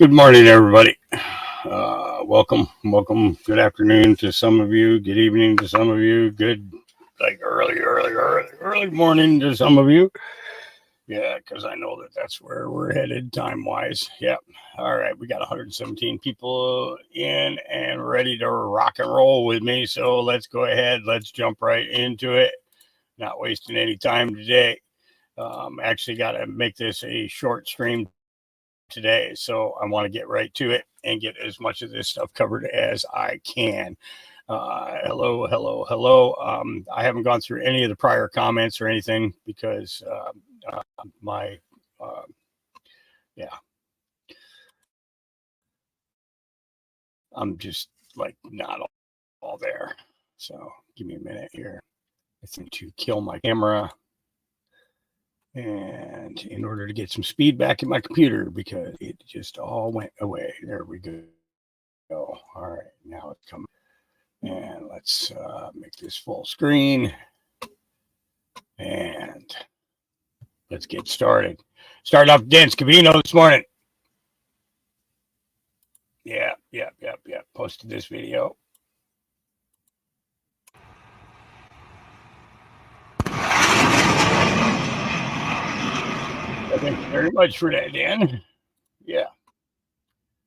Good morning, everybody. Welcome. Good afternoon to some of you. Good evening to some of you. Good, like early morning to some of you. Yeah, because I know that's where we're headed time wise. Yep. All right, we got 117 people in and ready to rock and roll with me. So let's go ahead. Let's jump right into it. Not wasting any time today. Actually, got to make this a short stream today, so I want to get right to it and get as much of this stuff covered as I can. Hello. I haven't gone through any of the prior comments or anything because my yeah, I'm just like not all there. So give me a minute here. I think to kill my camera and in order to get some speed back in my computer because it just all went away. There we go. All right, now it's coming. And let's make this full screen. And let's get started. Started off Dan Scavino this morning. Yeah. Posted this video. Thank you very much for that, Dan. Yeah.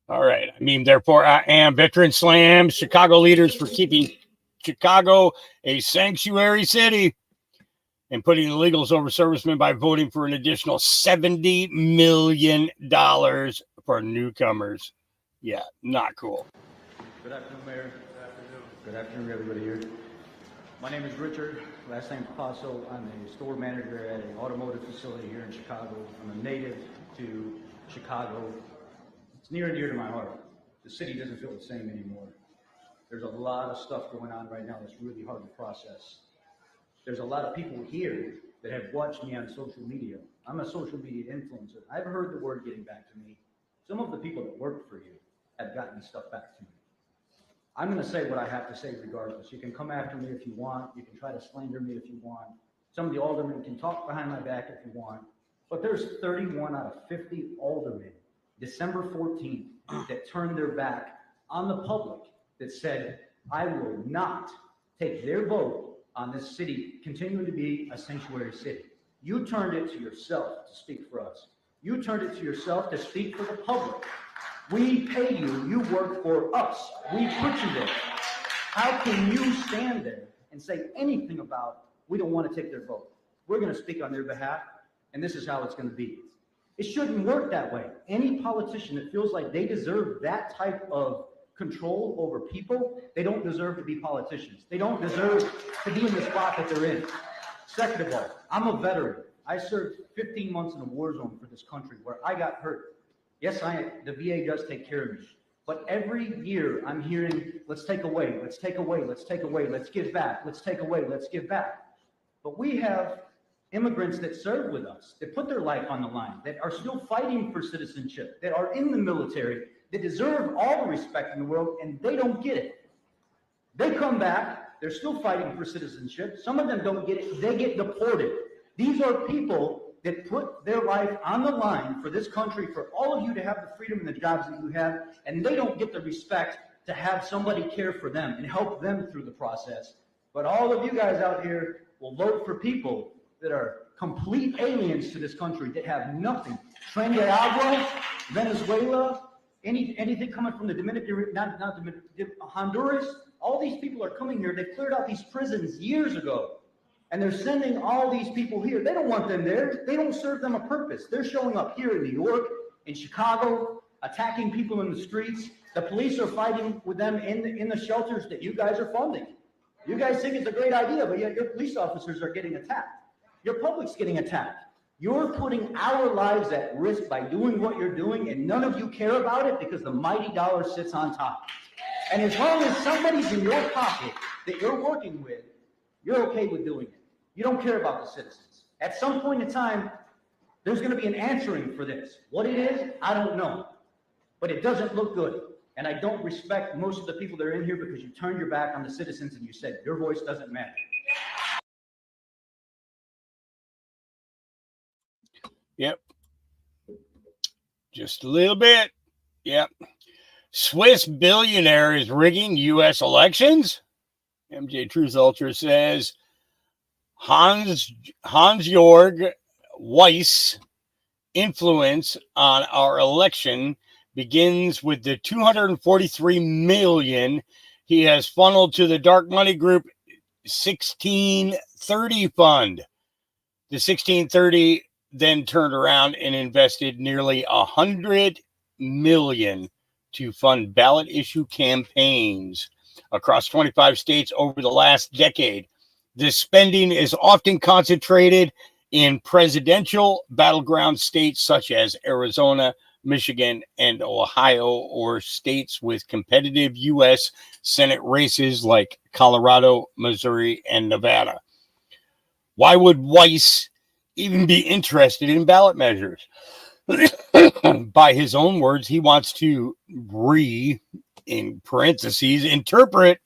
All right. I mean, therefore, I am Veteran Slam, Chicago leaders for keeping Chicago a sanctuary city and putting illegals over servicemen by voting for an additional $70 million for newcomers. Yeah, not cool. Good afternoon, Mayor. Good afternoon, everybody here. My name is Richard, last name Paso. I'm a store manager at an automotive facility here in Chicago. I'm a native to Chicago. It's near and dear to my heart. The city doesn't feel the same anymore. There's a lot of stuff going on right now that's really hard to process. There's a lot of people here that have watched me on social media. I'm a social media influencer. I've heard the word getting back to me. Some of the people that work for you have gotten stuff back to me. I'm going to say what I have to say regardless. You can come after me if you want. You can try to slander me if you want. Some of the aldermen can talk behind my back if you want. But there's 31 out of 50 aldermen, December 14th, that turned their back on the public that said, I will not take their vote on this city continuing to be a sanctuary city. You turned it to yourself to speak for us. You turned it to yourself to speak for the public. We pay you, you work for us. We put you there. How can you stand there and say anything about, we don't want to take their vote? We're going to speak on their behalf, and this is how it's going to be. It shouldn't work that way. Any politician that feels like they deserve that type of control over people, they don't deserve to be politicians. They don't deserve to be in the spot that they're in. Second of all, I'm a veteran. I served 15 months in a war zone for this country where I got hurt. Yes, the VA does take care of me. But every year I'm hearing, let's take away, let's take away, let's take away, let's give back, let's take away, let's give back. But we have immigrants that serve with us, that put their life on the line, that are still fighting for citizenship, that are in the military, that deserve all the respect in the world, and they don't get it. They come back, they're still fighting for citizenship. Some of them don't get it, they get deported. These are people that put their life on the line for this country, for all of you to have the freedom and the jobs that you have, and they don't get the respect to have somebody care for them and help them through the process. But all of you guys out here will vote for people that are complete aliens to this country, that have nothing. Trinidad, Venezuela, anything coming from the Dominican, Honduras, all these people are coming here. They cleared out these prisons years ago. And they're sending all these people here. They don't want them there. They don't serve them a purpose. They're showing up here in New York, in Chicago, attacking people in the streets. The police are fighting with them in the shelters that you guys are funding. You guys think it's a great idea, but yet your police officers are getting attacked. Your public's getting attacked. You're putting our lives at risk by doing what you're doing, and none of you care about it because the mighty dollar sits on top. And as long as somebody's in your pocket that you're working with, you're okay with doing it. You don't care about the citizens. At some point in time, there's going to be an answering for this. What it is, I don't know. But it doesn't look good. And I don't respect most of the people that are in here because you turned your back on the citizens and you said your voice doesn't matter. Yep. Just a little bit. Yep. Swiss billionaire is rigging U.S. elections. MJ Truth Ultra says Hans-Jörg Weiss' influence on our election begins with the 243 million he has funneled to the dark money group 1630 fund. The 1630 then turned around and invested nearly 100 million to fund ballot issue campaigns across 25 states over the last decade. This spending is often concentrated in presidential battleground states such as Arizona, Michigan, and Ohio, or states with competitive U.S. Senate races like Colorado, Missouri, and Nevada. Why would Weiss even be interested in ballot measures? By his own words, he wants to in parentheses, interpret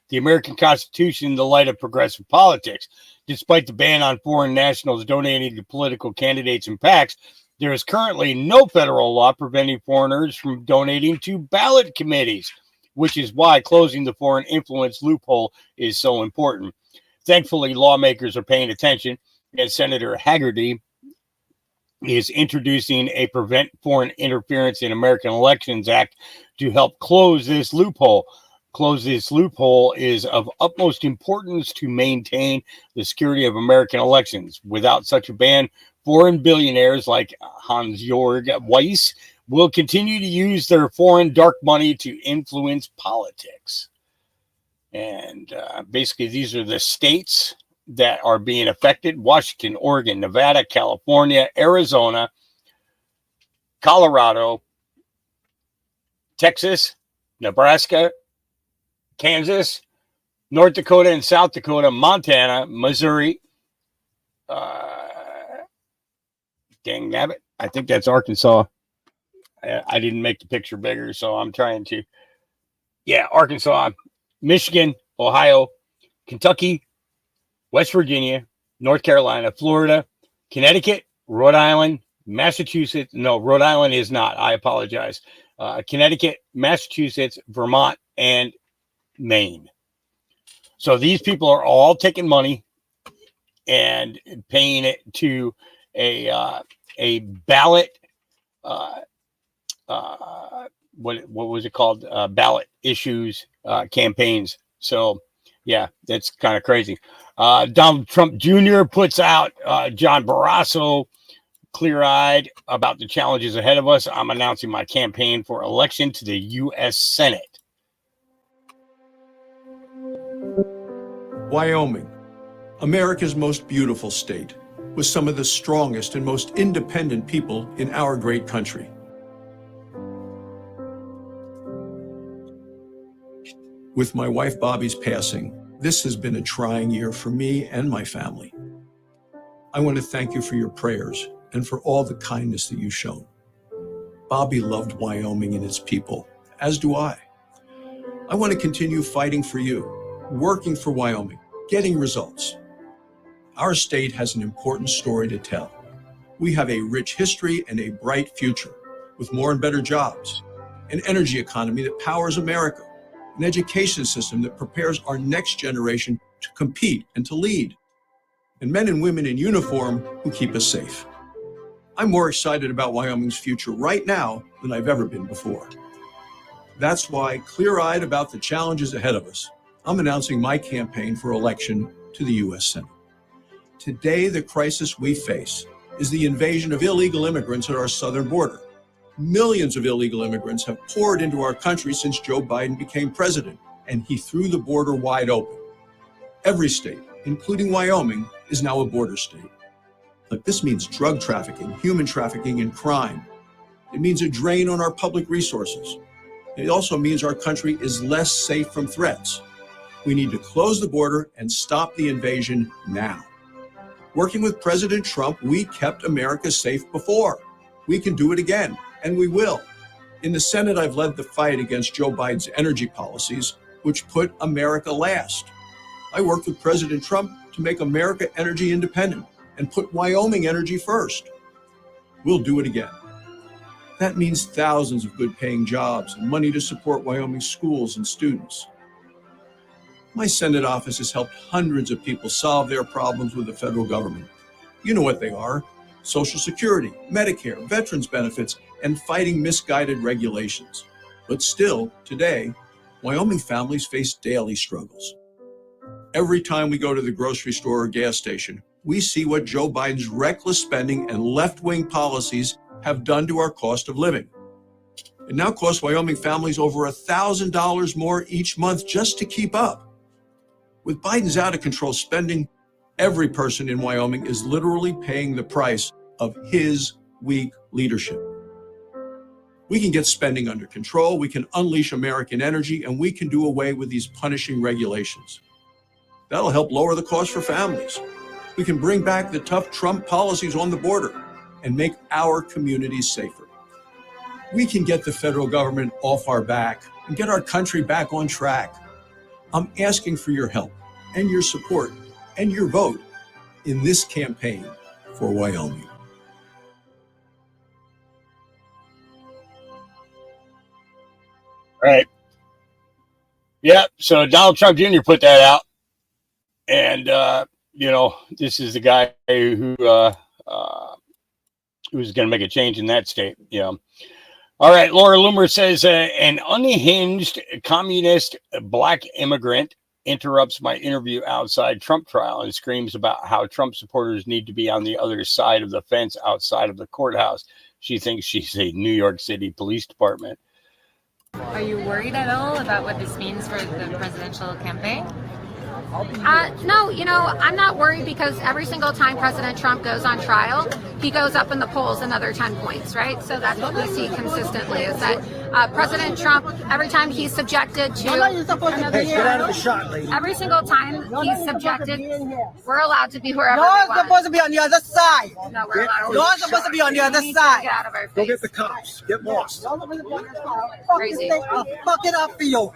the American Constitution in the light of progressive politics. Despite the ban on foreign nationals donating to political candidates and PACs, there is currently no federal law preventing foreigners from donating to ballot committees, which is why closing the foreign influence loophole is so important. Thankfully, lawmakers are paying attention, and Senator Haggerty is introducing a Prevent Foreign Interference in American Elections Act to help close this loophole. Close this loophole is of utmost importance to maintain the security of American elections. Without such a ban, foreign billionaires like Hans-Jörg Weiss will continue to use their foreign dark money to influence politics. And basically, these are the states that are being affected: Washington, Oregon, Nevada, California, Arizona, Colorado, Texas, Nebraska, Kansas, North Dakota and South Dakota, Montana, Missouri. Dang nabbit. I think that's Arkansas. I didn't make the picture bigger, so I'm trying to. Yeah, Arkansas, Michigan, Ohio, Kentucky, West Virginia, North Carolina, Florida, Connecticut, Rhode Island, Massachusetts. No, Rhode Island is not. I apologize. Connecticut, Massachusetts, Vermont, and Maine. So these people are all taking money and paying it to a ballot. What was it called? Ballot issues campaigns. So yeah, that's kind of crazy. Donald Trump Jr. puts out John Barrasso clear-eyed about the challenges ahead of us. I'm announcing my campaign for election to the U.S. Senate. Wyoming, America's most beautiful state, with some of the strongest and most independent people in our great country. With my wife Bobby's passing, this has been a trying year for me and my family. I want to thank you for your prayers and for all the kindness that you've shown. Bobby loved Wyoming and its people, as do I. I want to continue fighting for you, working for Wyoming, getting results. Our state has an important story to tell. We have a rich history and a bright future, with more and better jobs, an energy economy that powers America, an education system that prepares our next generation to compete and to lead, and men and women in uniform who keep us safe. I'm more excited about Wyoming's future right now than I've ever been before. That's why, clear-eyed about the challenges ahead of us, I'm announcing my campaign for election to the U.S. Senate. Today, the crisis we face is the invasion of illegal immigrants at our southern border. Millions of illegal immigrants have poured into our country since Joe Biden became president, and he threw the border wide open. Every state, including Wyoming, is now a border state. But this means drug trafficking, human trafficking, and crime. It means a drain on our public resources. It also means our country is less safe from threats. We need to close the border and stop the invasion now. Working with President Trump, we kept America safe before. We can do it again, and we will. In the Senate, I've led the fight against Joe Biden's energy policies, which put America last. I worked with President Trump to make America energy independent and put Wyoming energy first. We'll do it again. That means thousands of good-paying jobs and money to support Wyoming's schools and students. My Senate office has helped hundreds of people solve their problems with the federal government. You know what they are: Social Security, Medicare, veterans benefits, and fighting misguided regulations. But still, today, Wyoming families face daily struggles. Every time we go to the grocery store or gas station, we see what Joe Biden's reckless spending and left-wing policies have done to our cost of living. It now costs Wyoming families over $1,000 more each month just to keep up. With Biden's out-of-control spending, every person in Wyoming is literally paying the price of his weak leadership. We can get spending under control, we can unleash American energy, and we can do away with these punishing regulations. That'll help lower the cost for families. We can bring back the tough Trump policies on the border and make our communities safer. We can get the federal government off our back and get our country back on track. I'm asking for your help and your support and your vote in this campaign for Wyoming. Right. Yeah. So Donald Trump Jr. put that out. And, this is the guy who's going to make a change in that state. Yeah. All right. Laura Loomer says an unhinged communist black immigrant interrupts my interview outside Trump trial and screams about how Trump supporters need to be on the other side of the fence outside of the courthouse. She thinks she's a New York City Police Department. Are you worried at all about what this means for the presidential campaign? No, I'm not worried because every single time President Trump goes on trial, he goes up in the polls another 10 points, right? So that's what we see consistently is that President Trump, every time he's subjected to every single time he's subjected, we're allowed to be wherever we want. You're supposed to be on the other side. No, we're allowed. You're supposed to be on the other side. Get out of our face. Go get the cops. Get lost. Crazy. I'll fuck it up for you.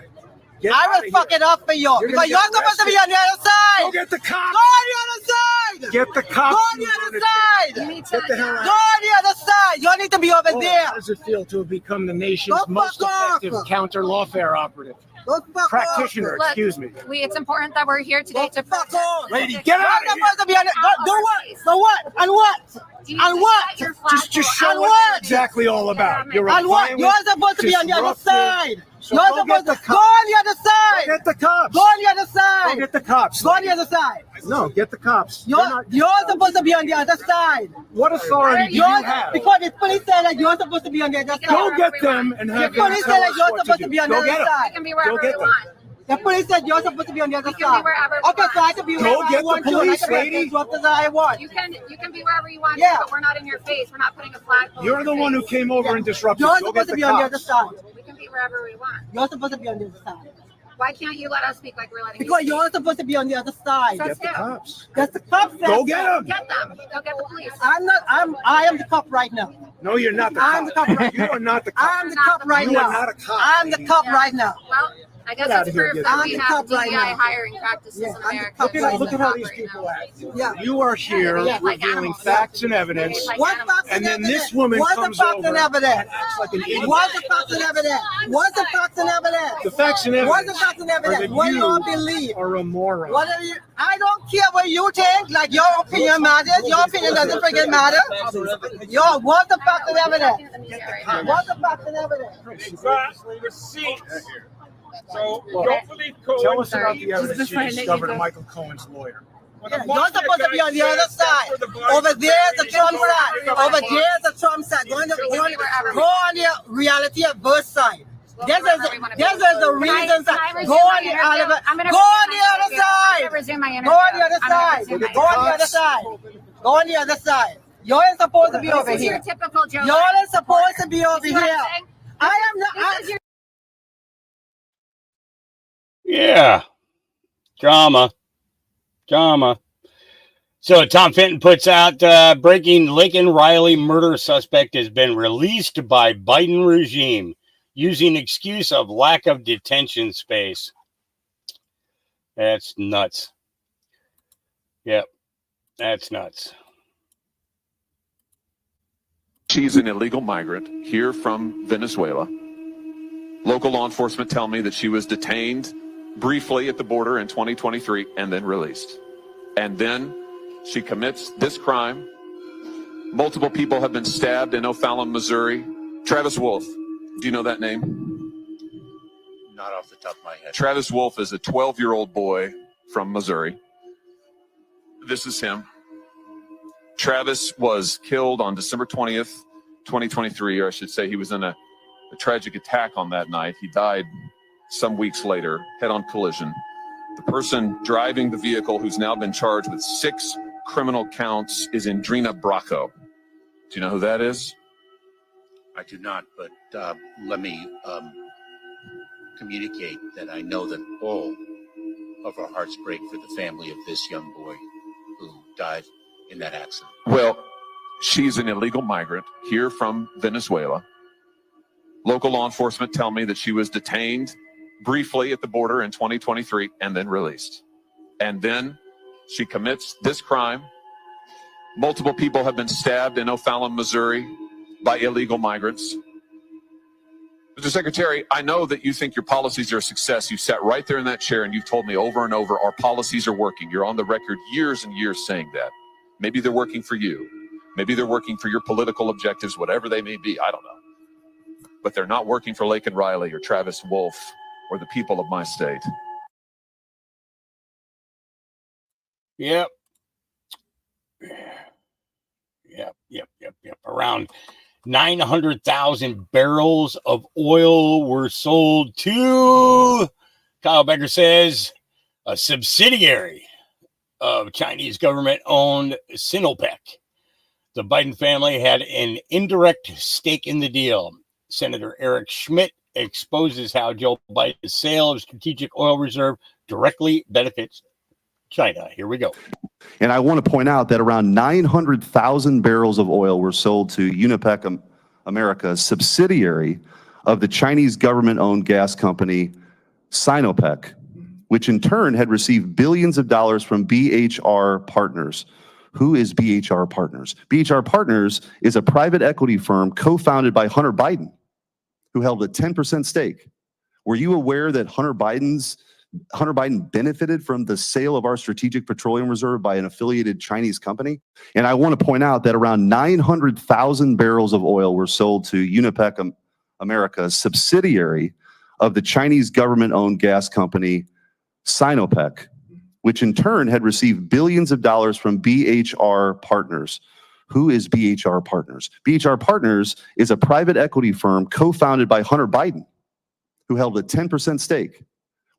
I will fuck it up for you. Because you're supposed to be on the other side. Go get the cops. Go on the other side. Get the cops. Go on the other side. You need to Get the hell out. Go on the other side. You need to be over there. How does it feel to have become the nation's Go most fuck off. effective counter-lawfare operative? Go fuck Practitioner, Look, excuse me. It's important that we're here today to fuck off. Lady, get out You're of here. supposed to be on the do what? So what? And what? Do you need And to what? shut your flag Just door? show And what what? you're exactly all about. You're a And what? violent, You're supposed to be on the other disruptive- side. So You're go supposed get to the go cops. on the other side. Get the cops. Go on the other Go side. get the cops. Go on the other side. No, get the cops. You're supposed to be on the other side. What authority do you have? Because the police said that you're supposed to be on the other side. Go get them and The have them police tell said that us you're what supposed to to do. be on the Go other get them. side. We can be wherever Go we get them. want. The police said you're supposed to be on the other We can be side. wherever we Okay, want. so I can be Go wherever I get the want to. police, I can lady. be disruptive as I want. You can be wherever you want, Yeah. but we're not in your face. We're not putting a flag. You're the one who came over and disrupted. You're Go get supposed to the be on the other cops. side. We can be wherever we want. You're supposed to be on the other side. Why can't you let us speak like we're letting Because you you're supposed to be on the other side. So- Get the cops. That's the cop. Go get them. Get them. Go get the police. I am the cop right now. No, you're not the I'm the cop. cop right You are not the cop. I'm the cop right You now. are not a cop. I'm the cop right now. Well, I guess Get out it's of here, proof get that out. we I'm have the cop right DEI now. hiring practices Yeah, in I'm the America. cop It's right Look now. at how not these right people now. act. Yeah. You are here Yeah, like revealing animals. facts and evidence. Like What's animals. facts And then evidence? this woman What's comes the facts over and evidence? and acts like an idiot. What's the facts and evidence? What's the facts and evidence? The facts and What's the evidence facts and are evidence? that What do you all you believe? are a moron. What are you? I don't care what you think. Like your opinion matters. Your opinion doesn't freaking matter. Yo, what's the facts and evidence? What's the facts and evidence? Receipts. So hopefully Tell us about the Just evidence you find it, discovered you in go. Michael Cohen's lawyer. Yeah, you're supposed to be on the other side. Over there's the Trump side. Over there's the Trump side. Go on the reality adverse side. This is the reason side. Go on the other. Go on the other side. Resume my interview. Go on the other I'm gonna side. resume my Go on the interview. other side. Go on the other side. You're supposed to be over This is your here. typical Joe. You're Biden supposed to be over supporter. You see what I'm here. saying? I am This not. is your Yeah. Drama. So Tom Fenton puts out breaking Lincoln Riley murder suspect has been released by Biden regime using excuse of lack of detention space. That's nuts. Yep. That's nuts. She's an illegal migrant here from Venezuela. Local law enforcement tell me that she was detained briefly at the border in 2023 and then released. And then she commits this crime. Multiple people have been stabbed in O'Fallon, Missouri. Travis Wolf, do you know that name? Not off the top of my head. Travis Wolf is a 12-year-old boy from Missouri. This is him. Travis was killed on December 20th, 2023, or I should say he was in a tragic attack on that night. He died some weeks later, head-on collision. The person driving the vehicle, who's now been charged with 6 criminal counts, is Indrina Bracco. Do you know who that is? I do not, but let me communicate that I know that all of our hearts break for the family of this young boy who died in that accident. Well, she's an illegal migrant here from Venezuela. Local law enforcement tell me that she was detained briefly at the border in 2023 and then released. And then she commits this crime. Multiple people have been stabbed in O'Fallon, Missouri by illegal migrants. Mr. Secretary, I know that you think your policies are a success. You sat right there in that chair and you've told me over and over our policies are working. You're on the record years and years saying that. Maybe they're working for you. Maybe they're working for your political objectives, whatever they may be. I don't know. But they're not working for Laken Riley or Travis Wolf or the people of my state. Yep. Around 900,000 barrels of oil were sold to, Kyle Becker says, a subsidiary of Chinese government-owned Sinopec. The Biden family had an indirect stake in the deal. Senator Eric Schmidt exposes how Joe Biden's sale of strategic oil reserve directly benefits China. Here we go. And I want to point out that around 900,000 barrels of oil were sold to Unipec America, a subsidiary of the Chinese government-owned gas company Sinopec, which in turn had received billions of dollars from BHR Partners. Who is BHR Partners? BHR Partners is a private equity firm co-founded by Hunter Biden, who held a 10% stake. Were you aware that Hunter Biden benefited from the sale of our strategic petroleum reserve by an affiliated Chinese company? And I want to point out that around 900,000 barrels of oil were sold to Unipec America, a subsidiary of the Chinese government-owned gas company Sinopec, which in turn had received billions of dollars from BHR Partners. Who is BHR Partners? BHR Partners is a private equity firm co-founded by Hunter Biden, who held a 10% stake.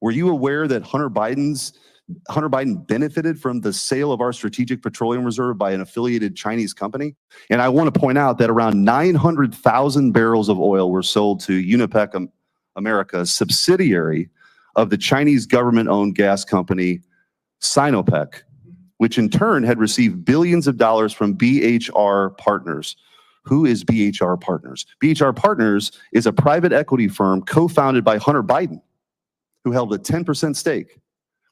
Were you aware that Hunter Biden benefited from the sale of our strategic petroleum reserve by an affiliated Chinese company? And I want to point out that around 900,000 barrels of oil were sold to Unipec America, a subsidiary of the Chinese government-owned gas company Sinopec, which in turn had received billions of dollars from BHR Partners. Who is BHR Partners? BHR Partners is a private equity firm co-founded by Hunter Biden, who held a 10% stake.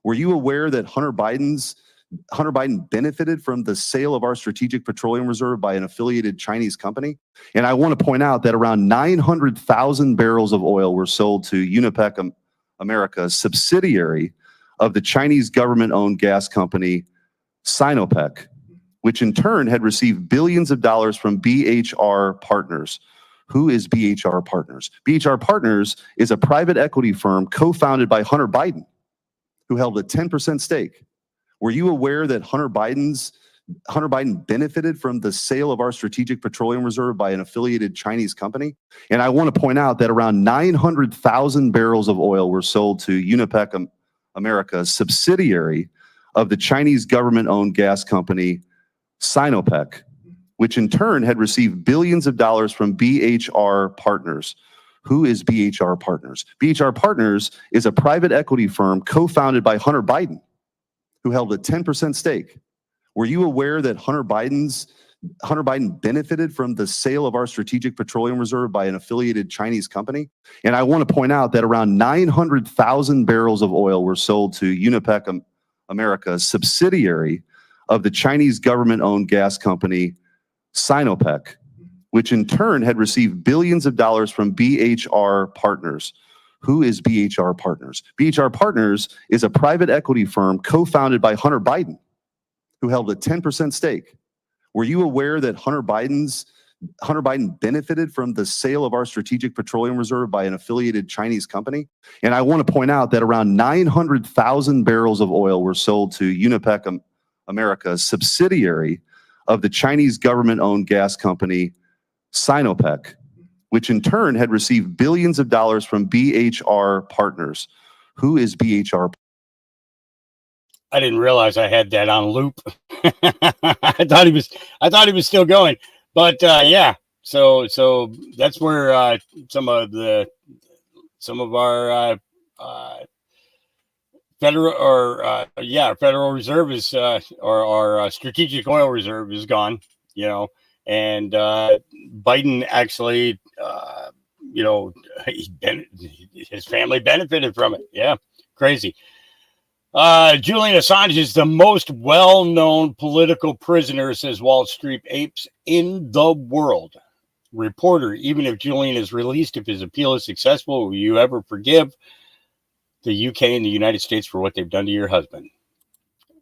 Were you aware that Hunter Biden benefited from the sale of our strategic petroleum reserve by an affiliated Chinese company? And I want to point out that around 900,000 barrels of oil were sold to Unipec America, a subsidiary of the Chinese government-owned gas company Sinopec, which in turn had received billions of dollars from BHR Partners. Who is BHR Partners? BHR Partners is a private equity firm co-founded by Hunter Biden, who held a 10% stake. Were you aware that Hunter Biden benefited from the sale of our strategic petroleum reserve by an affiliated Chinese company? And I want to point out that around 900,000 barrels of oil were sold to Unipec America, a subsidiary of the Chinese government-owned gas company Sinopec, which in turn had received billions of dollars from BHR Partners. Who is BHR Partners? BHR Partners is a private equity firm co-founded by Hunter Biden, who held a 10% stake. Were you aware that Hunter Biden benefited from the sale of our strategic petroleum reserve by an affiliated Chinese company? And I want to point out that around 900,000 barrels of oil were sold to Unipec America, a subsidiary of the Chinese government-owned gas company Sinopec, which in turn had received billions of dollars from BHR Partners. Who is BHR Partners? BHR Partners is a private equity firm co-founded by Hunter Biden, who held a 10% stake. Were you aware that Hunter Biden benefited from the sale of our strategic petroleum reserve by an affiliated Chinese company? And I want to point out that around 900,000 barrels of oil were sold to Unipec America, a subsidiary of the Chinese government-owned gas company Sinopec, which in turn had received billions of dollars from BHR Partners. Who is BHR? I didn't realize I had that on loop. I thought he was still going, but yeah. So that's where some of our Federal Reserve is or our strategic oil reserve is gone. And Biden actually, his family benefited from it. Yeah, crazy. Julian Assange is the most well-known political prisoner, says Wall Street apes, in the world. Reporter, even if Julian is released, if his appeal is successful, will you ever forgive the UK and the United States for what they've done to your husband?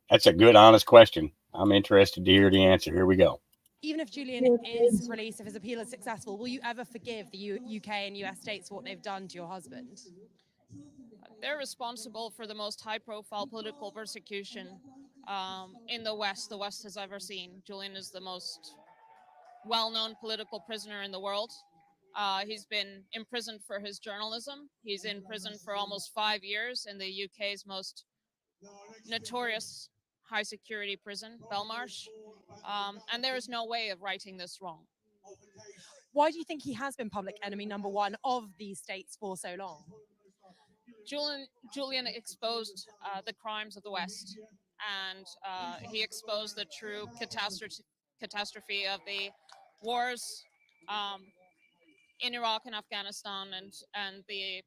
That's a good, honest question. I'm interested to hear the answer. Here we go. Even if Julian is released, if his appeal is successful, will you ever forgive the UK and US states for what they've done to your husband? They're responsible for the most high-profile political persecution in the West has ever seen. Julian is the most well-known political prisoner in the world. He's been imprisoned for his journalism. He's in prison for almost 5 years in the UK's most notorious high-security prison, Belmarsh. And there is no way of righting this wrong. Why do you think he has been public enemy number one of these states for so long? Julian exposed the crimes of the West, and he exposed the true catastrophe of the wars in Iraq and Afghanistan, and the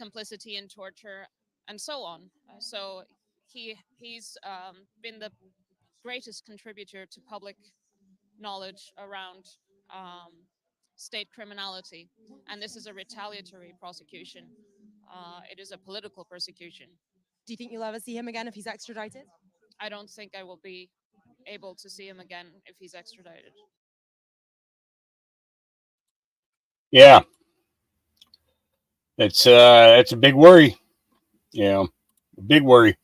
complicity in torture, and so on. So he's been the greatest contributor to public knowledge around state criminality, and this is a retaliatory prosecution. It is a political persecution. Do you think you'll ever see him again if he's extradited? I don't think I will be able to see him again if he's extradited. Yeah, it's a big worry. A big worry.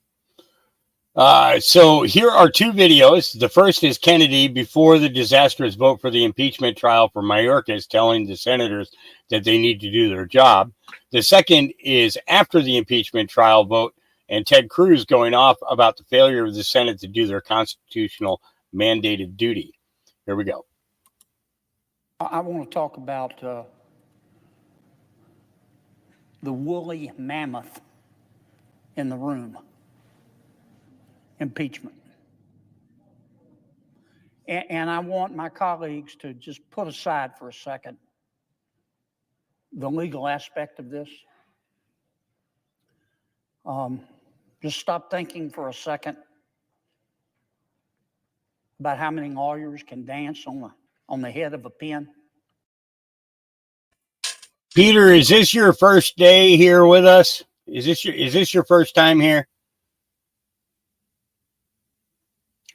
So here are two videos. The first is Kennedy before the disastrous vote for the impeachment trial for Mayorkas, telling the senators that they need to do their job. The second is after the impeachment trial vote and Ted Cruz going off about the failure of the Senate to do their constitutional mandated duty. Here we go. I want to talk about the woolly mammoth in the room. Impeachment. And I want my colleagues to just put aside for a second the legal aspect of this. Just stop thinking for a second about how many lawyers can dance on the head of a pin. Peter, is this your first day here with us? Is this your first time here?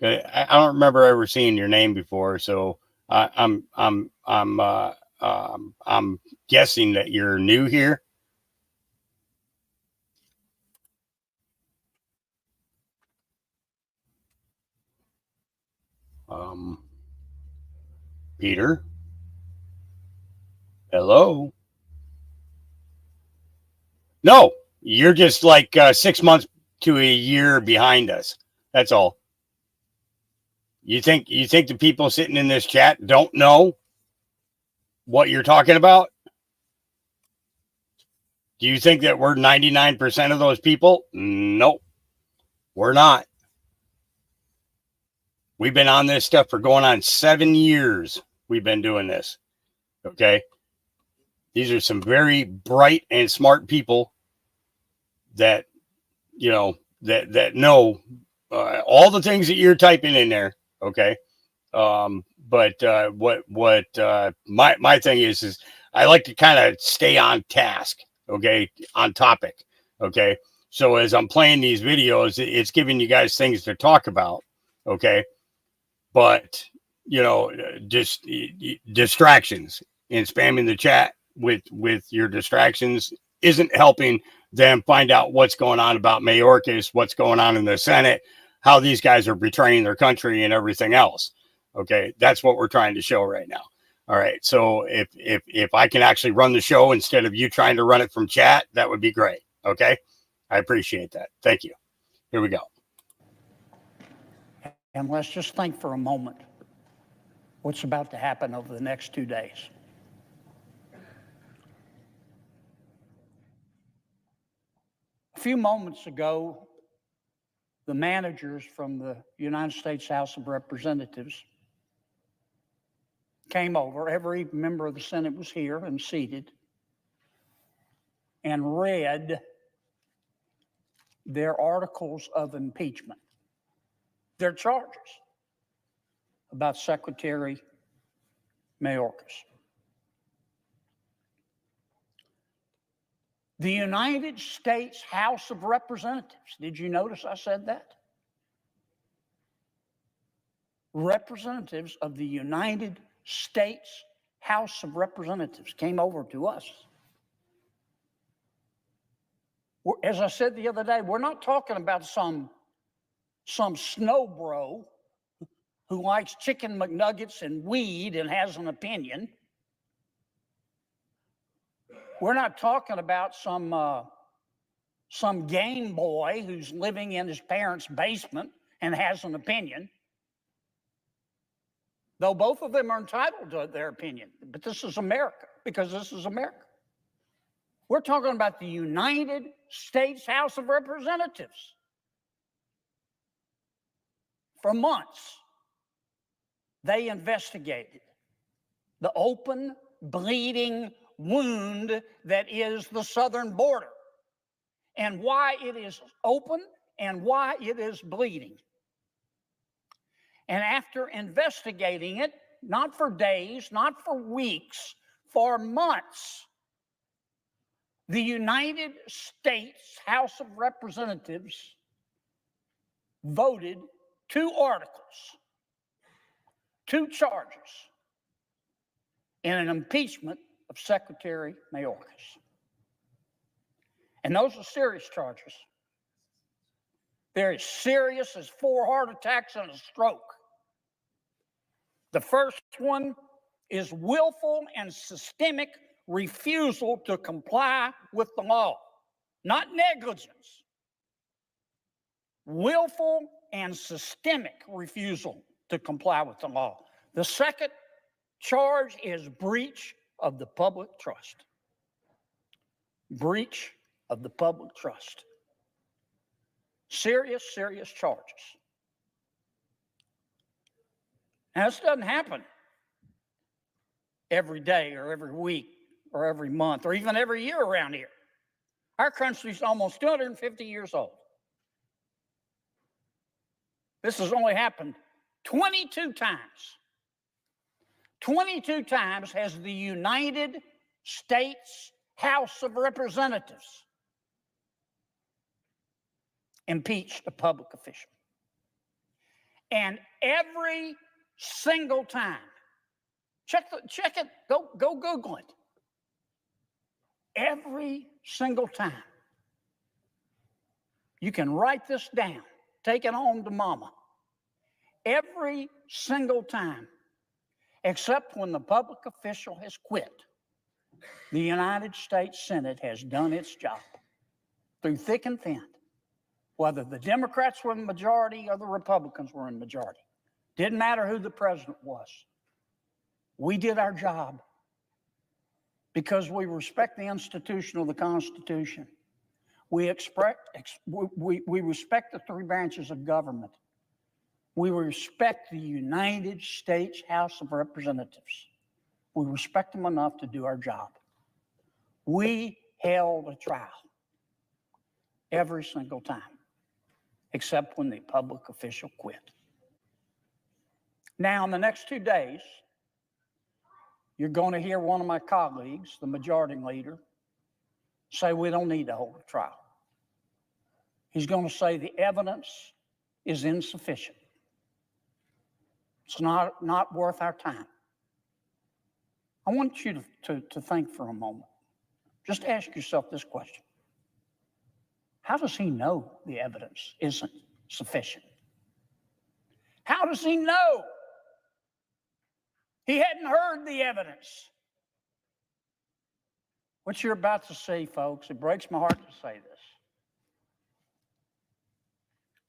I don't remember ever seeing your name before, so I'm guessing that you're new here. Peter, hello. No, you're just like 6 months to a year behind us. That's all. You think the people sitting in this chat don't know what you're talking about? Do you think that we're 99% of those people? Nope, we're not. We've been on this stuff for going on 7 years. We've been doing this. Okay. These are some very bright and smart people that, that know all the things that you're typing in there. Okay. my thing is I like to kind of stay on task, okay, on topic, okay. So as I'm playing these videos, it's giving you guys things to talk about, okay. But you know, just distractions and spamming the chat with your distractions isn't helping them find out what's going on about Mayorkas, what's going on in the Senate, how these guys are betraying their country and everything else. Okay, that's what we're trying to show right now. All right, so if I can actually run the show instead of you trying to run it from chat, that would be great. Okay, I appreciate that. Thank you. Here we go. And let's just think for a moment what's about to happen over the next 2 days. A few moments ago, the managers from the United States House of Representatives came over. Every member of the Senate was here and seated and read their articles of impeachment, their charges about Secretary Mayorkas. The United States House of Representatives, did you notice I said that? Representatives of the United States House of Representatives came over to us. As I said the other day, we're not talking about some snow bro who likes chicken McNuggets and weed and has an opinion. We're not talking about some game boy who's living in his parents' basement and has an opinion. Though both of them are entitled to their opinion. But this is America, because this is America. We're talking about the United States House of Representatives. For months, they investigated the open, bleeding wound that is the southern border and why it is open and why it is bleeding. And after investigating it, not for days, not for weeks, for months, the United States House of Representatives voted 2 articles, 2 charges in an impeachment of Secretary Mayorkas. And those are serious charges. They're as serious as 4 heart attacks and a stroke. The first one is willful and systemic refusal to comply with the law, not negligence. Willful and systemic refusal to comply with the law. The second charge is breach of the public trust. Breach of the public trust. Serious, serious charges. Now, this doesn't happen every day or every week or every month or even every year around here. Our country's almost 250 years old. This has only happened 22 times. 22 times has the United States House of Representatives impeached a public official. And every single time, check it, go Google it. Every single time, you can write this down, take it home to mama. Every single time, except when the public official has quit, the United States Senate has done its job through thick and thin, whether the Democrats were in the majority or the Republicans were in the majority. Didn't matter who the president was. We did our job because we respect the institution of the Constitution. We respect the 3 branches of government. We respect the United States House of Representatives. We respect them enough to do our job. We held a trial every single time, except when the public official quit. Now, in the next 2 days, you're going to hear one of my colleagues, the majority leader, say we don't need to hold a trial. He's going to say the evidence is insufficient. It's not worth our time. I want you to think for a moment. Just ask yourself this question. How does he know the evidence isn't sufficient? How does he know? He hadn't heard the evidence. What you're about to see, folks, it breaks my heart to say this.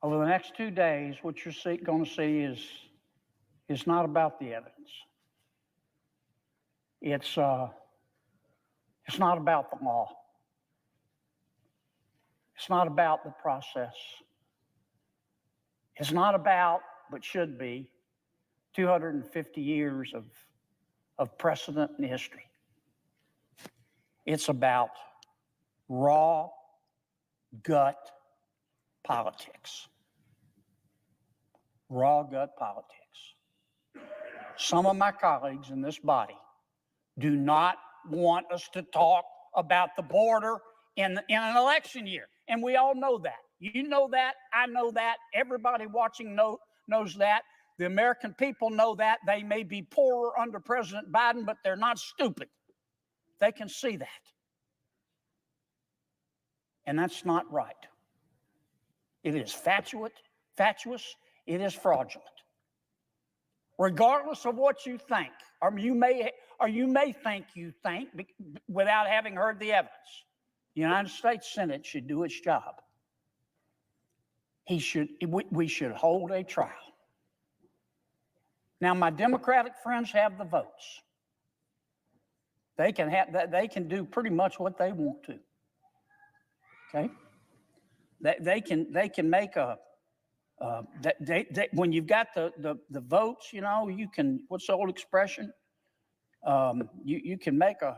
Over the next 2 days, what you're going to see is not about the evidence. It's not about the law. It's not about the process. It's not about, but should be, 250 years of precedent in history. It's about raw gut politics. Raw gut politics. Some of my colleagues in this body do not want us to talk about the border in an election year. And we all know that. You know that. I know that. Everybody watching knows that. The American people know that. They may be poorer under President Biden, but they're not stupid. They can see that. And that's not right. It is fatuous. It is fraudulent. Regardless of what you think, or you may think without having heard the evidence, the United States Senate should do its job. We should hold a trial. Now, my Democratic friends have the votes. They can do pretty much what they want to. Okay? They can make a when you've got the votes, you know, you can, what's the old expression? You can make a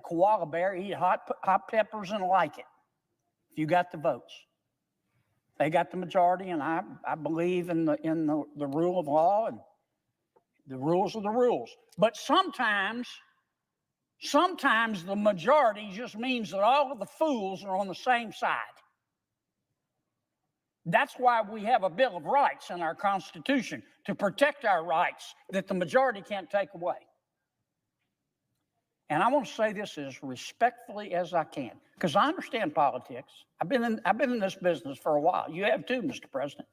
koala bear eat hot peppers and like it. If you got the votes. They got the majority, and I believe in the rule of law, and the rules are the rules. But sometimes the majority just means that all of the fools are on the same side. That's why we have a Bill of Rights in our Constitution, to protect our rights that the majority can't take away. And I want to say this as respectfully as I can, because I understand politics. I've been in this business for a while. You have too, Mr. President.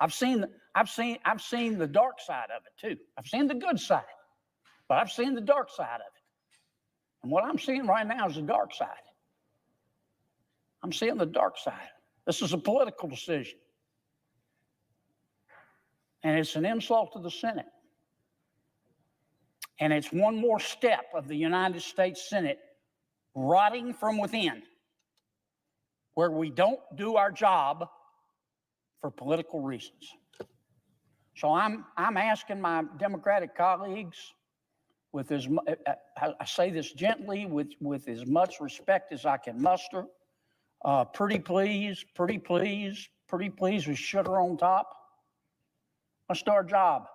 I've seen the dark side of it too. I've seen the good side, but I've seen the dark side of it. And what I'm seeing right now is the dark side. I'm seeing the dark side. This is a political decision. And it's an insult to the Senate. And it's one more step of the United States Senate rotting from within, where we don't do our job for political reasons. So I'm asking my Democratic colleagues, I say this gently, with as much respect as I can muster, pretty please with sugar on top. Let's do our job.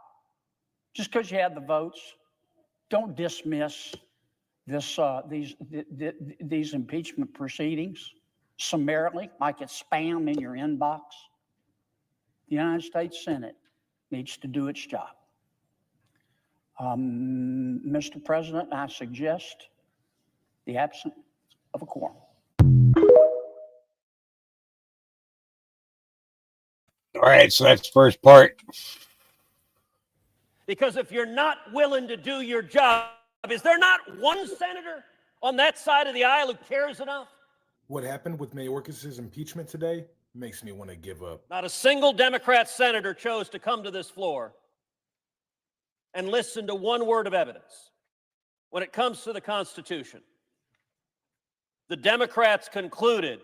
Just because you have the votes, don't dismiss these impeachment proceedings summarily, like it's spam in your inbox. The United States Senate needs to do its job. Mr. President, I suggest the absence of a quorum. All right, so that's the first part. Because if you're not willing to do your job, is there not one senator on that side of the aisle who cares enough? What happened with Mayorkas's impeachment today makes me want to give up. Not a single Democrat senator chose to come to this floor and listen to one word of evidence. When it comes to the Constitution, the Democrats concluded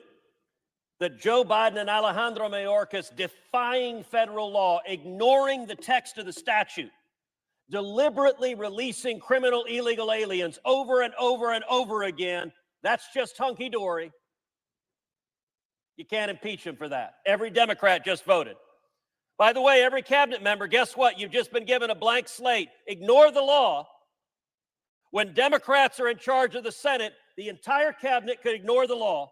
that Joe Biden and Alejandro Mayorkas, defying federal law, ignoring the text of the statute, deliberately releasing criminal illegal aliens over and over and over again, that's just hunky-dory. You can't impeach him for that. Every Democrat just voted. By the way, every cabinet member, guess what? You've just been given a blank slate. Ignore the law. When Democrats are in charge of the Senate, the entire cabinet could ignore the law.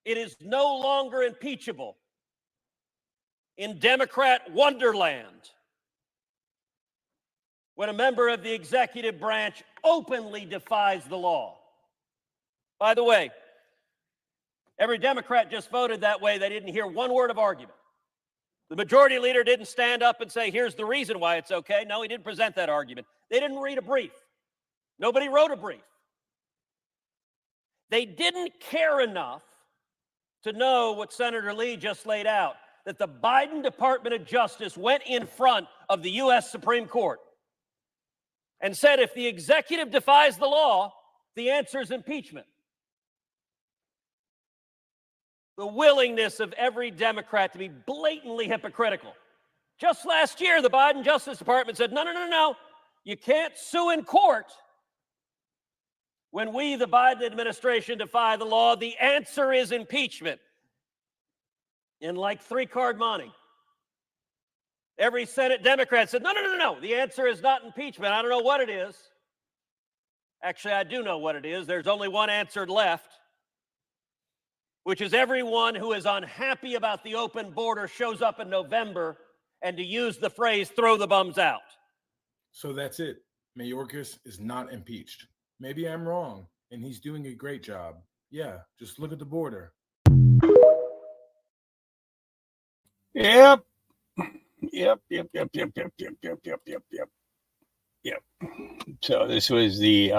It is no longer impeachable in Democrat Wonderland when a member of the executive branch openly defies the law. By the way, every Democrat just voted that way. They didn't hear one word of argument. The majority leader didn't stand up and say, here's the reason why it's okay. No, he didn't present that argument. They didn't read a brief. Nobody wrote a brief. They didn't care enough to know what Senator Lee just laid out, that the Biden Department of Justice went in front of the U.S. Supreme Court and said if the executive defies the law, the answer is impeachment. The willingness of every Democrat to be blatantly hypocritical. Just last year, the Biden Justice Department said, no, you can't sue in court when we, the Biden administration, defy the law. The answer is impeachment. In like 3-card money. Every Senate Democrat said, no, the answer is not impeachment. I don't know what it is. Actually, I do know what it is. There's only one answer left, which is everyone who is unhappy about the open border shows up in November, and to use the phrase, throw the bums out. So that's it. Mayorkas is not impeached. Maybe I'm wrong, and he's doing a great job. Yeah, just look at the border. Yep. So this was the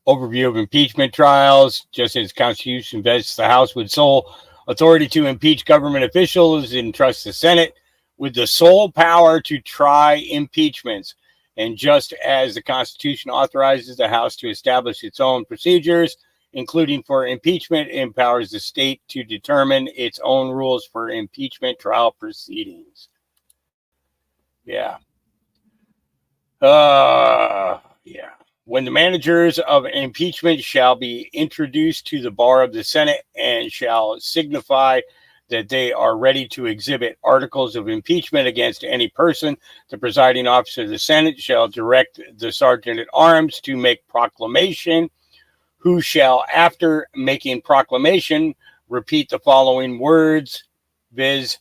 overview of impeachment trials. Just as the Constitution vests the House with sole authority to impeach government officials and trusts the Senate with the sole power to try impeachments. And just as the Constitution authorizes the House to establish its own procedures, including for impeachment, it empowers the state to determine its own rules for impeachment trial proceedings. Yeah. When the managers of impeachment shall be introduced to the bar of the Senate and shall signify that they are ready to exhibit articles of impeachment against any person, the presiding officer of the Senate shall direct the sergeant at arms to make proclamation, who shall, after making proclamation, repeat the following words, viz.,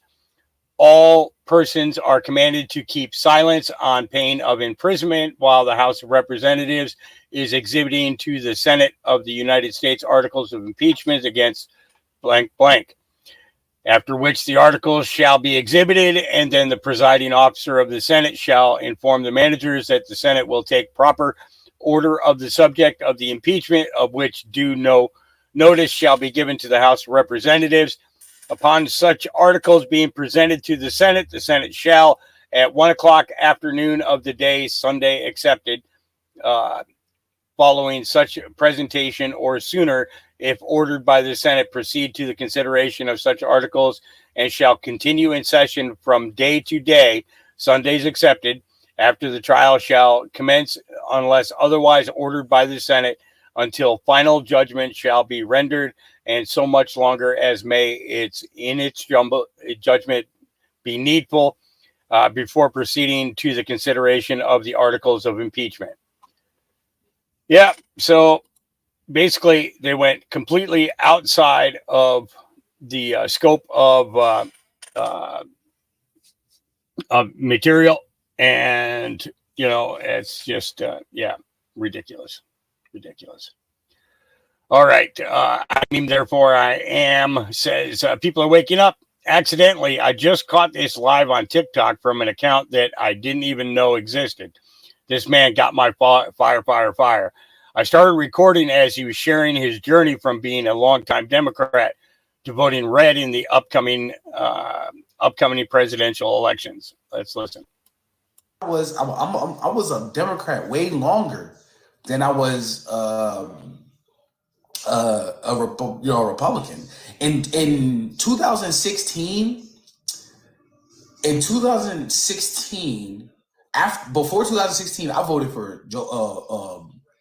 all persons are commanded to keep silence on pain of imprisonment while the House of Representatives is exhibiting to the Senate of the United States articles of impeachment against blank blank. After which the articles shall be exhibited, and then the presiding officer of the Senate shall inform the managers that the Senate will take proper order of the subject of the impeachment, of which due no notice shall be given to the House of Representatives. Upon such articles being presented to the Senate shall, at 1:00 afternoon of the day, Sunday accepted, following such presentation or sooner, if ordered by the Senate, proceed to the consideration of such articles and shall continue in session from day to day, Sundays excepted, after the trial shall commence unless otherwise ordered by the Senate, until final judgment shall be rendered, and so much longer as may its judgment be needful, before proceeding to the consideration of the articles of impeachment. Yeah, so basically they went completely outside of the scope of material, and it's just ridiculous. All right. Therefore I am says people are waking up. Accidentally, I just caught this live on TikTok from an account that I didn't even know existed. This man got my fire. I started recording as he was sharing his journey from being a longtime Democrat to voting red in the upcoming presidential elections. Let's listen. I was a Democrat way longer than I was a Republican. In 2016, before 2016, I voted for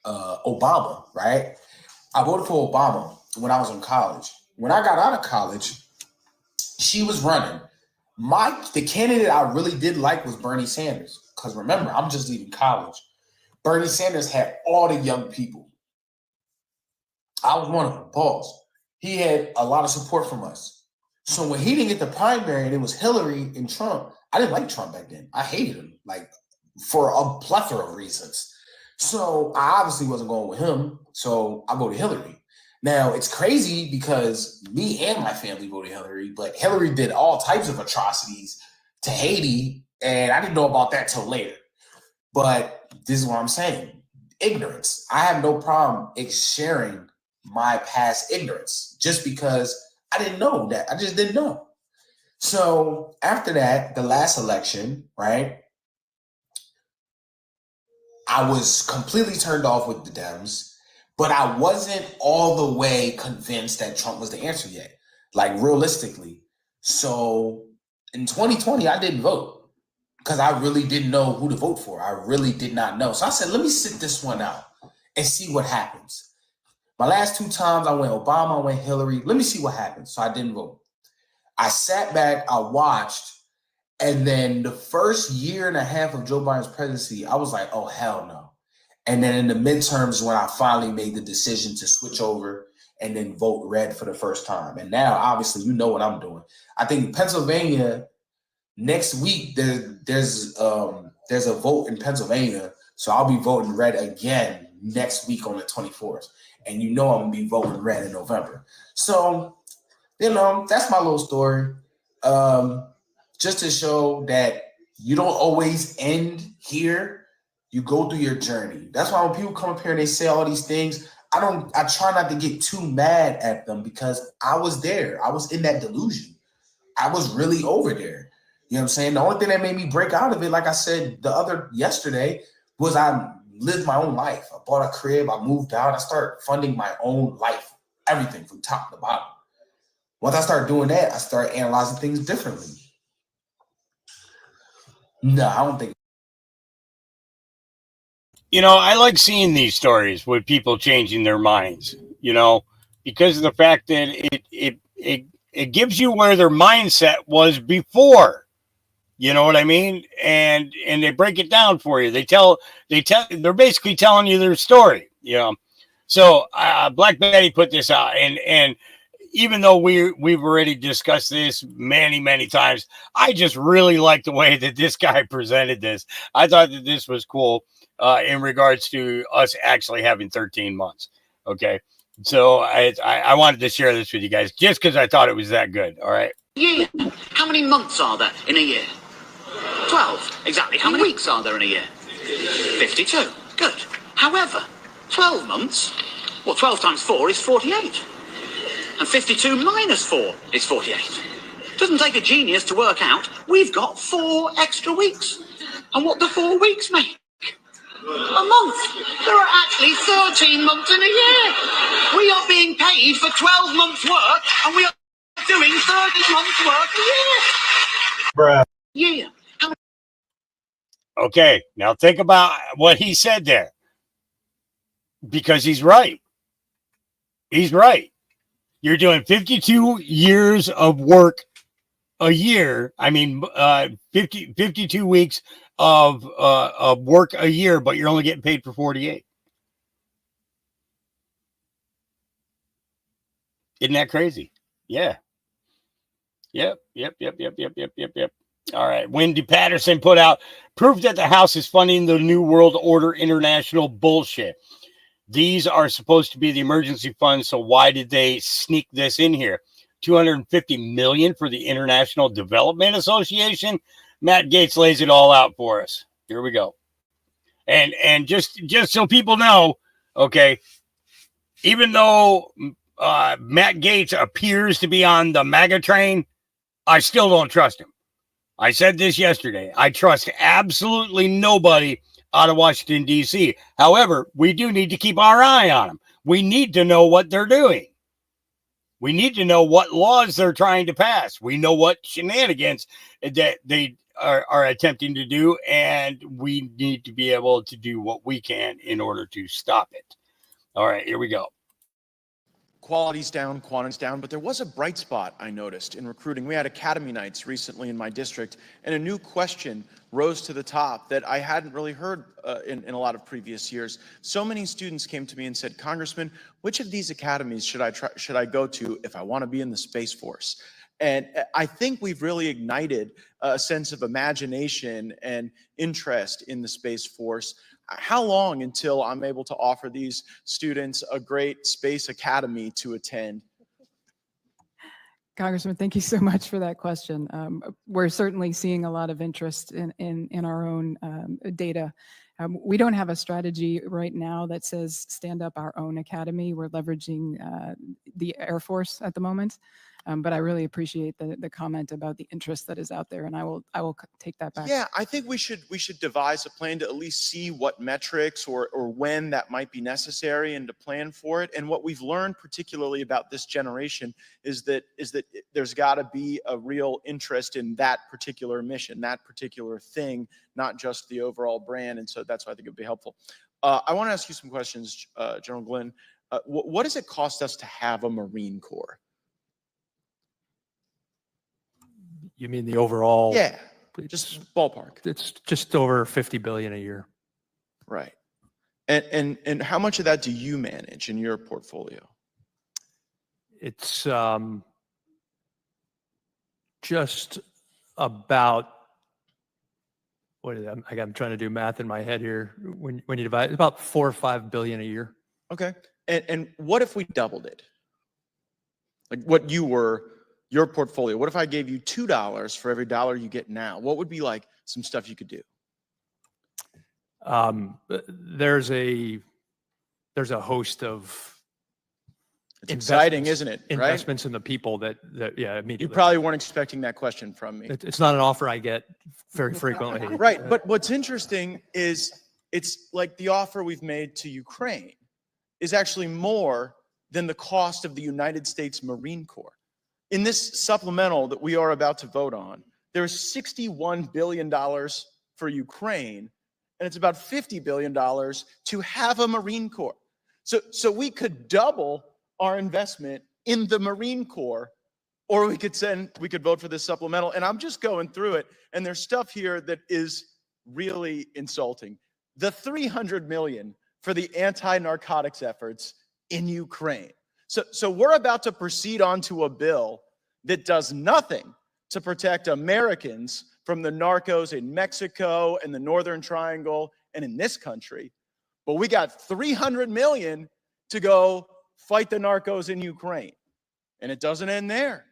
Obama, right? I voted for Obama when I was in college. When I got out of college, she was running. The candidate I really did like was Bernie Sanders. Because remember, I'm just leaving college. Bernie Sanders had all the young people. I was one of them, pause. He had a lot of support from us. So when he didn't get the primary and it was Hillary and Trump, I didn't like Trump back then. I hated him, like, for a plethora of reasons. So I obviously wasn't going with him. So I voted Hillary. Now, it's crazy because me and my family voted Hillary, but Hillary did all types of atrocities to Haiti, and I didn't know about that till later. But this is what I'm saying. Ignorance. I have no problem sharing my past ignorance just because I didn't know that. I just didn't know. So after that, the last election, right, I was completely turned off with the Dems, but I wasn't all the way convinced that Trump was the answer yet, like realistically. So in 2020, I didn't vote because I really didn't know who to vote for. I really did not know. So I said, let me sit this one out and see what happens. My last 2 times, I went Obama, I went Hillary. Let me see what happens. So I didn't vote. I sat back, I watched, and then the first year and a half of Joe Biden's presidency, I was like, oh, hell no. And then in the midterms, when I finally made the decision to switch over and then vote red for the first time. And now, obviously, you know what I'm doing. I think Pennsylvania, next week, there's a vote in Pennsylvania. So I'll be voting red again next week on the 24th. And you know I'm going to be voting red in November. So, you know, that's my little story. Just to show that you don't always end here. You go through your journey. That's why when people come up here and they say all these things, I try not to get too mad at them because I was there. I was in that delusion. I was really over there. You know what I'm saying? The only thing that made me break out of it, like I said yesterday, was I lived my own life. I bought a crib. I moved out. I started funding my own life, everything from top to bottom. Once I started doing that, I started analyzing things differently. No, I don't think. You know, I like seeing these stories with people changing their minds, you know, because of the fact that it gives you where their mindset was before. You know what I mean? And they break it down for you. They're basically telling you their story, you know. So Black Betty put this out, and even though we've already discussed this many times, I just really like the way that this guy presented this. I thought that this was cool in regards to us actually having 13 months. Okay. So I wanted to share this with you guys just because I thought it was that good. All right. Year. How many months are there in a year? 12. Exactly. How many weeks are there in a year? 52. Good. However, 12 months, well, 12 times 4 is 48. And 52 minus 4 is 48. Doesn't take a genius to work out we've got 4 extra weeks. And what do 4 weeks make? A month. There are actually 13 months in a year. We are being paid for 12 months' work, and we are doing 30 months' work a year. Bruh. Yeah. Okay, now think about what he said there. Because he's right. He's right. You're doing 52 years of work a year. I mean, 52 weeks of work a year, but you're only getting paid for 48. Isn't that crazy? Yeah. Yep. All right. Wendy Patterson put out proof that the House is funding the New World Order international bullshit. These are supposed to be the emergency funds, so why did they sneak this in here? $250 million for the International Development Association. Matt Gaetz lays it all out for us. Here we go. And just so people know, okay, even though Matt Gaetz appears to be on the MAGA train, I still don't trust him. I said this yesterday. I trust absolutely nobody out of Washington, D.C. However, we do need to keep our eye on them. We need to know what they're doing. We need to know what laws they're trying to pass. We know what shenanigans that they are attempting to do, and we need to be able to do what we can in order to stop it. All right, here we go. quality's down, quantity's down, but there was a bright spot I noticed in recruiting. We had Academy Nights recently in my district, and a new question rose to the top that I hadn't really heard in a lot of previous years. So many students came to me and said, Congressman, which of these academies should I go to if I want to be in the Space Force? And I think we've really ignited a sense of imagination and interest in the Space Force. How long until I'm able to offer these students a great space academy to attend? Congressman, thank you so much for that question. We're certainly seeing a lot of interest in our own data. We don't have a strategy right now that says stand up our own academy. We're leveraging the Air Force at the moment. But I really appreciate the comment about the interest that is out there, and I will take that back. Yeah, I think we should devise a plan to at least see what metrics or when that might be necessary and to plan for it. And what we've learned, particularly about this generation, is that there's got to be a real interest in that particular mission, that particular thing, not just the overall brand. And so that's why I think it would be helpful. I want to ask you some questions, General Glenn. What does it cost us to have a Marine Corps? You mean the overall? Yeah, just ballpark. It's just over 50 billion a year. Right. And how much of that do you manage in your portfolio? It's just about, I'm trying to do math in my head here. When you divide, it's about 4 or 5 billion a year. Okay. And what if we doubled it? Like what your portfolio. What if I gave you $2 for every dollar you get now? What would be like some stuff you could do? There's a host of it's exciting, isn't it? Investments in the people that immediately. You probably weren't expecting that question from me. It's not an offer I get very frequently. Right, but what's interesting is it's like the offer we've made to Ukraine is actually more than the cost of the United States Marine Corps. In this supplemental that we are about to vote on, there is $61 billion for Ukraine, and it's about $50 billion to have a Marine Corps. So we could double our investment in the Marine Corps, or we could vote for this supplemental. And I'm just going through it, and there's stuff here that is really insulting. The $300 million for the anti-narcotics efforts in Ukraine. So we're about to proceed onto a bill that does nothing to protect Americans from the narcos in Mexico and the Northern Triangle and in this country. But we got $300 million to go fight the narcos in Ukraine. And it doesn't end there.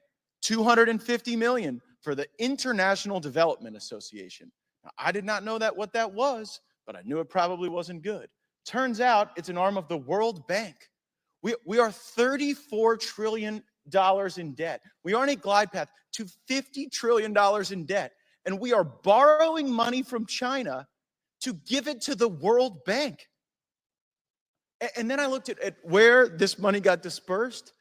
$250 million for the International Development Association. Now, I did not know what that was, but I knew it probably wasn't good. Turns out it's an arm of the World Bank. We are $34 trillion in debt. We are on a glide path to $50 trillion in debt. And we are borrowing money from China to give it to the World Bank. And then I looked at where this money got dispersed,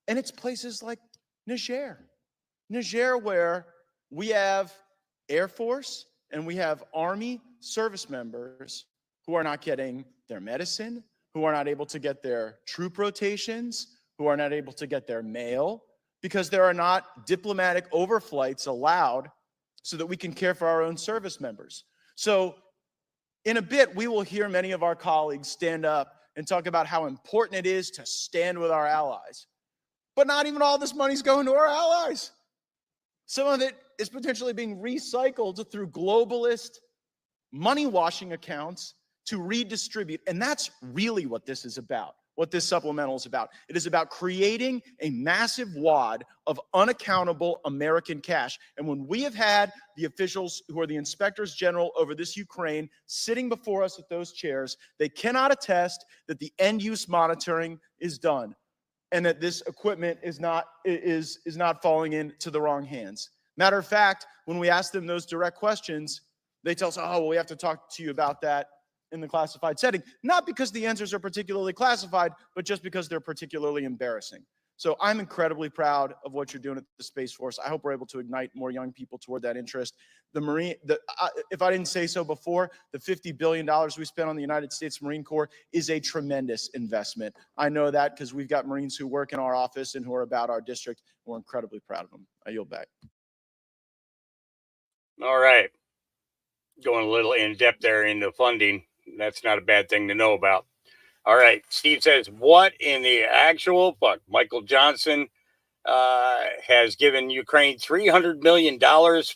and it's places like Niger. Niger, where we have Air Force and we have Army service members who are not getting their medicine, who are not able to get their troop rotations, who are not able to get their mail, because there are not diplomatic overflights allowed so that we can care for our own service members. So in a bit, we will hear many of our colleagues stand up and talk about how important it is to stand with our allies. But not even all this money's going to our allies. Some of it is potentially being recycled through globalist money washing accounts to redistribute. And that's really what this is about, what this supplemental is about. It is about creating a massive wad of unaccountable American cash. And when we have had the officials who are the inspectors general over this Ukraine sitting before us at those chairs, they cannot attest that the end-use monitoring is done and that this equipment is not falling into the wrong hands. Matter of fact, when we ask them those direct questions, they tell us, oh, well, we have to talk to you about that in the classified setting, not because the answers are particularly classified, but just because they're particularly embarrassing. So I'm incredibly proud of what you're doing at the Space Force. I hope we're able to ignite more young people toward that interest. If I didn't say so before, the $50 billion we spent on the United States Marine Corps is a tremendous investment. I know that because we've got Marines who work in our office and who are about our district. We're incredibly proud of them. I yield back. All right. Going a little in depth there into funding. That's not a bad thing to know about. All right. Steve says, what in the actual fuck? Michael Johnson has given Ukraine $300 million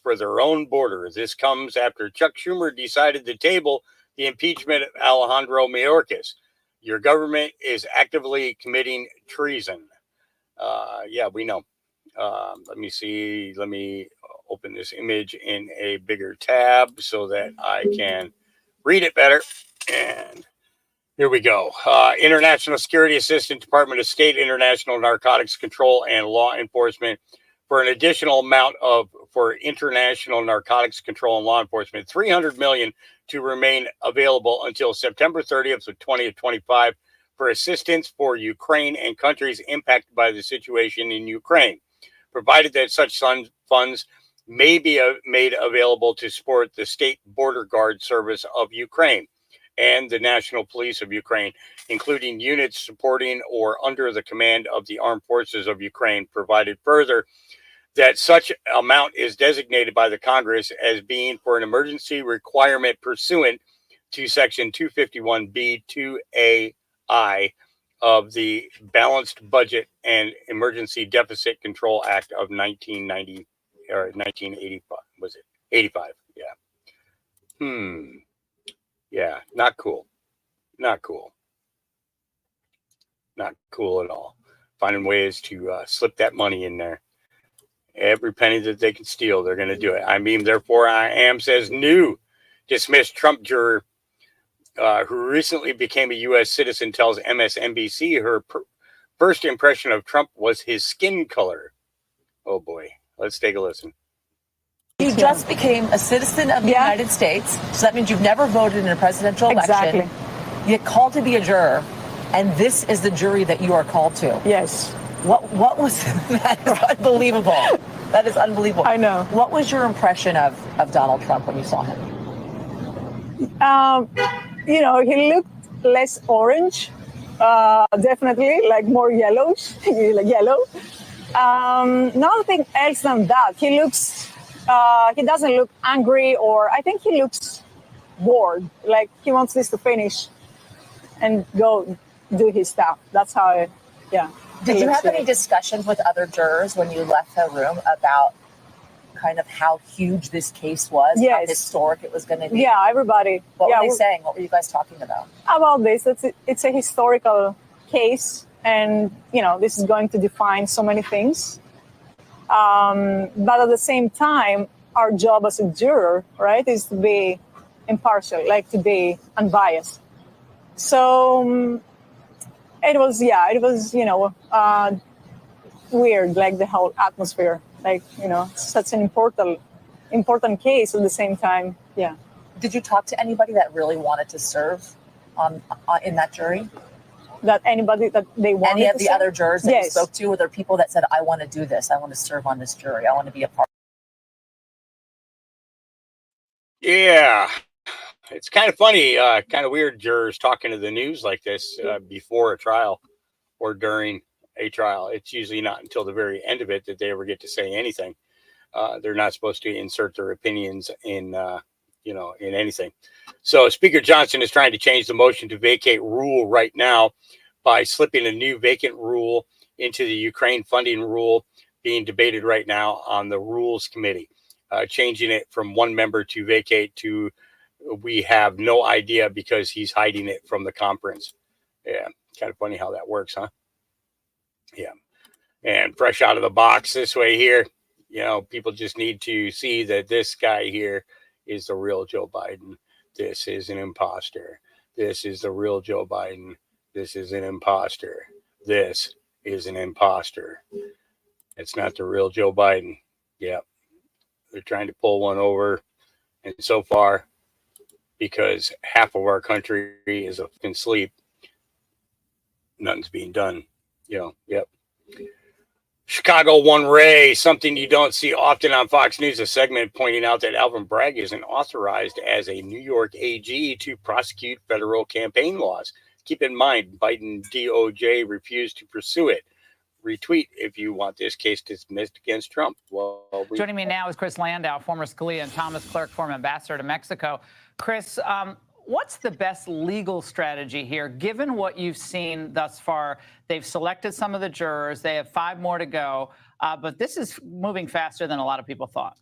for their own border. This comes after Chuck Schumer decided to table the impeachment of Alejandro Mayorkas. Your government is actively committing treason. Yeah, we know. Let me see. Let me open this image in a bigger tab so that I can read it better. And here we go. International Security Assistant, Department of State, International Narcotics Control and Law Enforcement for an additional amount for international narcotics control and law enforcement, $300 million to remain available until September 30th of 2025 for assistance for Ukraine and countries impacted by the situation in Ukraine, provided that such funds may be made available to support the State Border Guard Service of Ukraine and the National Police of Ukraine, including units supporting or under the command of the Armed Forces of Ukraine, provided further that such amount is designated by the Congress as being for an emergency requirement pursuant to Section 251B2AI of the Balanced Budget and Emergency Deficit Control Act of 1990 or 1985. Was it 85? Yeah. Yeah, not cool. Not cool. Not cool at all. Finding ways to slip that money in there. Every penny that they can steal, they're going to do it. I mean, therefore, I am says new dismissed Trump juror who recently became a U.S. citizen tells MSNBC her first impression of Trump was his skin color. Oh, boy. Let's take a listen. You just became a citizen of the United States, so that means you've never voted in a presidential election. Exactly. You get called to be a juror, and this is the jury that you are called to. Yes. What was that? Is unbelievable. That is unbelievable. I know. What was your impression of Donald Trump when you saw him? He looked less orange, definitely, like more yellowish, like yellow. Nothing else than that. He doesn't look angry, or I think he looks bored, like he wants this to finish and go do his stuff. That's how Did you have any discussions with other jurors when you left the room about kind of how huge this case was, how historic it was going to be? Yeah, everybody. What were they saying? What were you guys talking about? About this, it's a historical case, and this is going to define so many things. But at the same time, our job as a juror, right, is to be impartial, like to be unbiased. So it was weird, like the whole atmosphere, like, such an important case at the same time. Yeah. Did you talk to anybody that really wanted to serve in that jury? That anybody that they wanted Any of to the serve? other jurors that you spoke to, were there people that said, I want to do this, I want to serve on this jury, I want to be a part? Yeah. It's kind of funny, kind of weird jurors talking to the news like this before a trial or during a trial. It's usually not until the very end of it that they ever get to say anything. They're not supposed to insert their opinions in anything. So Speaker Johnson is trying to change the motion to vacate rule right now by slipping a new vacant rule into the Ukraine funding rule being debated right now on the Rules Committee, changing it from one member to vacate to we have no idea because he's hiding it from the conference. Yeah, kind of funny how that works, huh? Yeah. And fresh out of the box this way here, people just need to see that this guy here is the real Joe Biden. This is an imposter. This is the real Joe Biden. This is an imposter. This is an imposter. It's not the real Joe Biden. Yep. They're trying to pull one over. And so far, because half of our country is in sleep, nothing's being done. Yep. Chicago One Ray, something you don't see often on Fox News, a segment pointing out that Alvin Bragg isn't authorized as a New York AG to prosecute federal campaign laws. Keep in mind, Biden DOJ refused to pursue it. Retweet if you want this case dismissed against Trump. Well, Joining me now is Chris Landau, former Scalia, and Thomas Clerk, former ambassador to Mexico. Chris, what's the best legal strategy here, given what you've seen thus far? They've selected some of the jurors. They have 5 more to go. But this is moving faster than a lot of people thought.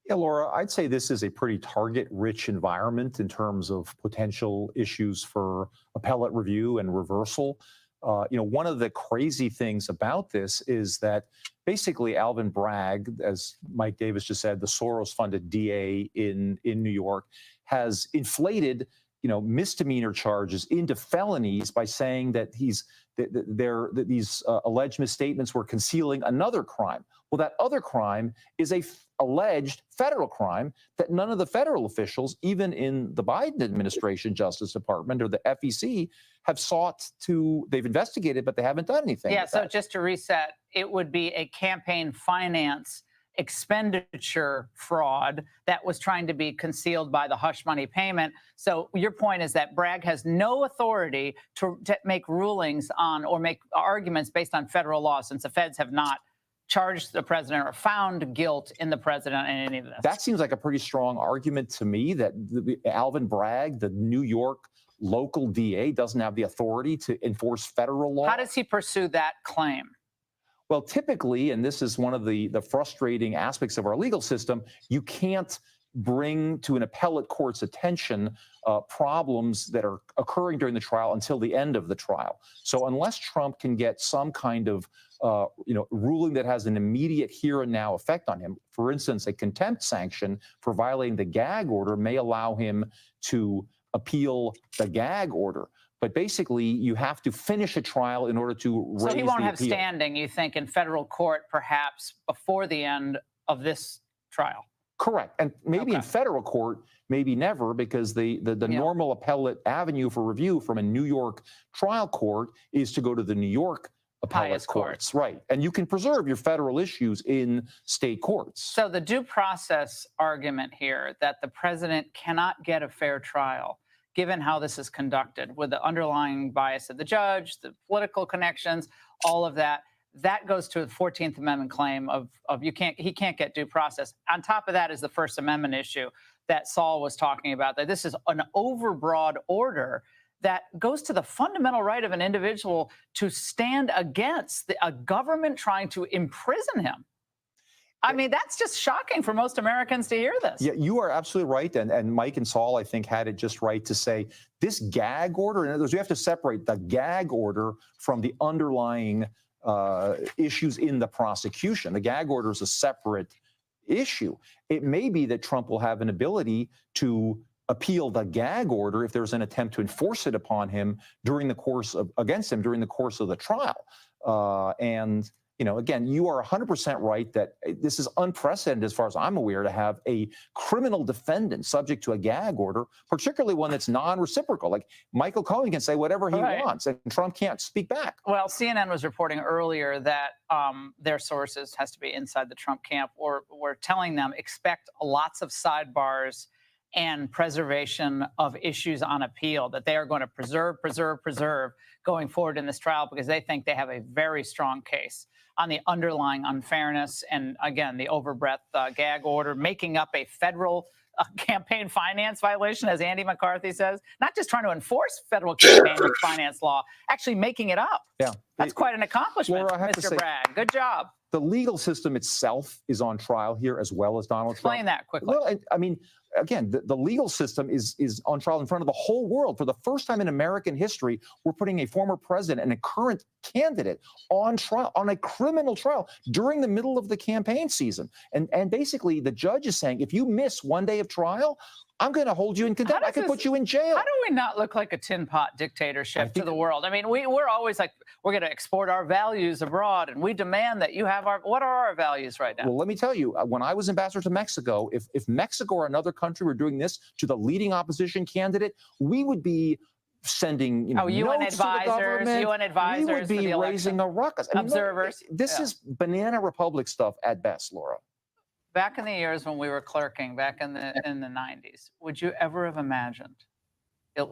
Yeah, Laura, I'd say this is a pretty target-rich environment in terms of potential issues for appellate review and reversal. One of the crazy things about this is that basically Alvin Bragg, as Mike Davis just said, the Soros-funded DA in New York, has inflated, misdemeanor charges into felonies by saying that these alleged misstatements were concealing another crime. Well, that other crime is a alleged federal crime that none of the federal officials, even in the Biden administration Justice Department or the FEC, have they've investigated, but they haven't done anything. Yeah, so just to reset, it would be a campaign finance expenditure fraud that was trying to be concealed by the hush money payment. So your point is that Bragg has no authority to make rulings on or make arguments based on federal law, since the feds have not charged the president or found guilt in the president in any of this. That seems like a pretty strong argument to me, that Alvin Bragg, the New York local DA, doesn't have the authority to enforce federal law. How does he pursue that claim? Well, typically, and this is one of the frustrating aspects of our legal system, you can't bring to an appellate court's attention problems that are occurring during the trial until the end of the trial. So unless Trump can get some kind of ruling that has an immediate here and now effect on him, for instance, a contempt sanction for violating the gag order may allow him to appeal the gag order. But basically, you have to finish a trial in order to raise the appeal. So he won't have standing, you think, in federal court, perhaps before the end of this trial? Correct. And maybe in federal court, maybe never, because the normal appellate avenue for review from a New York trial court is to go to the New York appellate courts. Right. And you can preserve your federal issues in state courts. So the due process argument here that the president cannot get a fair trial, given how this is conducted, with the underlying bias of the judge, the political connections, all of that, that goes to the 14th Amendment claim of he can't get due process. On top of that is the First Amendment issue that Saul was talking about, that this is an overbroad order that goes to the fundamental right of an individual to stand against a government trying to imprison him. I mean, that's just shocking for most Americans to hear this. Yeah, you are absolutely right. And Mike and Saul, I think, had it just right to say this gag order, in other words, we have to separate the gag order from the underlying issues in the prosecution. The gag order is a separate issue. It may be that Trump will have an ability to appeal the gag order if there's an attempt to enforce it upon him against him during the course of the trial. And again, you are 100% right that this is unprecedented, as far as I'm aware, to have a criminal defendant subject to a gag order, particularly one that's non-reciprocal. Like Michael Cohen can say whatever he wants, and Trump can't speak back. Well, CNN was reporting earlier that their sources, has to be inside the Trump camp, were telling them expect lots of sidebars and preservation of issues on appeal, that they are going to preserve going forward in this trial, because they think they have a very strong case on the underlying unfairness and, again, the overbreadth gag order, making up a federal campaign finance violation, as Andy McCarthy says, not just trying to enforce federal campaign finance law, actually making it up. Yeah. That's quite an accomplishment, Laura, I have to Mr. say, Bragg. Good job. The legal system itself is on trial here, as well as Donald Trump. Explain that quickly. Well, I mean, again, the legal system is on trial in front of the whole world. For the first time in American history, we're putting a former president and a current candidate on trial, on a criminal trial, during the middle of the campaign season. And basically, the judge is saying, if you miss one day of trial, I'm going to hold you in contempt. I could put you in jail. How do we not look like a tin pot dictatorship to the world? I mean, we're always like, we're going to export our values abroad, and we demand that you have what are our values right now? Well, let me tell you, when I was ambassador to Mexico, if Mexico or another country were doing this to the leading opposition candidate, we would be sending UN notes to the advisors, government. UN advisors We would for be the raising election. a ruckus. I mean, look, Observers. this is banana republic stuff at best, Laura. Back in the years when we were clerking, back in the 90s, would you ever have imagined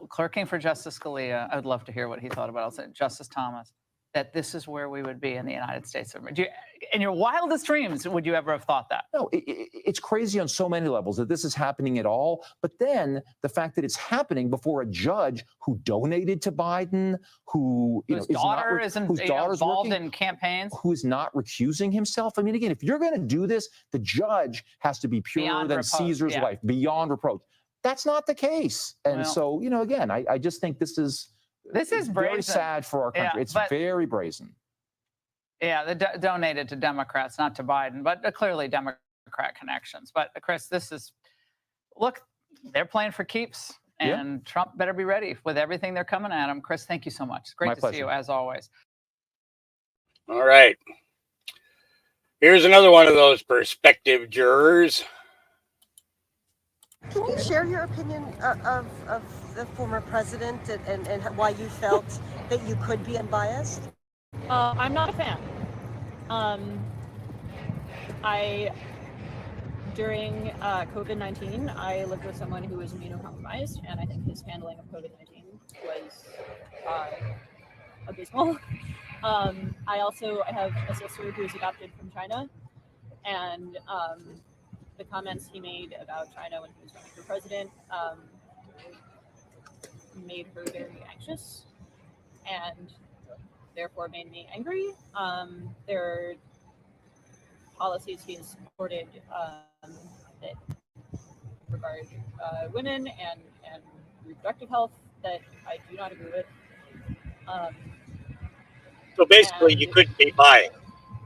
clerking for Justice Scalia? I would love to hear what he thought about it. Justice Thomas, that this is where we would be in the United States of America. In your wildest dreams, would you ever have thought that? No, it's crazy on so many levels that this is happening at all. But then the fact that it's happening before a judge who donated to Biden, whose daughter is involved in campaigns, who is not recusing himself. I mean, again, if you're going to do this, the judge has to be purer Beyond than reproach, Caesar's yeah. wife, beyond reproach. That's not the case. And Well- so, again, I just think this is brazen. very sad for our country. Yeah, it's but- very brazen. Yeah, they donated to Democrats, not to Biden, but clearly Democrat connections. But Chris, look, they're playing for keeps, and Trump better be ready with everything they're coming at him. Chris, thank you so much. It's great to see you as always. All right. Here's another one of those prospective jurors. Can you share your opinion of the former president and why you felt that you could be unbiased? I'm not a fan. During COVID-19, I lived with someone who was immunocompromised, and I think his handling of COVID-19 was abysmal. I have a sister who was adopted from China, and the comments he made about China when he was running for president made her very anxious and therefore made me angry. There are policies he has supported that regard women and reproductive health that I do not agree with. So basically, you couldn't be biased.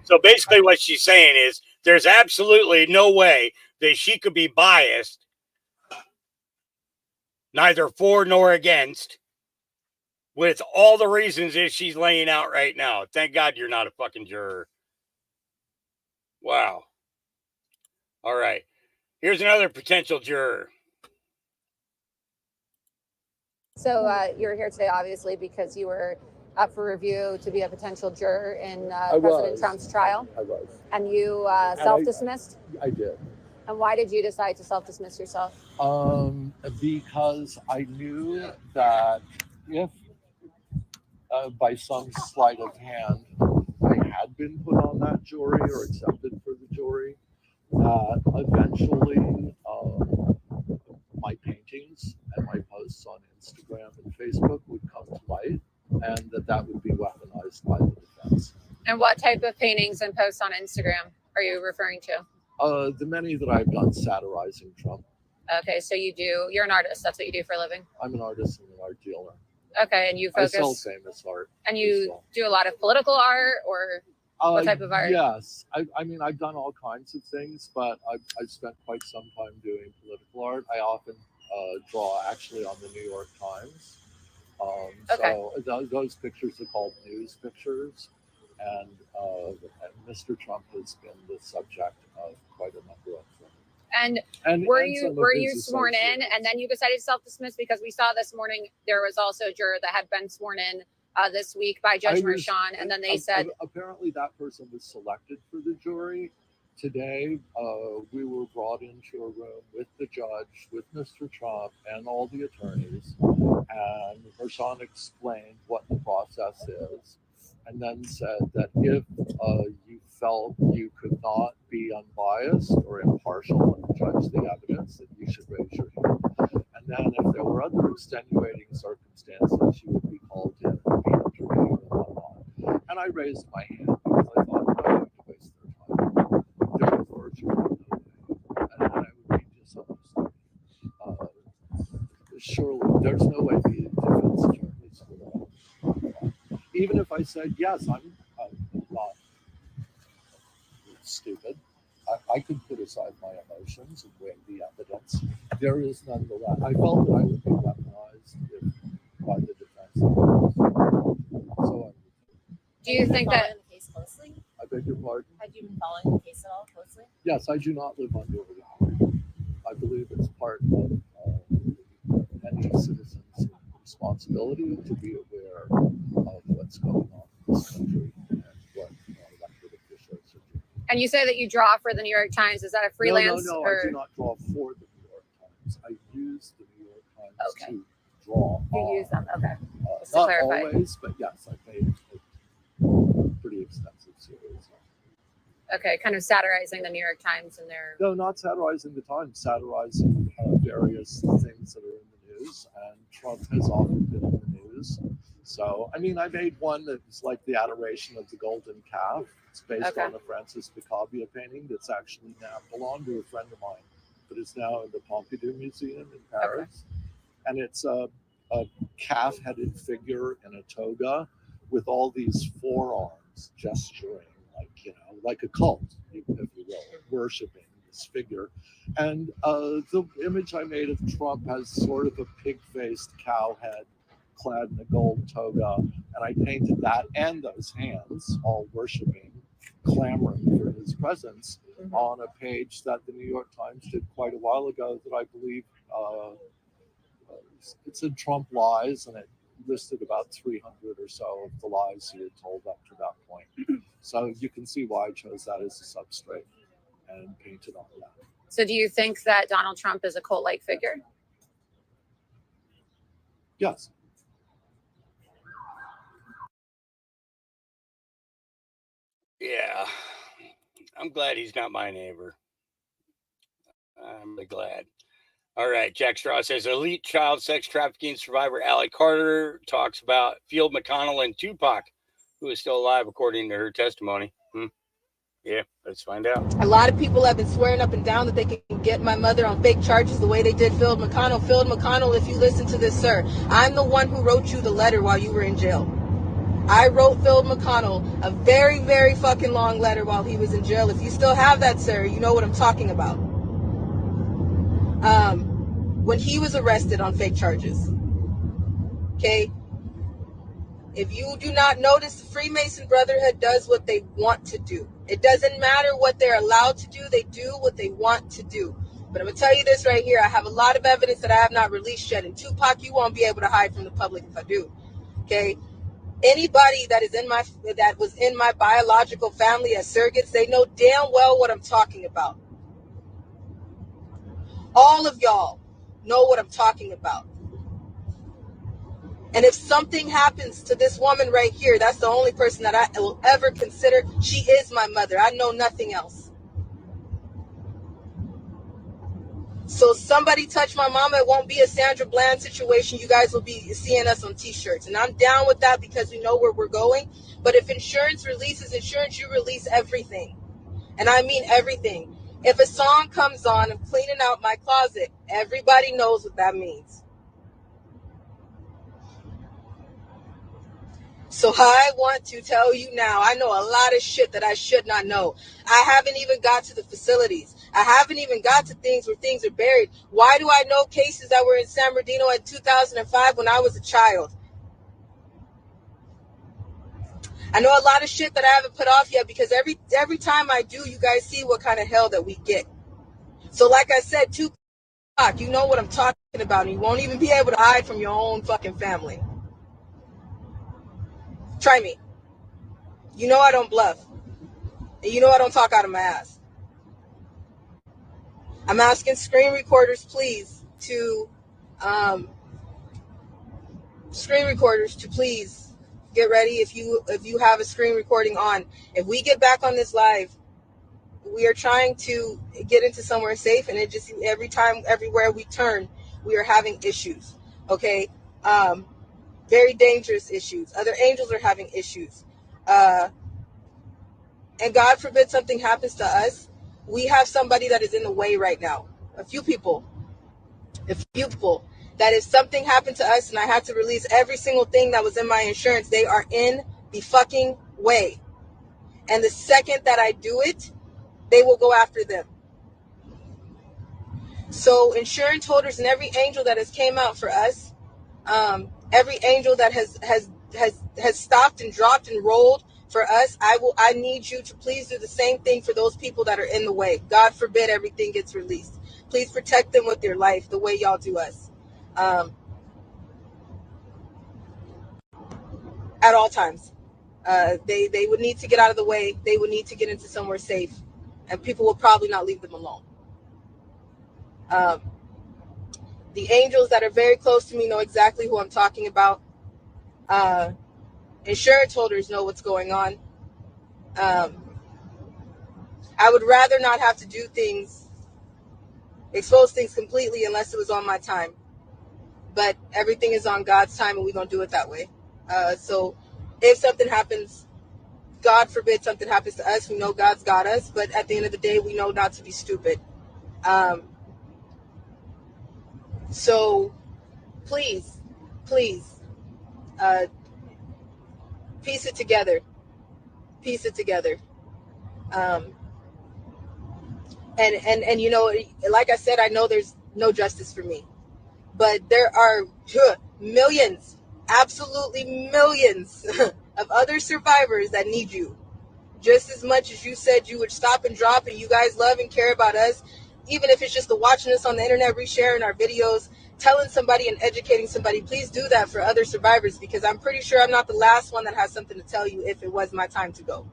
So basically, what she's saying is there's absolutely no way that she could be biased, neither for nor against, with all the reasons that she's laying out right now. Thank God you're not a fucking juror. Wow. All right. Here's another potential juror. So you're here today, obviously, because you were up for review to be a potential juror in President Trump's trial. I was. And you self-dismissed? I did. And why did you decide to self-dismiss yourself? Because I knew that if by some sleight of hand I had been put on that jury or accepted for the jury, that eventually my paintings and my posts on Instagram and Facebook would come to light, and that would be weaponized by the defense. And what type of paintings and posts on Instagram are you referring to? The many that I've done satirizing Trump. Okay, so you're an artist. That's what you do for a living? I'm an artist and an art dealer. Okay, and you focus... I sell famous art. And you do a lot of political art, or what type of art? Yes. I mean, I've done all kinds of things, but I've spent quite some time doing political art. I often draw actually on the New York Times. So those pictures are called news pictures. And Mr. Trump has been the subject of quite a number of them. And were you sworn in, and then you decided to self-dismiss? Because we saw this morning there was also a juror that had been sworn in this week by Judge Merchan, and then they said apparently that person was selected for the jury. Today, we were brought into a room with the judge, with Mr. Trump, and all the attorneys, and Merchan explained what the process is, and then said that if you felt you could not be unbiased or impartial and judge the evidence, that you should raise your hand. And then if there were other extenuating circumstances, you would be called in and be interviewed and whatnot. And I raised my hand because I thought, I don't need to waste their time. There was virtually no way. And I would be dishonest. Surely, there's no way the defense attorneys would. Even if I said, yes, I'm not stupid, I could put aside my emotions and weigh the evidence. There is nonetheless, I felt that I would be weaponized by the defense. So do you think that the case closely? I beg your pardon? Had you been following the case at all closely? Yes, I do not live under a law. I believe it's part of any citizen's responsibility to be aware of what's going on in this country and what elected officials are doing. And you say that you draw for the New York Times. Is that a freelance? No, or? I do not draw for the New York Times. I use the New York Times to draw. You use them, okay. Just to Not clarify. always, but yes, I've made a pretty extensive series. Okay, kind of satirizing the New York Times and their. No, not satirizing the Times, satirizing various things that are in the news, and Trump has often been in the news. So, I mean, I made one that's like the adoration of the golden calf. It's based on a Francis Picabia painting that's actually now belonged to a friend of mine, but it's now in the Pompidou Museum in Paris. And it's a calf-headed figure in a toga with all these forearms gesturing, like a cult, if you will, worshiping this figure. And the image I made of Trump has sort of a pig-faced cow head clad in a gold toga, and I painted that and those hands all worshiping, clamoring for his presence on a page that the New York Times did quite a while ago that I believe it said Trump lies, and it listed about 300 or so of the lies he had told up to that point. So you can see why I chose that as a substrate and painted on that. So do you think that Donald Trump is a cult-like figure? Yes. Yeah. I'm glad he's not my neighbor. I'm really glad. All right. Jack Straw says elite child sex trafficking survivor Allie Carter talks about Field McConnell and Tupac, who is still alive according to her testimony. Yeah, let's find out. A lot of people have been swearing up and down that they can get my mother on fake charges the way they did Field McConnell. Field McConnell, if you listen to this, sir, I'm the one who wrote you the letter while you were in jail. I wrote Field McConnell a very, very fucking long letter while he was in jail. If you still have that, sir, you know what I'm talking about. When he was arrested on fake charges. Okay? If you do not notice, the Freemason Brotherhood does what they want to do. It doesn't matter what they're allowed to do. They do what they want to do. But I'm going to tell you this right here. I have a lot of evidence that I have not released yet. And Tupac, you won't be able to hide from the public if I do. Okay? Anybody that was in my biological family as surrogates, they know damn well what I'm talking about. All of y'all know what I'm talking about. And if something happens to this woman right here, that's the only person that I will ever consider. She is my mother. I know nothing else. So somebody touch my mama, it won't be a Sandra Bland situation. You guys will be seeing us on t-shirts. And I'm down with that because we know where we're going. But if insurance releases insurance, you release everything. And I mean everything. If a song comes on, I'm cleaning out my closet. Everybody knows what that means. So I want to tell you now, I know a lot of shit that I should not know. I haven't even got to the facilities. I haven't even got to things where things are buried. Why do I know cases that were in San Bernardino in 2005 when I was a child? I know a lot of shit that I haven't put off yet because every time I do, you guys see what kind of hell that we get. So like I said, Tupac, you know what I'm talking about, and you won't even be able to hide from your own fucking family. Try me. You know I don't bluff. And you know I don't talk out of my ass. I'm asking screen recorders, please, to please get ready if you have a screen recording on. If we get back on this live, we are trying to get into somewhere safe, and it just everywhere we turn, we are having issues. Okay, very dangerous issues. Other angels are having issues, and God forbid something happens to us. We have somebody that is in the way right now. A few people. That if something happened to us and I had to release every single thing that was in my insurance, they are in the fucking way. And the second that I do it, they will go after them. So insurance holders and every angel that has came out for us, every angel that has stopped and dropped and rolled for us, I need you to please do the same thing for those people that are in the way. God forbid everything gets released. Please protect them with your life the way y'all do us. at all times. They would need to get out of the way. They would need to get into somewhere safe, and people will probably not leave them alone. The angels that are very close to me know exactly who I'm talking about. Insurance holders know what's going on. I would rather not have to do things, expose things completely unless it was on my time. But everything is on God's time, and we're going to do it that way. So if something happens, God forbid something happens to us, we know God's got us. But at the end of the day, we know not to be stupid. So please, piece it together. Piece it together. And you know, like I said, I know there's no justice for me, but there are millions, absolutely millions of other survivors that need you just as much as you said you would stop and drop, and you guys love and care about us, even if it's just the watching us on the internet, resharing our videos, telling somebody and educating somebody. Please do that for other survivors, because I'm pretty sure I'm not the last one that has something to tell you if it was my time to go.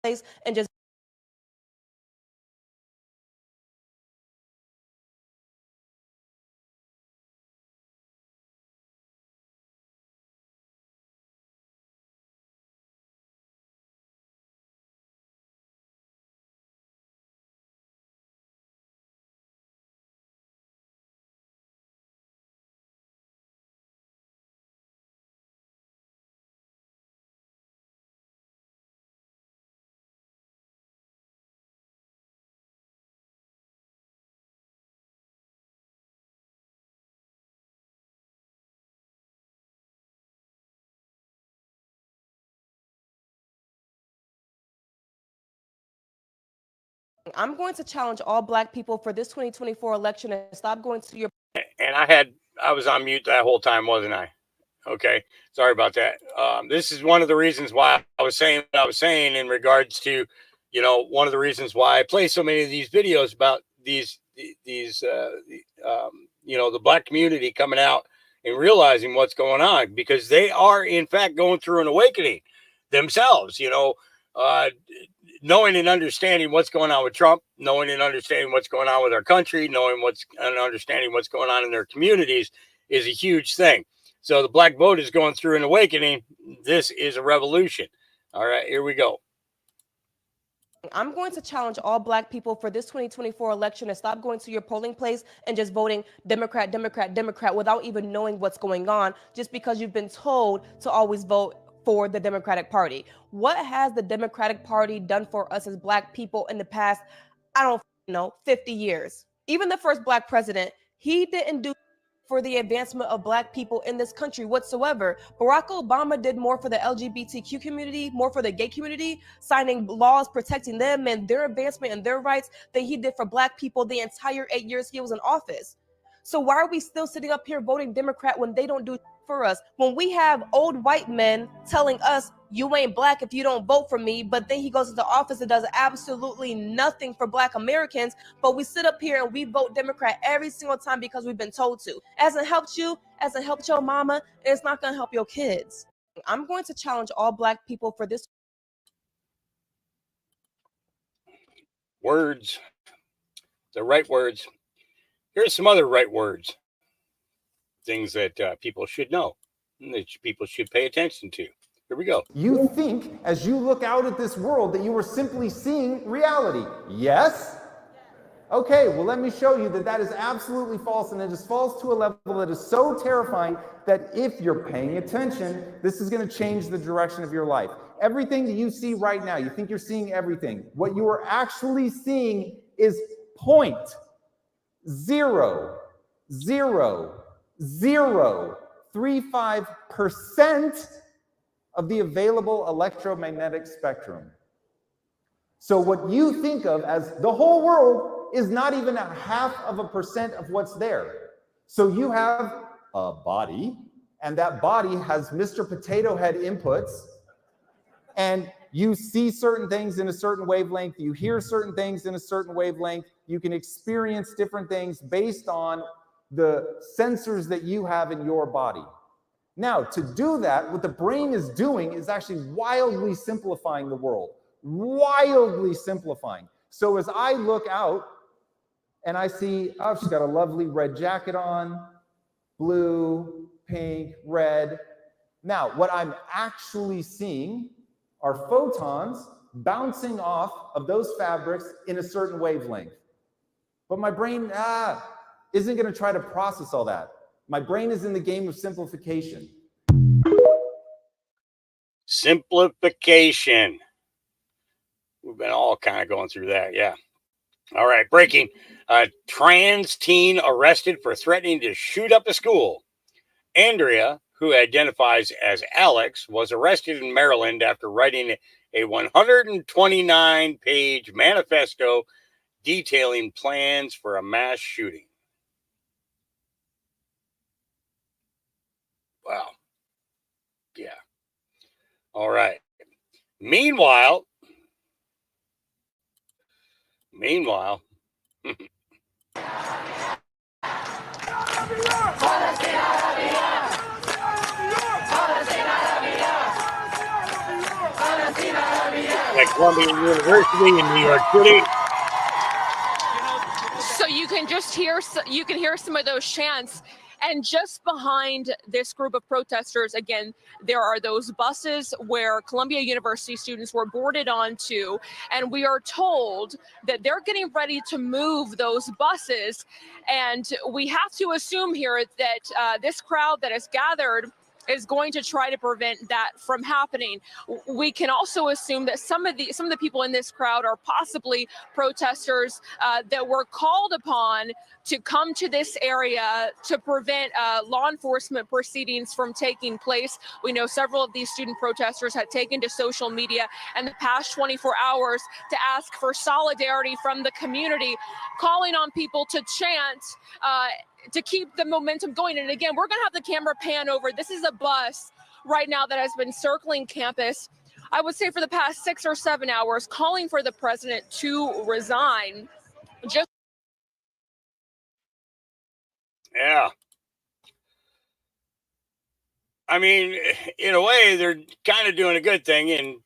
And just I'm going to challenge all Black people for this 2024 election and stop going to your. And I was on mute that whole time, wasn't I? Okay, sorry about that. This is one of the reasons why I was saying what I was saying in regards to, you know, one of the reasons why I play so many of these videos about these you know, the Black community coming out and realizing what's going on, because they are in fact going through an awakening themselves. You know, knowing and understanding what's going on with Trump, knowing and understanding what's going on with our country, knowing what's and understanding what's going on in their communities is a huge thing. So the Black vote is going through an awakening. This is a revolution. All right, here we go. I'm going to challenge all Black people for this 2024 election and stop going to your polling place and just voting Democrat, Democrat, Democrat without even knowing what's going on, just because you've been told to always vote for the Democratic Party. What has the Democratic Party done for us as Black people in the past, I don't know, 50 years? Even the first Black president, he didn't do for the advancement of Black people in this country whatsoever. Barack Obama did more for the LGBTQ community, more for the gay community, signing laws protecting them and their advancement and their rights than he did for Black people the entire 8 years he was in office. So why are we still sitting up here voting Democrat when they don't do for us? When we have old white men telling us, you ain't Black if you don't vote for me, but then he goes into office and does absolutely nothing for Black Americans, but we sit up here and we vote Democrat every single time because we've been told to. Hasn't helped you, hasn't helped your mama, and it's not going to help your kids. I'm going to challenge all Black people for this. Words, the right words. Here's some other right words, things that people should know, and that people should pay attention to. Here we go. You think, as you look out at this world, that you are simply seeing reality. Yes? Okay, well, let me show you that that is absolutely false, and it is false to a level that is so terrifying that if you're paying attention, this is going to change the direction of your life. Everything that you see right now, you think you're seeing everything. What you are actually seeing is 0.000035% of the available electromagnetic spectrum. So what you think of as the whole world is not even a 0.5% of what's there. So you have a body, and that body has Mr. Potato Head inputs, and You see certain things in a certain wavelength, you hear certain things in a certain wavelength, you can experience different things based on the sensors that you have in your body. Now, to do that, what the brain is doing is actually wildly simplifying the world. Wildly simplifying. So as I look out and I see, oh, she's got a lovely red jacket on, blue, pink, red. Now, what I'm actually seeing are photons bouncing off of those fabrics in a certain wavelength. But my brain isn't going to try to process all that. My brain is in the game of simplification. Simplification. We've been all kind of going through that, yeah. All right, breaking. Trans teen arrested for threatening to shoot up a school. Andrea, who identifies as Alex, was arrested in Maryland after writing a 129-page manifesto detailing plans for a mass shooting. Wow. Yeah. All right. Meanwhile, like Columbia University in New York City. So you can hear some of those chants. And just behind this group of protesters, again, there are those buses where Columbia University students were boarded onto, and we are told that they're getting ready to move those buses. And we have to assume here that this crowd that is gathered is going to try to prevent that from happening. We can also assume that some of the people in this crowd are possibly protesters that were called upon to come to this area to prevent law enforcement proceedings from taking place. We know several of these student protesters had taken to social media in the past 24 hours to ask for solidarity from the community, calling on people to chant to keep the momentum going. And again, we're gonna have the camera pan over. This is a bus right now that has been circling campus, I would say for the past 6 or 7 hours, calling for the president to resign. Yeah. I mean, in a way, they're kind of doing a good thing in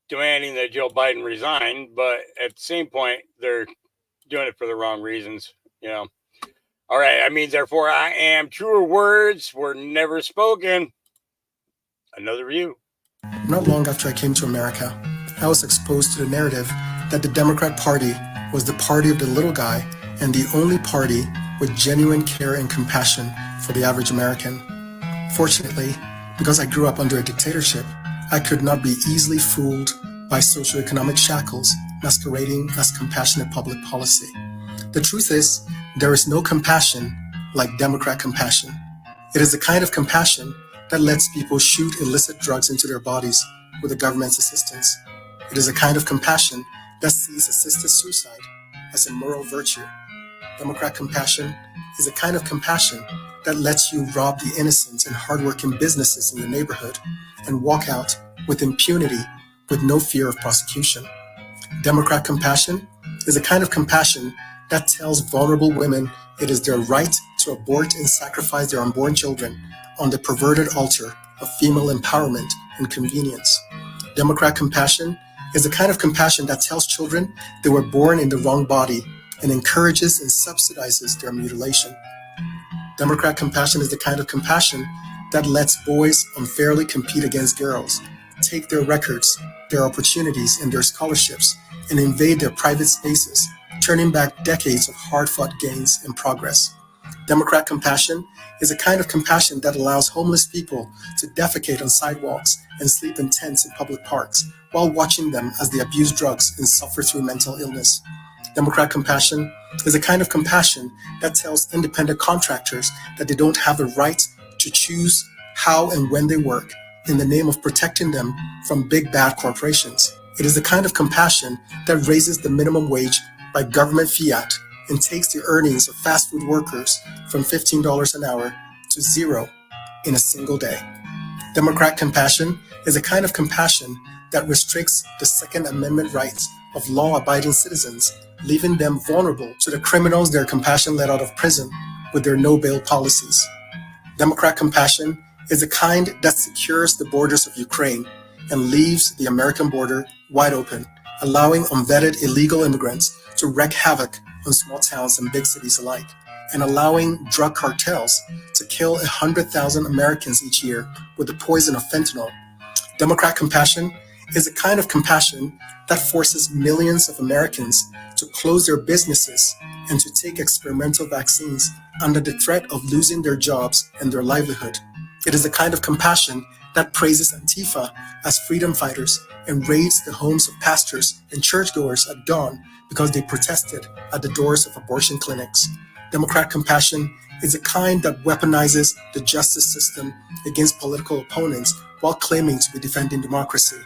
demanding that Joe Biden resign, but at the same point, they're doing it for the wrong reasons, you know. All right, I mean, therefore, I am. Truer words were never spoken. Another view. Not long after I came to America, I was exposed to the narrative that the Democrat Party was the party of the little guy and the only party with genuine care and compassion for the average American. Fortunately, because I grew up under a dictatorship, I could not be easily fooled by socioeconomic shackles masquerading as compassionate public policy. The truth is, there is no compassion like Democrat compassion. It is the kind of compassion that lets people shoot illicit drugs into their bodies with the government's assistance. It is a kind of compassion that sees assisted suicide as a moral virtue. Democrat compassion is a kind of compassion that lets you rob the innocent and hardworking businesses in your neighborhood and walk out with impunity with no fear of prosecution. Democrat compassion is a kind of compassion that tells vulnerable women it is their right to abort and sacrifice their unborn children on the perverted altar of female empowerment and convenience. Democrat compassion is a kind of compassion that tells children they were born in the wrong body and encourages and subsidizes their mutilation. Democrat compassion is the kind of compassion that lets boys unfairly compete against girls, take their records, their opportunities, and their scholarships, and invade their private spaces, turning back decades of hard-fought gains and progress. Democrat compassion is a kind of compassion that allows homeless people to defecate on sidewalks and sleep in tents in public parks while watching them as they abuse drugs and suffer through mental illness. Democrat compassion is a kind of compassion that tells independent contractors that they don't have the right to choose how and when they work in the name of protecting them from big bad corporations. It is the kind of compassion that raises the minimum wage by government fiat and takes the earnings of fast food workers from $15 an hour to zero in a single day. Democrat compassion is a kind of compassion that restricts the Second Amendment rights of law-abiding citizens, leaving them vulnerable to the criminals their compassion let out of prison with their no-bail policies. Democrat compassion is a kind that secures the borders of Ukraine and leaves the American border wide open, allowing unvetted illegal immigrants to wreak havoc on small towns and big cities alike, and allowing drug cartels to kill 100,000 Americans each year with the poison of fentanyl. Democrat compassion is a kind of compassion that forces millions of Americans to close their businesses and to take experimental vaccines under the threat of losing their jobs and their livelihood. It is a kind of compassion that praises Antifa as freedom fighters and raids the homes of pastors and churchgoers at dawn because they protested at the doors of abortion clinics. Democrat compassion is a kind that weaponizes the justice system against political opponents while claiming to be defending democracy.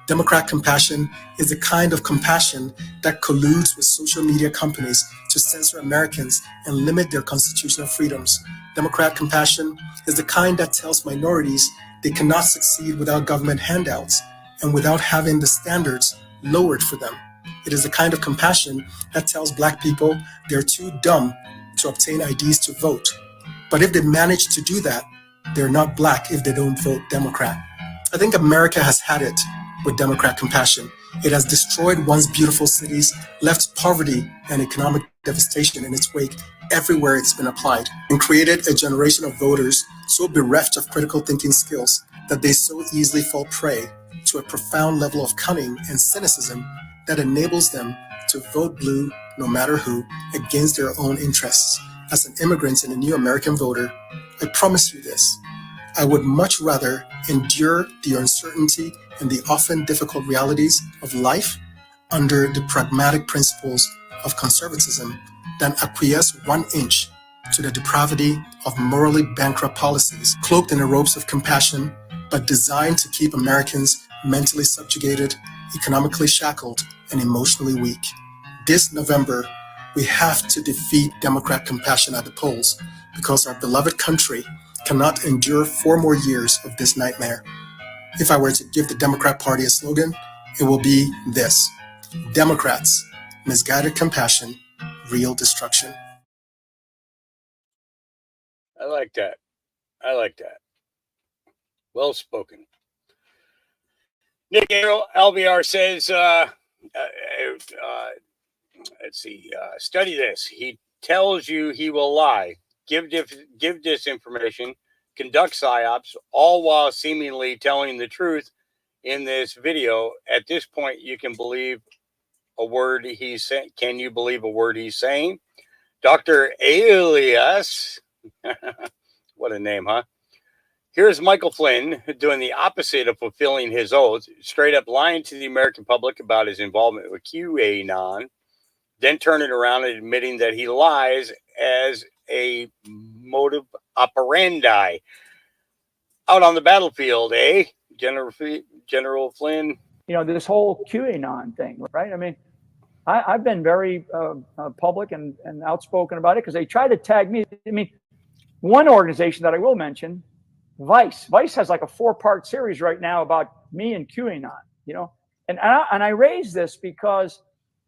Democrat compassion is a kind of compassion that colludes with social media companies to censor Americans and limit their constitutional freedoms. Democrat compassion is the kind that tells minorities they cannot succeed without government handouts and without having the standards lowered for them. It is the kind of compassion that tells Black people they're too dumb to obtain IDs to vote. But if they manage to do that, they're not Black if they don't vote Democrat. I think America has had it with Democrat compassion. It has destroyed once beautiful cities, left poverty and economic devastation in its wake everywhere it's been applied, and created a generation of voters so bereft of critical thinking skills that they so easily fall prey to a profound level of cunning and cynicism that enables them to vote blue no matter who against their own interests. As an immigrant and a new American voter, I promise you this: I would much rather endure the uncertainty and the often difficult realities of life under the pragmatic principles of conservatism than acquiesce 1 inch to the depravity of morally bankrupt policies cloaked in the robes of compassion, but designed to keep Americans mentally subjugated, economically shackled, and emotionally weak. This November, we have to defeat Democrat compassion at the polls because our beloved country cannot endure 4 more years of this nightmare. If I were to give the Democrat Party a slogan, it will be this: Democrats, misguided compassion, real destruction. I like that. I like that. Well spoken. Nick LVR says, let's see, study this. He tells you he will lie, give disinformation, conduct psyops, all while seemingly telling the truth in this video. At this point, you can believe a word he's saying. Can you believe a word he's saying? Dr. Alias, what a name, huh? Here's Michael Flynn doing the opposite of fulfilling his oath, straight up lying to the American public about his involvement with QAnon, then turning around and admitting that he lies as a motive operandi. Out on the battlefield, eh, General Flynn? You know, this whole QAnon thing, right? I mean, I've been very public and outspoken about it because they try to tag me. I mean, one organization that I will mention, Vice has like a 4-part series right now about me and QAnon, you know, and I raise this because,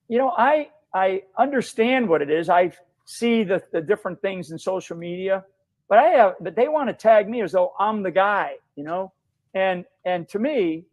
you know, I understand what it is. I see the different things in social media, but they want to tag me as though I'm the guy, you know, and to me,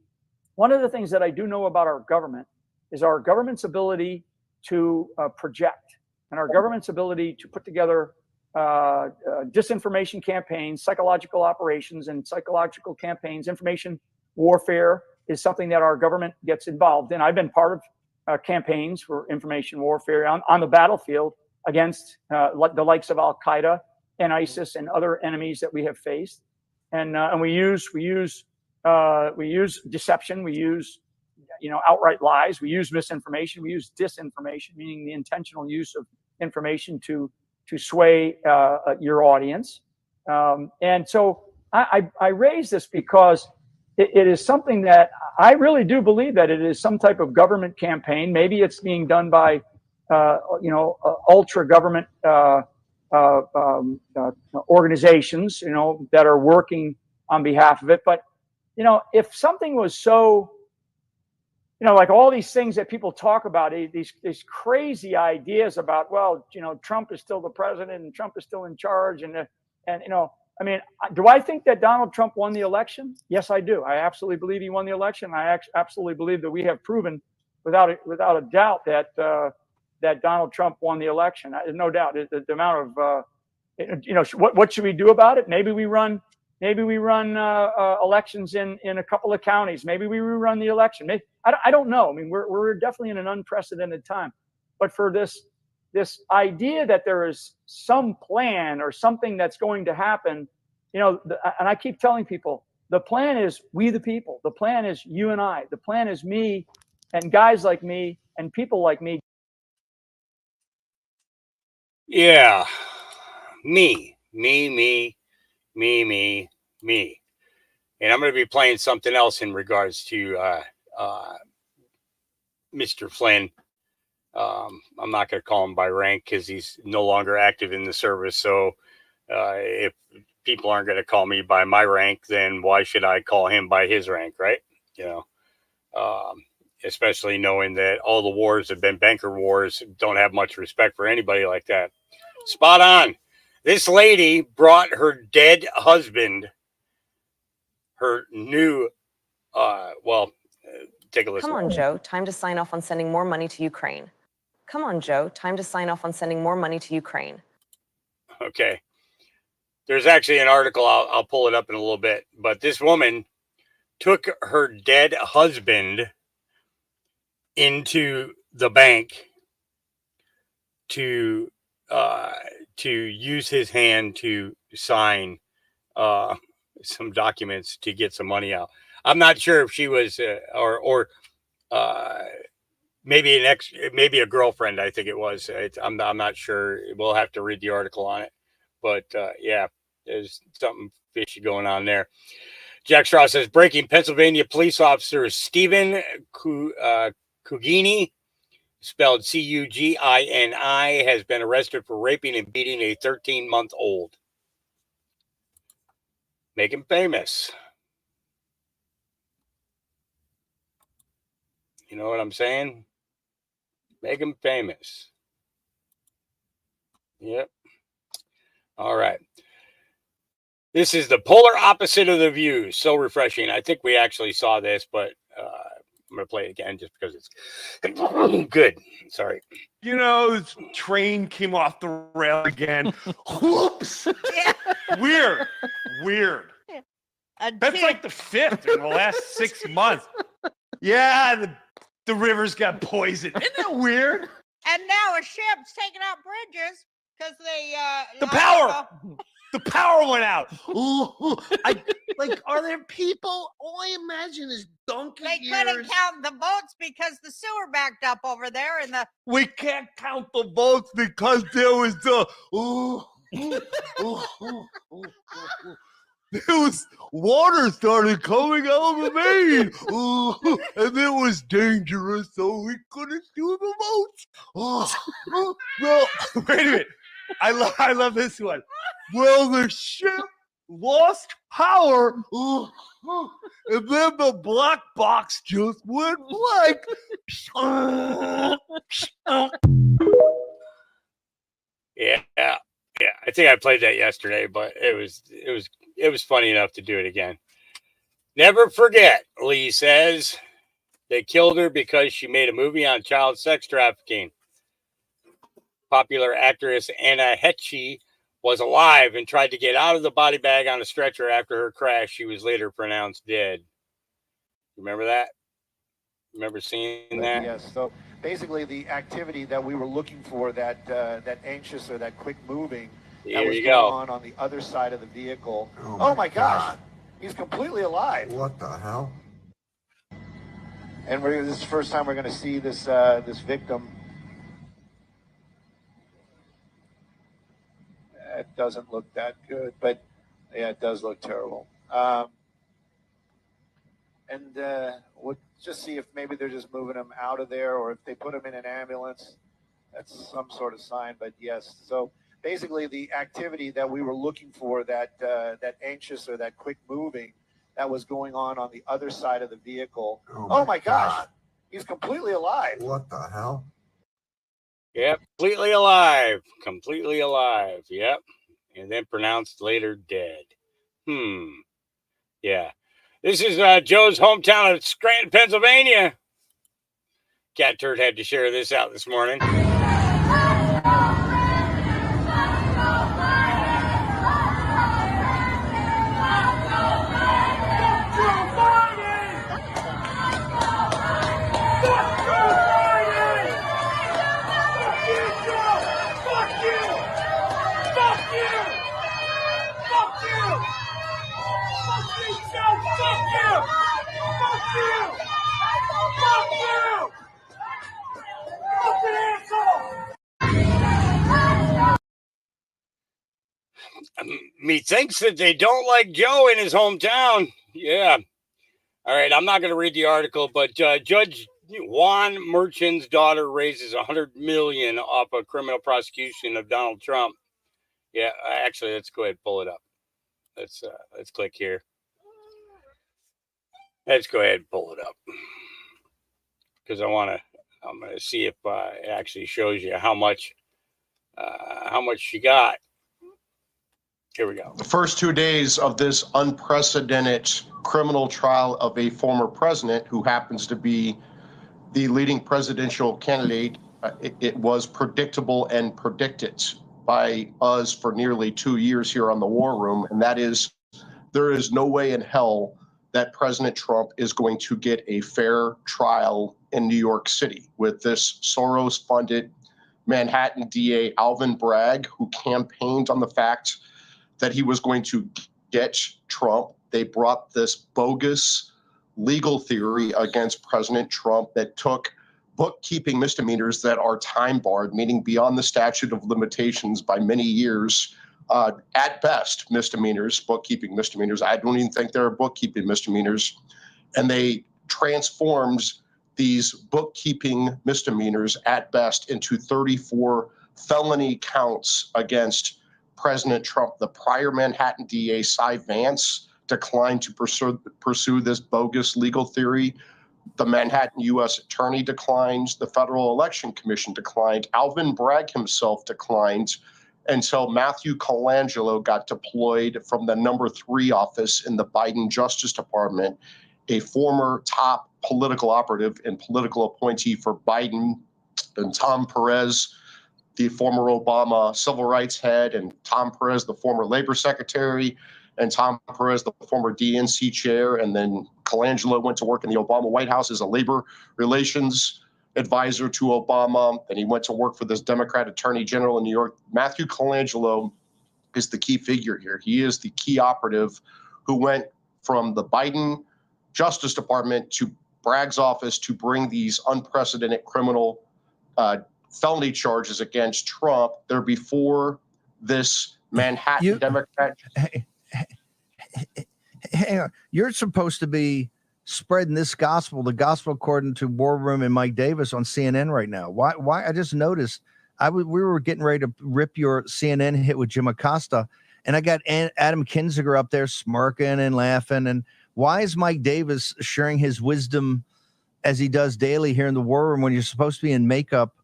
one of the things that I do know about our government is our government's ability to project, and our government's ability to put together disinformation campaigns, psychological operations and psychological campaigns. Information warfare is something that our government gets involved in. I've been part of campaigns for information warfare on the battlefield against the likes of Al Qaeda and ISIS and other enemies that we have faced. And we use deception. We use, you know, outright lies. We use misinformation. We use disinformation, meaning the intentional use of information to sway your audience. And so I raise this because it is something that I really do believe that it is some type of government campaign. Maybe it's being done by, you know, ultra government organizations, you know, that are working on behalf of it. But if something was so, like all these things that people talk about, these crazy ideas about, well, Trump is still the president and Trump is still in charge. Do I think that Donald Trump won the election? Yes, I do. I absolutely believe he won the election. I absolutely believe that we have proven without a doubt that that Donald Trump won the election. No doubt. The amount of, what should we do about it? Maybe we run elections in a couple of counties. Maybe we rerun the election. I don't know. I mean, we're definitely in an unprecedented time. But for this idea that there is some plan or something that's going to happen, and I keep telling people, the plan is we the people. The plan is you and I. The plan is me and guys like me and people like me. Yeah. Me. And I'm going to be playing something else in regards to Mr. Flynn. I'm not going to call him by rank because he's no longer active in the service. So if people aren't going to call me by my rank, then why should I call him by his rank, right? Especially knowing that all the wars have been banker wars, don't have much respect for anybody like that. Spot on. This lady brought her dead husband, her new, take a listen. Come on, Joe. Time to sign off on sending more money to Ukraine. Come on, Joe. Time to sign off on sending more money to Ukraine. Okay. There's actually an article, I'll pull it up in a little bit, but this woman took her dead husband into the bank to use his hand to sign some documents to get some money out. I'm not sure if she was or maybe maybe a girlfriend. I think it was. I'm not sure. We'll have to read the article on it. But yeah, there's something fishy going on there. Jack Straw says breaking: Pennsylvania police officer Stephen Cugini, spelled Cugini, has been arrested for raping and beating a 13-month-old. Make him famous. You know what I'm saying? Make him famous. Yep. All right. This is the polar opposite of The View. So refreshing. I think we actually saw this, but I'm going to play it again just because it's good. Sorry. This train came off the rail again. Whoops. Weird. That's like the fifth in the last 6 months. Yeah, the rivers got poisoned. Isn't that weird? And now a ship's taking out bridges because The power went out. Are there people? All I imagine is donkey they ears. couldn't count the boats because the sewer backed up over there, and We can't count the boats because there was there was water started coming out of the main, and it was dangerous, so we couldn't do the boats. No, wait a minute. I love this one. Well, the ship lost power, and then the black box just went blank. Yeah. I think I played that yesterday, but it was funny enough to do it again. Never forget, Lee says, they killed her because she made a movie on child sex trafficking. Popular actress Anna Hitch was alive and tried to get out of the body bag on a stretcher after her crash. She was later pronounced dead. Remember that? Remember seeing that? Yes. So basically, the activity that we were looking for, that anxious or that quick moving, that was going on the other side of the vehicle. Oh my gosh, he's completely alive. What the hell? And this is the first time we're going to see this this victim. It doesn't look that good, but yeah, it does look terrible. And we'll just see if maybe they're just moving him out of there, or if they put him in an ambulance. That's some sort of sign, but yes. So basically, the activity that we were looking for, that anxious or that quick moving, that was going on the other side of the vehicle. Oh my gosh. He's completely alive. What the hell? Yep, completely alive. Completely alive. Yep. And then pronounced later dead. Yeah. This is Joe's hometown of Scranton, Pennsylvania. Cat Turd had to share this out this morning. Methinks that they don't like Joe in his hometown. Yeah. All right. I'm not going to read the article, but Judge Juan Merchan's daughter raises $100 million off a criminal prosecution of Donald Trump. Yeah. Actually, let's go ahead and pull it up. Let's click here. Let's go ahead and pull it up because I'm going to see if it actually shows you how much she got. Here we go. The first 2 days of this unprecedented criminal trial of a former president who happens to be the leading presidential candidate, it was predictable and predicted by us for nearly 2 years here on the War Room, and that is there is no way in hell that President Trump is going to get a fair trial in New York City with this Soros-funded Manhattan DA Alvin Bragg, who campaigned on the fact that he was going to get Trump. They brought this bogus legal theory against President Trump that took bookkeeping misdemeanors that are time barred, meaning beyond the statute of limitations by many years, at best misdemeanors, bookkeeping misdemeanors. I don't even think they're bookkeeping misdemeanors. And they transformed these bookkeeping misdemeanors at best into 34 felony counts against President Trump. The prior Manhattan DA, Cy Vance, declined to pursue this bogus legal theory. The Manhattan U.S. Attorney declined. The Federal Election Commission declined. Alvin Bragg himself declined until Matthew Colangelo got deployed from the number 3 office in the Biden Justice Department, a former top political operative and political appointee for Biden, and Tom Perez, the former Obama civil rights head, and Tom Perez, the former labor secretary, and Tom Perez, the former DNC chair. And then Colangelo went to work in the Obama White House as a labor relations advisor to Obama. Then he went to work for this Democrat attorney general in New York. Matthew Colangelo is the key figure here. He is the key operative who went from the Biden Justice Department to Bragg's office to bring these unprecedented criminal felony charges against Trump. They're before this Manhattan Democrat. Hang on. You're supposed to be spreading this gospel, the gospel according to War Room and Mike Davis on CNN right now. Why? I just noticed we were getting ready to rip your CNN hit with Jim Acosta, and I got Adam Kinzinger up there smirking and laughing. And why is Mike Davis sharing his wisdom as he does daily here in the War Room when you're supposed to be in makeup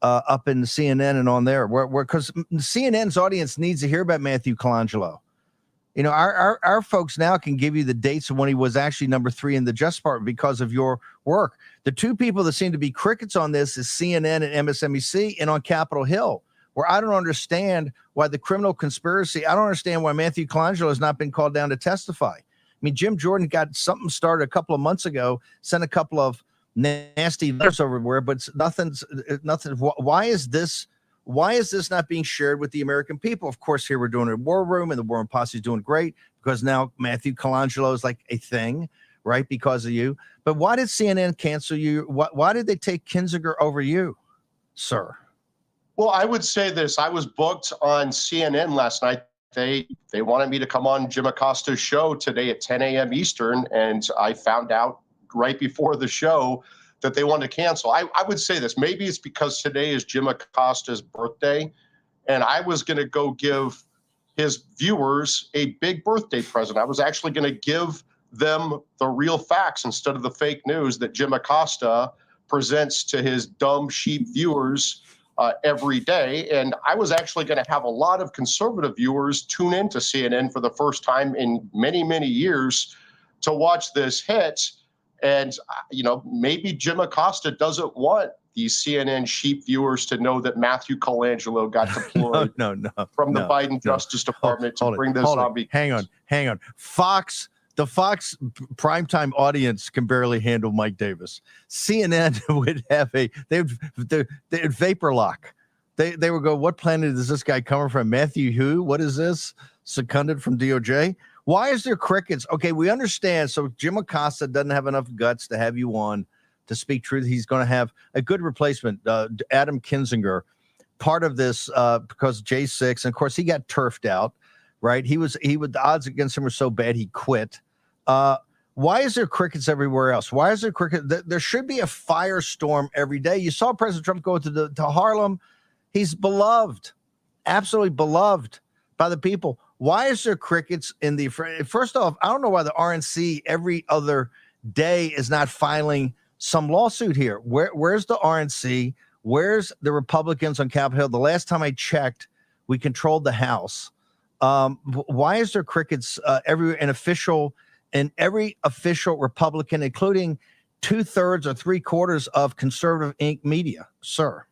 up in the CNN and on there? Because CNN's audience needs to hear about Matthew Colangelo. You know, our folks now can give you the dates of when he was actually number 3 in the Justice Department because of your work. The two people that seem to be crickets on this is CNN and MSNBC and on Capitol Hill, where I don't understand why the criminal conspiracy, I don't understand why Matthew Colangelo has not been called down to testify. I mean, Jim Jordan got something started a couple of months ago, sent a couple of nasty letters everywhere, but nothing. Why is this not being shared with the American people? Of course, here we're doing a War Room, and the War Room posse is doing great because now Matthew Colangelo is like a thing, right? Because of you. But why did CNN cancel you? Why did they take Kinzinger over you, sir? Well, I would say this. I was booked on CNN last night. They wanted me to come on Jim Acosta's show today at 10 a.m. Eastern, and I found out right before the show that they wanted to cancel. I would say this. Maybe it's because today is Jim Acosta's birthday, and I was going to go give his viewers a big birthday present. I was actually going to give them the real facts instead of the fake news that Jim Acosta presents to his dumb sheep viewers every day. And I was actually going to have a lot of conservative viewers tune into CNN for the first time in many, many years to watch this hit. And, maybe Jim Acosta doesn't want these CNN sheep viewers to know that Matthew Colangelo got deployed from the Biden Justice Department to bring this zombie. Hang on. The Fox primetime audience can barely handle Mike Davis. CNN would have they'd vapor lock. They would go, what planet is this guy coming from? Matthew who? What is this? Seconded from DOJ? Why is there crickets? Okay, we understand. So Jim Acosta doesn't have enough guts to have you on to speak truth. He's going to have a good replacement, Adam Kinzinger, part of this because J6, and of course he got turfed out, right? The odds against him were so bad he quit. Why is there crickets everywhere else? Why is there cricket? There should be a firestorm every day. You saw President Trump go to Harlem. He's beloved, absolutely beloved by the people. Why is there crickets in the? First off, I don't know why the RNC every other day is not filing some lawsuit here. Where's the RNC? Where's the Republicans on Capitol Hill? The last time I checked, we controlled the House. Why is there crickets everywhere? In every official Republican, including 2/3 or 3/4 of conservative Inc. media, sir?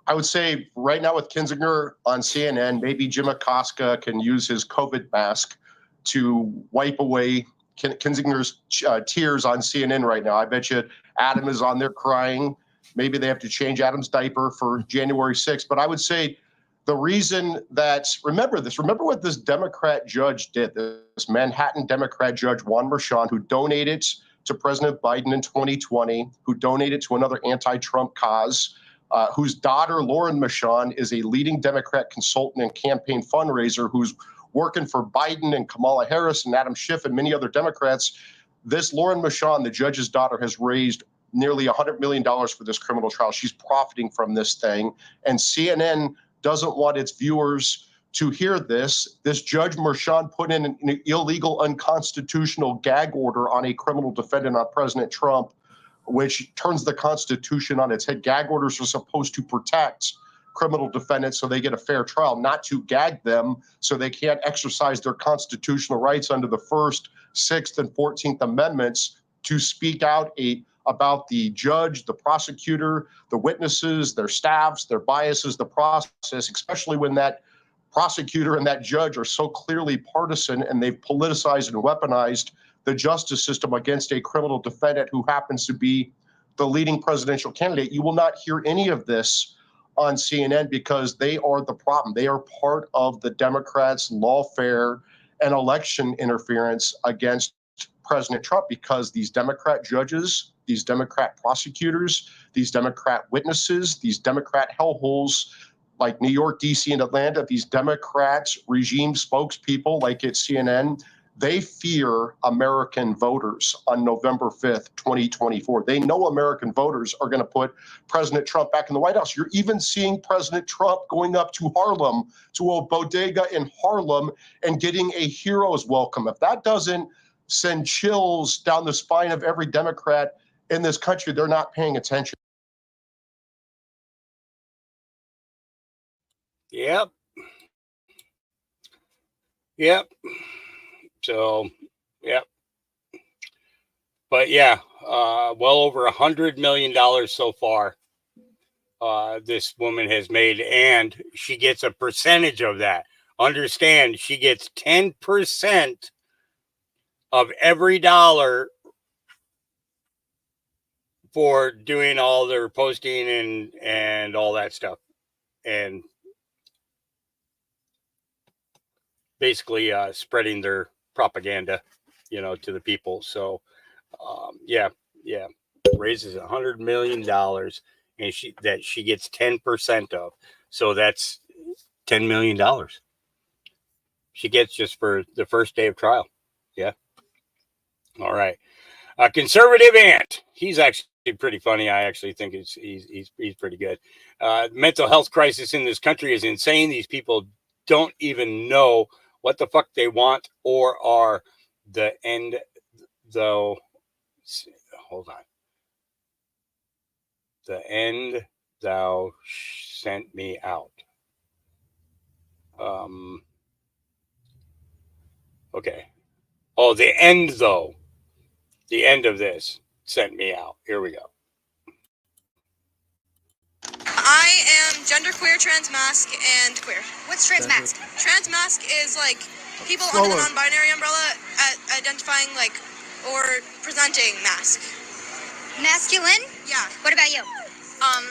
I would say right now with Kinzinger on CNN, maybe Jim Acosta can use his COVID mask to wipe away Kinzinger's tears on CNN right now. I bet you Adam is on there crying. Maybe they have to change Adam's diaper for January 6th. But I would say the reason that, remember what this Democrat judge did, this Manhattan Democrat judge, Juan Merchan, who donated to President Biden in 2020, who donated to another anti-Trump cause, whose daughter, Lauren Merchan, is a leading Democrat consultant and campaign fundraiser who's working for Biden and Kamala Harris and Adam Schiff and many other Democrats. This Lauren Merchan, the judge's daughter, has raised nearly $100 million for this criminal trial. She's profiting from this thing. And CNN doesn't want its viewers to hear this. This Judge Merchan put in an illegal, unconstitutional gag order on a criminal defendant on President Trump, which turns the Constitution on its head. Gag orders are supposed to protect criminal defendants so they get a fair trial, not to gag them so they can't exercise their constitutional rights under the First, Sixth, and 14th Amendments to speak out about the judge, the prosecutor, the witnesses, their staffs, their biases, the process, especially when that prosecutor and that judge are so clearly partisan and they've politicized and weaponized the justice system against a criminal defendant who happens to be the leading presidential candidate. You will not hear any of this on CNN because they are the problem. They are part of the Democrats' lawfare and election interference against President Trump because these Democrat judges, these Democrat prosecutors, these Democrat witnesses, these Democrat hellholes like New York, D.C., and Atlanta, these Democrat regime spokespeople like at CNN, they fear American voters on November 5th, 2024. They know American voters are going to put President Trump back in the White House. You're even seeing President Trump going up to Harlem, to a bodega in Harlem, and getting a hero's welcome. If that doesn't send chills down the spine of every Democrat in this country, they're not paying attention. Yep. So, yep. But yeah, well over $100 million so far. This woman has made, and she gets a percentage of that. Understand, she gets 10% of every dollar for doing all their posting and all that stuff, and basically spreading their propaganda, to the people. So, raises $100 million, and she gets 10% of. So that's $10 million she gets just for the first day of trial. Yeah. All right. A conservative aunt. He's actually pretty funny. I actually think he's pretty good. Mental health crisis in this country is insane. These people don't even know what the fuck they want or are the end, though, hold on. The end thou sent me out. Okay. Oh, the end, though. The end of this sent me out. Here we go. I am genderqueer, transmasc, and queer. What's transmasc? Transmasc is like people under the non-binary umbrella identifying like or presenting masc. Masculine? Yeah. What about you? I'm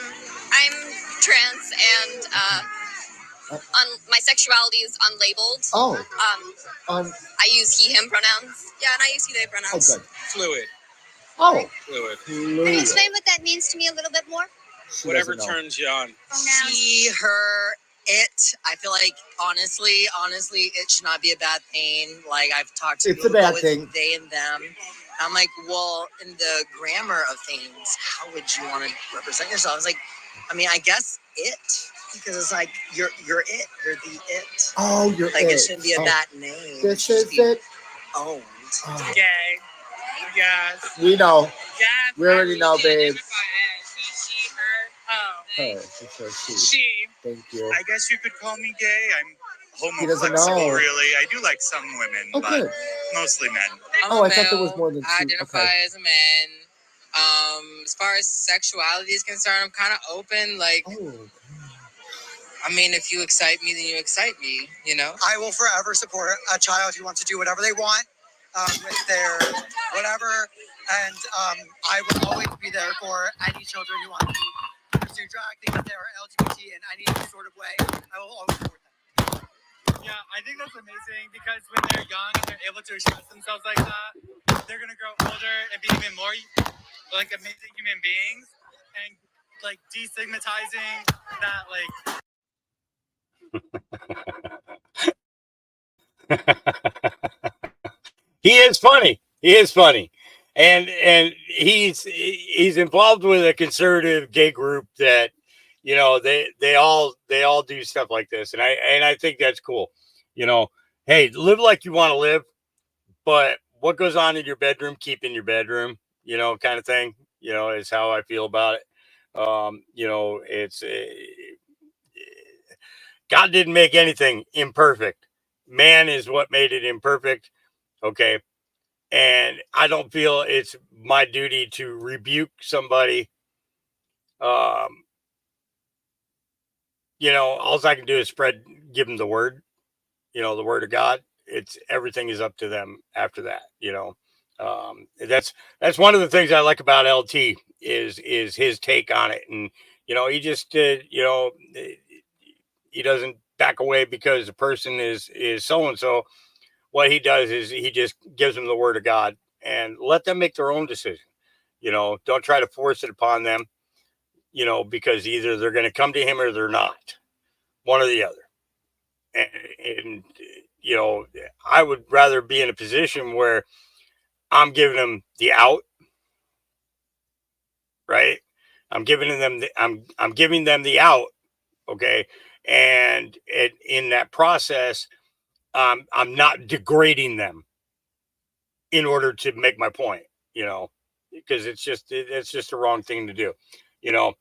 trans and my sexuality is unlabeled. Oh. I use he/him pronouns. Yeah, and I use he/they pronouns. Oh, good. Fluid. Oh. Fluid. Can you explain what that means to me a little bit more? Whatever turns you on. She, her, it. I feel like honestly, it should not be a bad thing. Like I've talked to It's people a bad with thing. they and them. I'm like, well, in the grammar of things, how would you want to represent yourself? I was like, I mean, I guess it, because it's like you're it, you're the it. Oh, you're like it. it shouldn't be a bad name. This is it. Owned. Oh. Gay. Yes. We know. Yes. We already know, babe. He, she, her. Her. It's her, she. She. Thank you. I guess you could call me gay. I'm He doesn't homo-flexible, know. really. I do like some women, Oh, but good. mostly men. Oh, I thought there was more than two. I identify Okay. as a man. As far as sexuality is concerned, I'm kind of open. Like, I mean, if you excite me, then you excite me, you know? I will forever support a child who wants to do whatever they want with their whatever. And I will always be there for any children who want to pursue drag things if they are LGBT in any sort of way. I will always support them. Yeah, I think that's amazing because when they're young and they're able to express themselves like that, they're going to grow older and be even more like amazing human beings and like destigmatizing that like He is funny. He is funny. And he's involved with a conservative gay group that, you know, they all do stuff like this. And I think that's cool. You know, hey, live like you want to live, but what goes on in your bedroom, keep in your bedroom, you know, kind of thing, you know, is how I feel about it. You know, it's God didn't make anything imperfect. Man is what made it imperfect. Okay. And I don't feel it's my duty to rebuke somebody. You know, all I can do is give them the word, you know, the word of God. It's everything is up to them after that, you know. That's one of the things I like about LT is his take on it. And, you know, he just, you know, he doesn't back away because the person is so-and-so. What he does is he just gives them the word of God and let them make their own decision. You know, don't try to force it upon them, you know, because either they're going to come to him or they're not, one or the other. And, you know, I would rather be in a position where I'm giving them the out, right? I'm giving them I'm giving them the out. Okay. And in that process, I'm not degrading them in order to make my point, you know, because it's just the wrong thing to do, you know.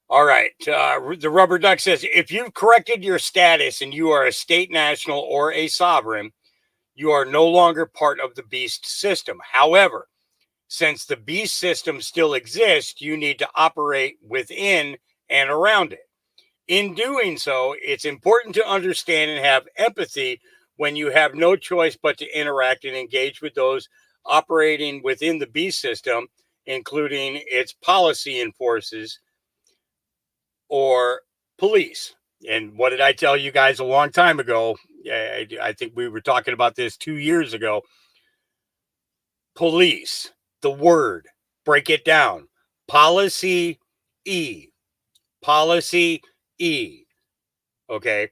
All right. The rubber duck says, if you've corrected your status and you are a state national or a sovereign, you are no longer part of the beast system. However, since the beast system still exists, you need to operate within and around it. In doing so, it's important to understand and have empathy when you have no choice but to interact and engage with those operating within the beast system, including its policy enforcers or police. And what did I tell you guys a long time ago? I think we were talking about this 2 years ago. Police, the word, break it down. Policy E. Policy E. Okay.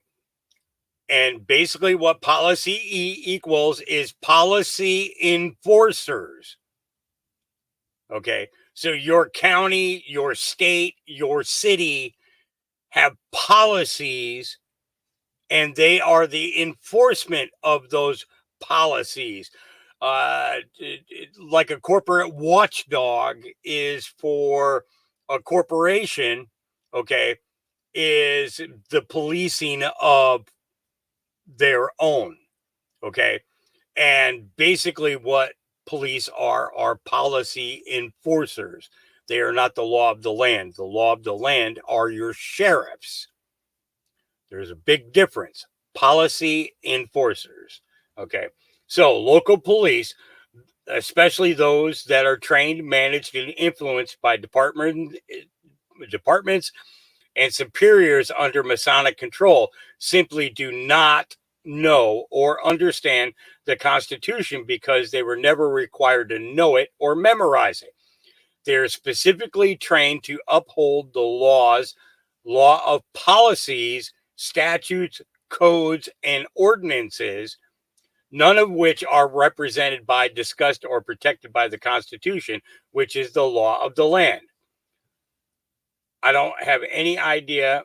And basically what policy E equals is policy enforcers. Okay. So your county, your state, your city have policies, and they are the enforcement of those policies. like a corporate watchdog is for a corporation, okay, is the policing of their own, okay? And basically what police are policy enforcers. They are not the law of the land. The law of the land are your sheriffs. There's a big difference. Policy enforcers, okay? So local police, especially those that are trained, managed, and influenced by departments and superiors under Masonic control, simply do not know or understand the Constitution because they were never required to know it or memorize it. They are specifically trained to uphold the law of policies, statutes, codes, and ordinances, none of which are represented by, discussed, or protected by the Constitution, which is the law of the land. I don't have any idea.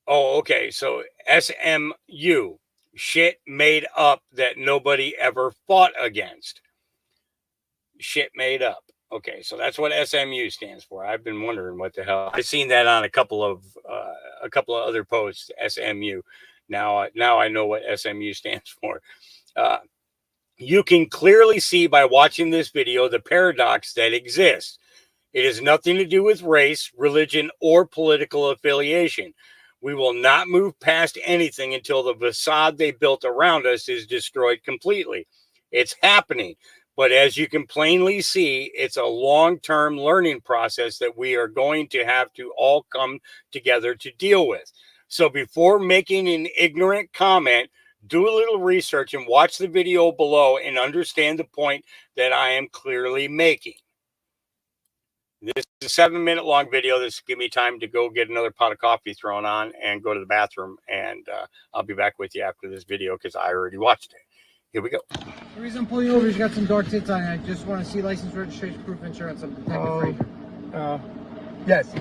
Oh, okay. So SMU, shit made up that nobody ever fought against. Shit made up. Okay, so that's what SMU stands for. I've been wondering what the hell. I've seen that on a couple of other posts. SMU. Now I know what SMU stands for. You can clearly see by watching this video the paradox that exists. It has nothing to do with race, religion, or political affiliation. We will not move past anything until the facade they built around us is destroyed completely. It's happening. But as you can plainly see, it's a long-term learning process that we are going to have to all come together to deal with. So before making an ignorant comment, do a little research and watch the video below and understand the point that I am clearly making. This is a 7-minute long video. This will give me time to go get another pot of coffee thrown on and go to the bathroom. And I'll be back with you after this video because I already watched it. Here we go. The reason I'm pulling you over is you got some dark tits on you. I just want to see license, registration, proof of insurance. I'm Detective Frazier. Yes.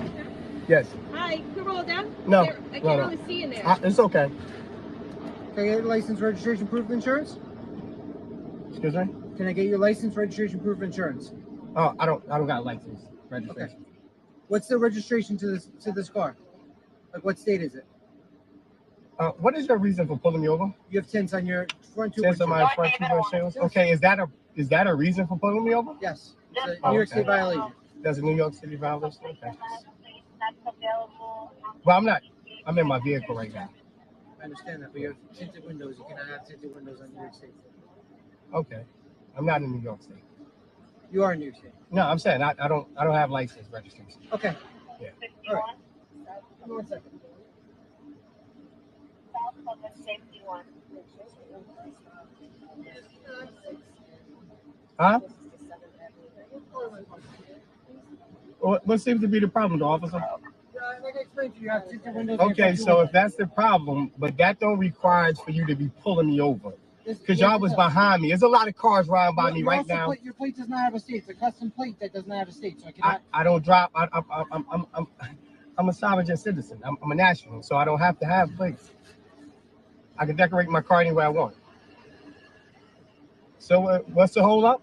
Yes. Hi, can you roll it down? No. I can't really see in there. It's okay. Can I get your license, registration, proof of insurance? Excuse me? Can I get your license, registration, proof of insurance? Oh, I don't got a license. Registration. Okay. What's the registration to this car? Like what state is it? What is your reason for pulling me over? You have tints on your front two. Tints on my front two windshields? Okay, is that a reason for pulling me over? Yes. It's a New York State violation. That's a New York City violation? Okay. Well, I'm in my vehicle right now. I understand that, but you have tinted windows. You cannot have tinted windows on New York State. Okay. I'm not in New York State. You are in New York State. No, I'm saying I don't have license registration. Okay. Yeah. All right. Give me 1 second. Huh? What seems to be the problem, officer? Like I explained to you, you have tinted windows. Okay, so if that's the problem, but that don't require for you to be pulling me over. Because y'all was behind me. There's a lot of cars riding by me right now. Your plate does not have a state. It's a custom plate that does not have a state. So I cannot. I don't drive. I'm a sovereign citizen. I'm a national, so I don't have to have plates. I can decorate my car any way I want. So what's the hold up?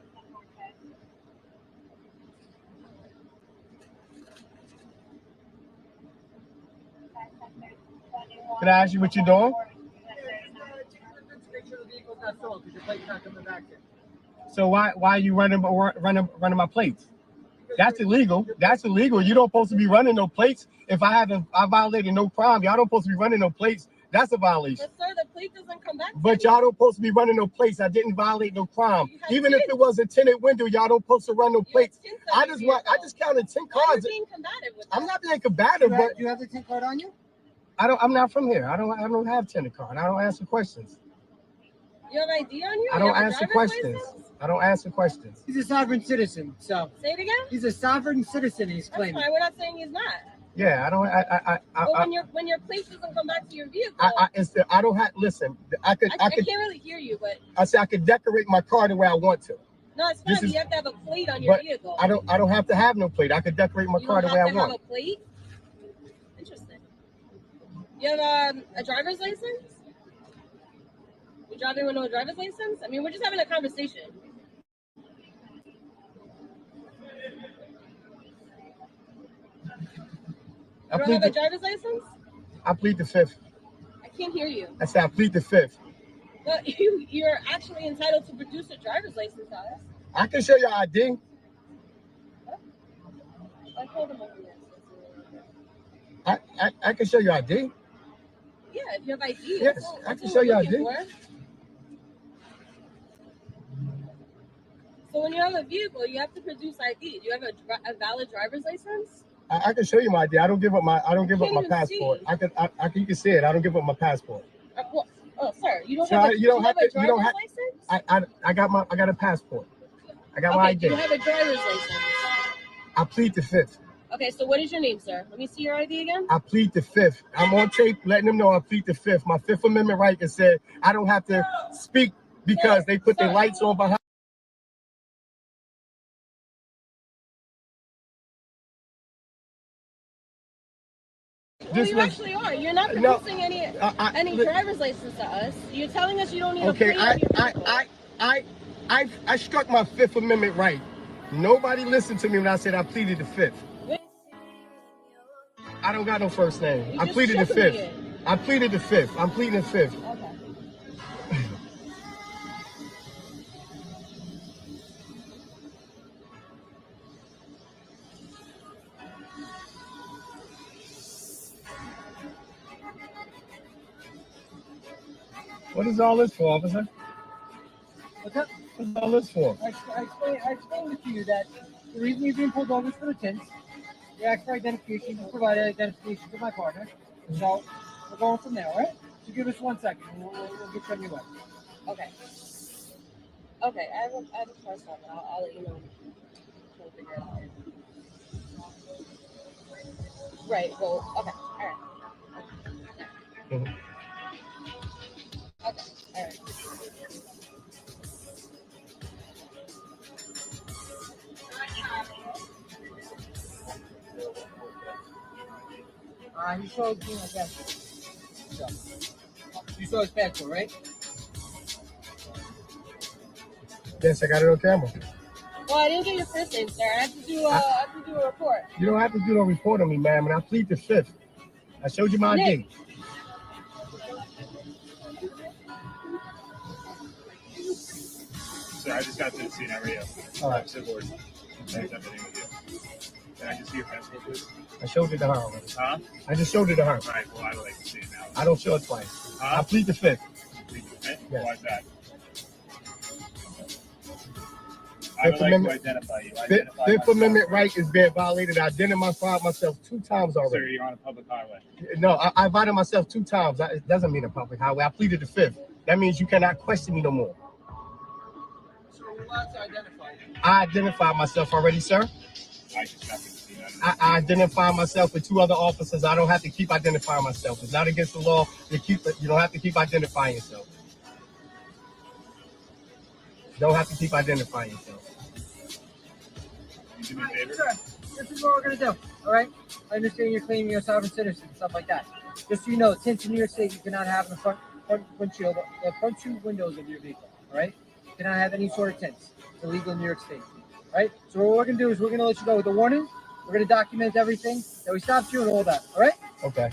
Can I ask you what you're doing? So why are you running my plates? That's illegal. That's illegal. You don't supposed to be running no plates. If I violated no crime, y'all don't supposed to be running no plates. That's a violation. But sir, the plate doesn't come back. But y'all don't supposed to be running no plates. I didn't violate no crime. Even if it was a tinted window, y'all don't supposed to run no plates. I just counted 10 cars. Being combative with I'm not being combative, but you have the tint card on you? I'm not from here. I don't have tinted card. I don't answer questions. You have ID on you? I don't answer questions. I don't answer questions. He's a sovereign citizen, so. Say it again? He's a sovereign citizen, he's claiming. That's fine. We're not saying he's not. Yeah, I don't. But when your plate doesn't come back to your vehicle, I don't have. Listen, I can't really hear you, but I say I could decorate my car the way I want to. no, it's fine. But you have to have a plate on your vehicle. I don't have to have no plate. I could decorate my car the way I want. You don't have to have a plate? Interesting. You have a driver's license? You're driving with no driver's license? I mean, we're just having a conversation. You don't have a driver's license? I plead the fifth. I can't hear you. I said I plead the fifth. But you're actually entitled to produce a driver's license, guys. I can show you ID. I told him over I can show you ID. Yeah, if you have ID. Yes, I can show you ID. So when you have a vehicle, you have to produce ID. Do you have a valid driver's license? I can show you my ID. I don't give up my passport. See. I can you can see it. I don't give up my passport. Sir, you don't So have a, you don't have a to. You don't driver's have. license? I got a passport. I got my Okay, ID. do you have a driver's license? I plead the fifth. Okay, so what is your name, sir? Let me see your ID again. I plead the fifth. I'm on tape letting them know I plead the fifth. My Fifth Amendment right is said I don't have to speak because they put their lights on behind. Well, you actually are. You're not producing any driver's license to us. You're telling us you don't need a plate on your vehicle. I struck my Fifth Amendment right. Nobody listened to me when I said I pleaded the fifth. I don't got no first name. I pleaded the fifth. I pleaded the fifth. I'm pleading the fifth. Okay. What is all this for, officer? What's up? What's all this for? I explained to you that the reason you're being pulled over is for the tints. You asked for identification. You provided identification to my partner. So we're going from there, all right? So give us 1 second and we'll get you on your way. Okay. Okay, I have a first one. I'll let you know. We'll figure it out. Right, well, okay, all right. Okay, all right. He showed me my passport. So, you saw his passport, right? Yes, I got it on camera. Well, I didn't get your first name, sir. I have to do a report. You don't have to do no report on me, ma'am, and I plead the fifth. I showed you my ID. Sir, I just got to the scene already. All right. Civil everything with you. Can I just see your passport, please? I showed it to her already. Huh? I just showed it to her. All right, well, I would like to see it now. I don't show it twice. I plead the fifth. Please, okay? Yes. Why is that? I would like to identify you. Fifth Amendment right is being violated. I identified myself 2 times already. Sir, you're on a public highway. No, I invited myself 2 times. It doesn't mean a public highway. I pleaded the fifth. That means you cannot question me no more. So we're allowed to identify you. I identified myself already, sir. I just got to see that. I identified myself with 2 other officers. I don't have to keep identifying myself. It's not against the law to keep. You don't have to keep identifying yourself. You don't have to keep identifying yourself. You do me a favor? Sir, this is what we're going to do, all right? I understand you're claiming you're a sovereign citizen and stuff like that. Just so you know, tints in New York State, you cannot have in the front windshield, the front 2 windows of your vehicle, all right? You cannot have any sort of tints. It's illegal in New York State, all right? So what we're going to do is we're going to let you go with a warning. We're going to document everything that we stopped you and all that, all right? Okay.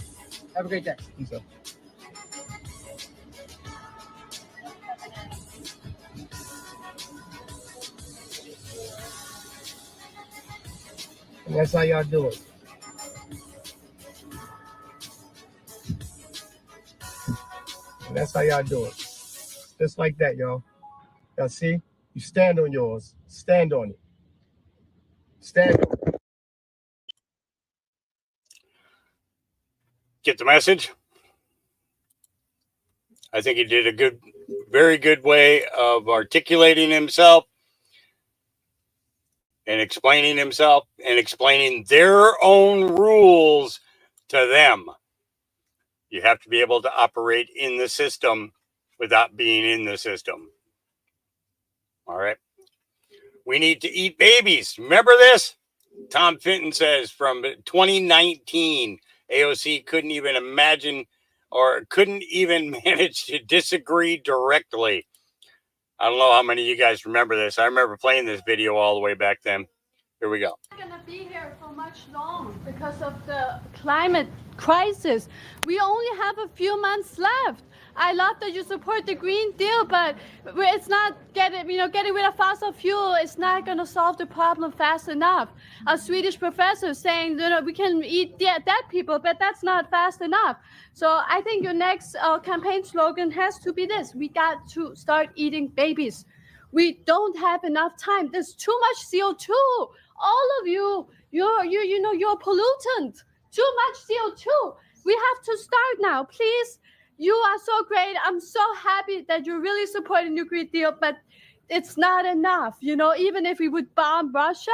Have a great day. Peace out. And that's how y'all do it. And that's how y'all do it. Just like that, y'all. Y'all see? You stand on yours. Stand on it. Stand on it. Get the message? I think he did a very good way of articulating himself and explaining himself and explaining their own rules to them. You have to be able to operate in the system without being in the system. All right. We need to eat babies. Remember this? Tom Fenton says from 2019, AOC couldn't even imagine or couldn't even manage to disagree directly. I don't know how many of you guys remember this. I remember playing this video all the way back then. Here we go. We're not going to be here for much long because of the climate crisis. We only have a few months left. I love that you support the Green Deal, but it's not getting rid of fossil fuel. It's not going to solve the problem fast enough. A Swedish professor saying, we can eat dead people, but that's not fast enough. So I think your next campaign slogan has to be this: we got to start eating babies. We don't have enough time. There's too much CO2. All of you're a pollutant. Too much CO2. We have to start now, please. You are so great. I'm so happy that you're really supporting the Green Deal, but it's not enough. Even if we would bomb Russia,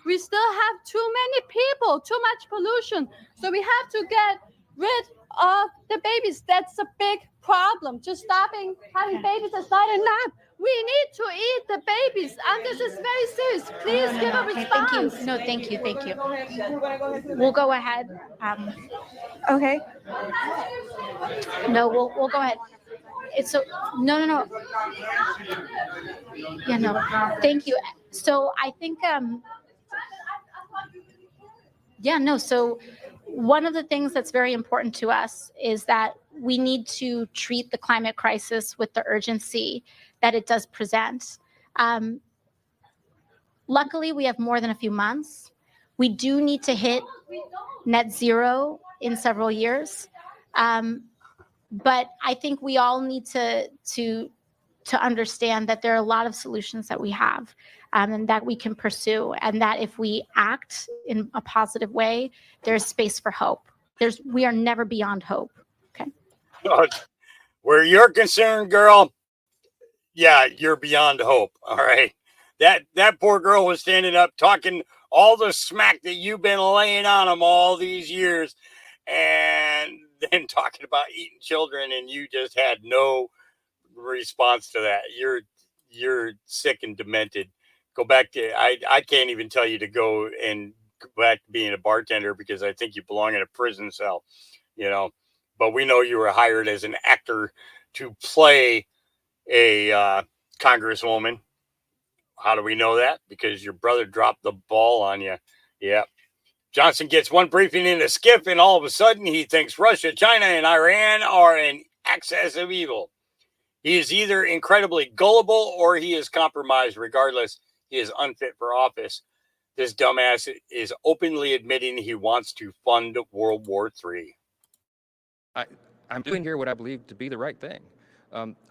we still have too many people, too much pollution. So we have to get rid of the babies. That's a big problem. Just stopping having babies is not enough. We need to eat the babies, and this is very serious. Please give a response. Thank you. We'll go ahead. Okay. No, we'll go ahead. No. Yeah, no. Thank you. So I think So one of the things that's very important to us is that we need to treat the climate crisis with the urgency that it does present. Luckily, we have more than a few months. We do need to hit net zero in several years. But I think we all need to understand that there are a lot of solutions that we have and that we can pursue, and that if we act in a positive way, there's space for hope. We are never beyond hope. Okay. Where you're concerned, girl, yeah, you're beyond hope. All right. That poor girl was standing up talking all the smack that you've been laying on them all these years, and then talking about eating children, and you just had no response to that. You're sick and demented. Go back to I can't even tell you to go back to being a bartender, because I think you belong in a prison cell, But we know you were hired as an actor to play a congresswoman. How do we know that? Because your brother dropped the ball on you. Yeah. Johnson gets one briefing in a skiff, and all of a sudden he thinks Russia, China, and Iran are an axis of evil. He is either incredibly gullible or he is compromised. Regardless, he is unfit for office. This dumbass is openly admitting he wants to fund World War III. I'm doing here what I believe to be the right thing.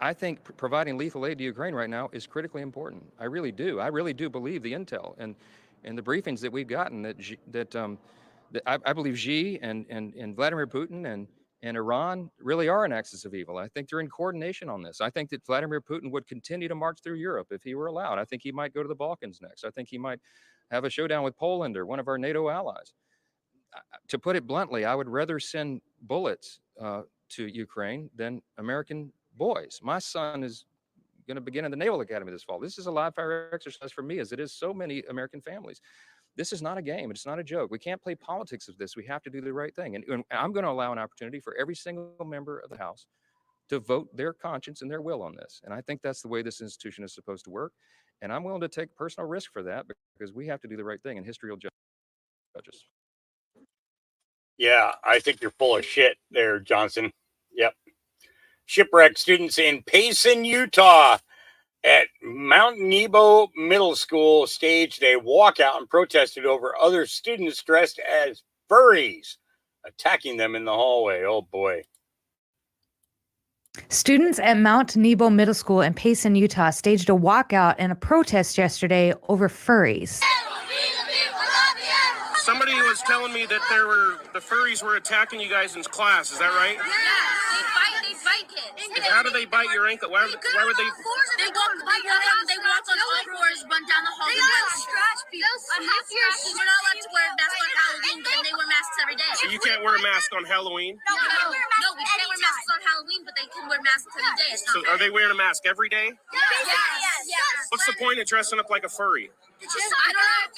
I think providing lethal aid to Ukraine right now is critically important. I really do. I really do believe the intel and the briefings that we've gotten that I believe Xi and Vladimir Putin and Iran really are an axis of evil. I think they're in coordination on this. I think that Vladimir Putin would continue to march through Europe if he were allowed. I think he might go to the Balkans next. I think he might have a showdown with Poland or one of our NATO allies. To put it bluntly, I would rather send bullets to Ukraine than American boys. My son is going to begin in the Naval Academy this fall. This is a live fire exercise for me, as it is so many American families. This is not a game. It's not a joke. We can't play politics of this. We have to do the right thing. And I'm going to allow an opportunity for every single member of the House to vote their conscience and their will on this. And I think that's the way this institution is supposed to work. And I'm willing to take personal risk for that, because we have to do the right thing, and history will judge us. Yeah, I think you're full of shit there, Johnson. Yep. Shipwrecked students in Payson, Utah at Mount Nebo Middle School staged a walkout and protested over other students dressed as furries attacking them in the hallway. Oh, boy. Students at Mount Nebo Middle School in Payson, Utah staged a walkout and a protest yesterday over furries. Somebody was telling me that the furries were attacking you guys in class. Is that right? Yeah, they bite kids. How do they bite your ankle? Why would they? They walk on all fours, run down the hall. They scratch people. We're not allowed to wear masks on Halloween, but then they wear masks every day. So you can't wear a mask on Halloween? No, we can't wear masks on Halloween, but they can wear masks every day. So are they wearing a mask every day? Yes. What's the point of dressing up like a furry? I don't know.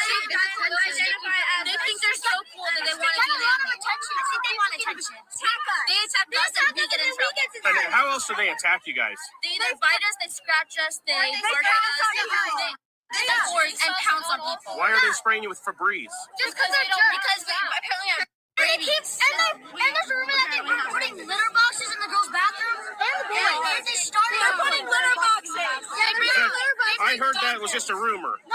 They think they're so cool that they want to be animals. I think they want attention. They attack us and we get in trouble. And how else do they attack you guys? They either bite us, they scratch us, they bark at us, and pounce on people. Why are they spraying you with Febreze? Just because they don't, because we apparently have babies. And there's a rumor that they were putting litter boxes in the girls' bathroom. And they started putting litter boxes. I heard that was just a rumor. No,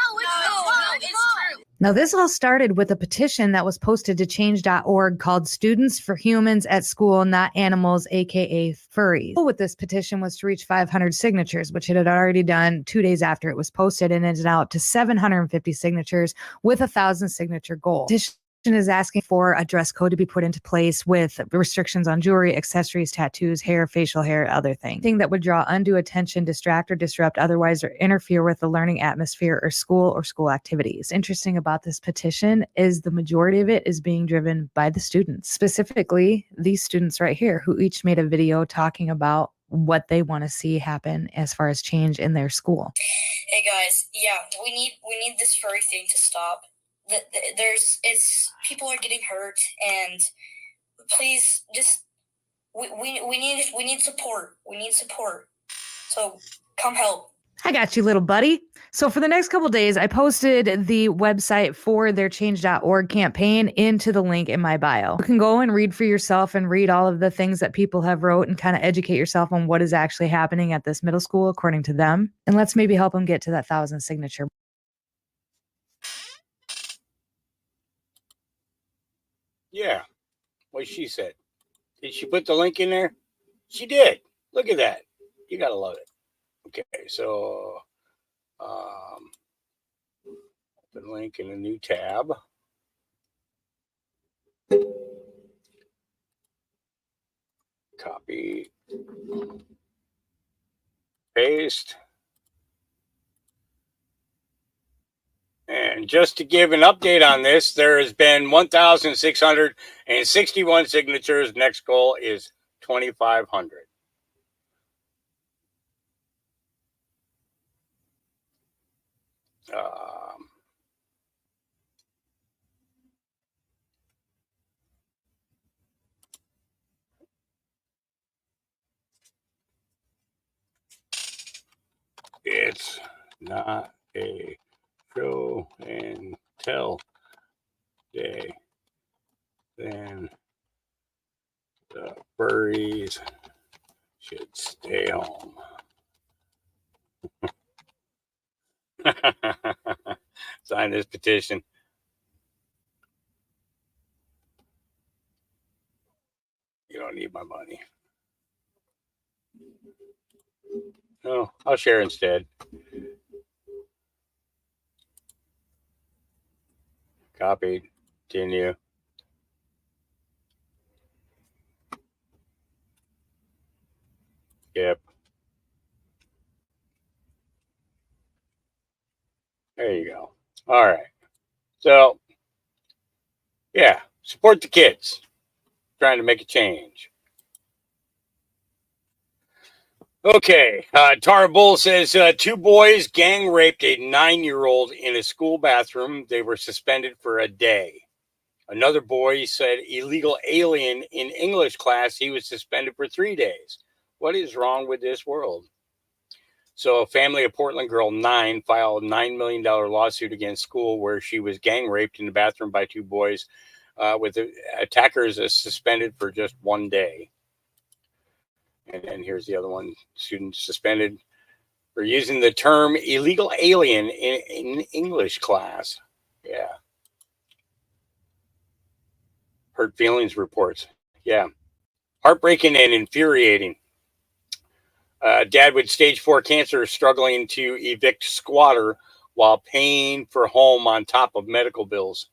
it's true. Now, this all started with a petition that was posted to change.org called Students for Humans at School, Not Animals, aka Furries. The goal with this petition was to reach 500 signatures, which it had already done 2 days after it was posted, and it's now up to 750 signatures with a 1,000 signature goal. Petition is asking for a dress code to be put into place with restrictions on jewelry, accessories, tattoos, hair, facial hair, other things. Thing that would draw undue attention, distract or disrupt otherwise or interfere with the learning atmosphere or school activities. Interesting about this petition is the majority of it is being driven by the students, specifically these students right here who each made a video talking about what they want to see happen as far as change in their school. Hey guys, yeah, we need this furry thing to stop. People are getting hurt, and please just we need support. We need support. So come help. I got you, little buddy. So for the next couple of days, I posted the website for their change.org campaign into the link in my bio. You can go and read for yourself and read all of the things that people have wrote and kind of educate yourself on what is actually happening at this middle school according to them. And let's maybe help them get to that 1,000 signature. Yeah, what she said. Did she put the link in there? She did. Look at that. You gotta love it. Okay, so open link in a new tab. Copy. Paste. And just to give an update on this, there has been 1,661 signatures. Next goal is 2,500. It's not a show and tell day. Then the furries should stay home. Sign this petition. You don't need my money. No, I'll share instead. Copied. Continue. Yep. There you go. All right. So, yeah, support the kids. Trying to make a change. Okay. Tara Bull says 2 boys gang raped a 9-year-old in a school bathroom. They were suspended for a day. Another boy said illegal alien in English class. He was suspended for 3 days. What is wrong with this world? So a family of Portland girl 9 filed a $9 million lawsuit against school where she was gang raped in the bathroom by 2 boys with the attackers suspended for just 1 day. And then here's the other one, student suspended for using the term illegal alien in English class. Yeah. Hurt feelings reports. Yeah. Heartbreaking and infuriating. Dad with stage 4 cancer struggling to evict squatter while paying for home on top of medical bills.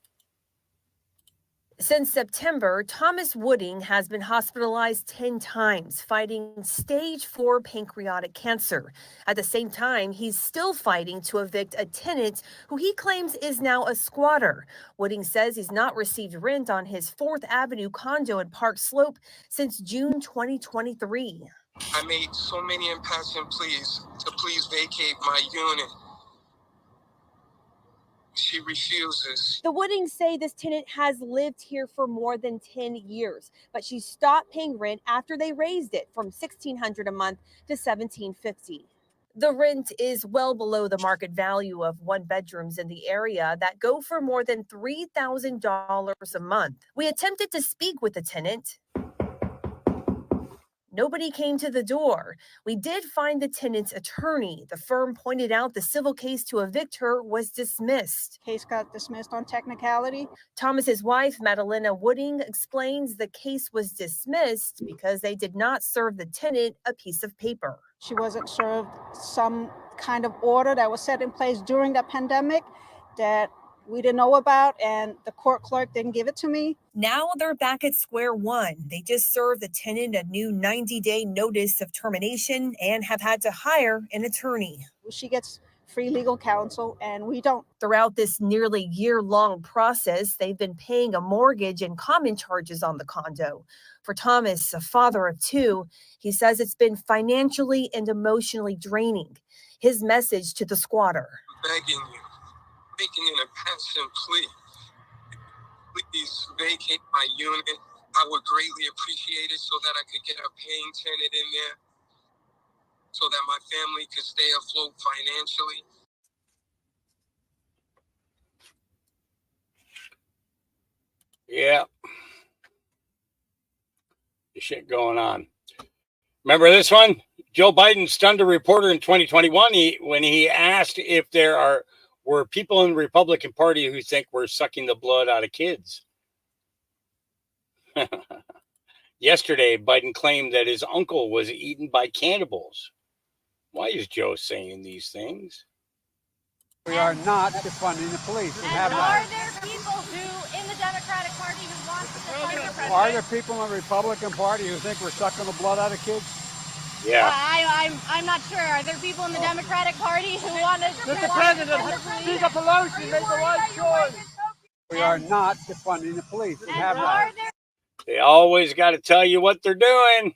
Since September, Thomas Wooding has been hospitalized 10 times, fighting stage 4 pancreatic cancer. At the same time, he's still fighting to evict a tenant who he claims is now a squatter. Wooding says he's not received rent on his 4th Avenue condo in Park Slope since June 2023. I made so many impassioned pleas to please vacate my unit. She refuses. The Woodings say this tenant has lived here for more than 10 years, but she stopped paying rent after they raised it from $1,600 a month to $1,750. The rent is well below the market value of one bedrooms in the area that go for more than $3,000 a month. We attempted to speak with the tenant. Nobody came to the door. We did find the tenant's attorney. The firm pointed out the civil case to evict her was dismissed. Case got dismissed on technicality. Thomas's wife, Madalena Wooding, explains the case was dismissed because they did not serve the tenant a piece of paper. She wasn't served some kind of order that was set in place during the pandemic that we didn't know about, and the court clerk didn't give it to me. Now they're back at square one. They just served the tenant a new 90-day notice of termination and have had to hire an attorney. She gets free legal counsel, and we don't. Throughout this nearly year-long process, they've been paying a mortgage and common charges on the condo. For Thomas, a father of two, he says it's been financially and emotionally draining. His message to the squatter. Begging you, making an pension plea. Please vacate my unit. I would greatly appreciate it so that I could get a paying tenant in there so that my family could stay afloat financially. Yeah. The shit going on. Remember this one? Joe Biden stunned a reporter in 2021 when he asked if there were people in the Republican Party who think we're sucking the blood out of kids. Yesterday, Biden claimed that his uncle was eaten by cannibals. Why is Joe saying these things? We are not defunding the police. We have not. Are there people who, in the Democratic Party, who want to defund the president? Are there people in the Republican Party who think we're sucking the blood out of kids? Yeah. I'm not sure. Are there people in the Democratic Party who want to? Mr. President, Speaker Pelosi made the right choice. We are not defunding the police. We have not. They always got to tell you what they're doing.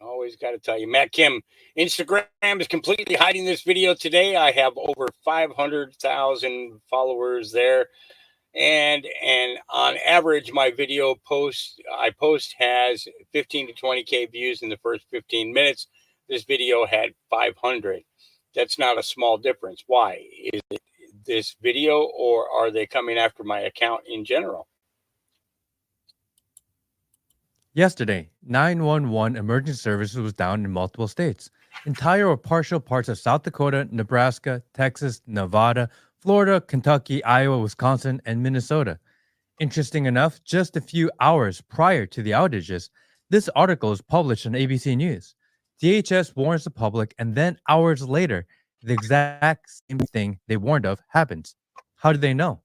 Always got to tell you. Matt Kim, Instagram is completely hiding this video today. I have over 500,000 followers there. And on average, my video I post has 15 to 20K views in the first 15 minutes. This video had 500. That's not a small difference. Why? Is it this video, or are they coming after my account in general? Yesterday, 911 emergency services was down in multiple states. Entire or partial parts of South Dakota, Nebraska, Texas, Nevada, Florida, Kentucky, Iowa, Wisconsin, and Minnesota. Interesting enough, just a few hours prior to the outages, this article is published on ABC News. DHS warns the public, and then hours later, the exact same thing they warned of happens. How did they know?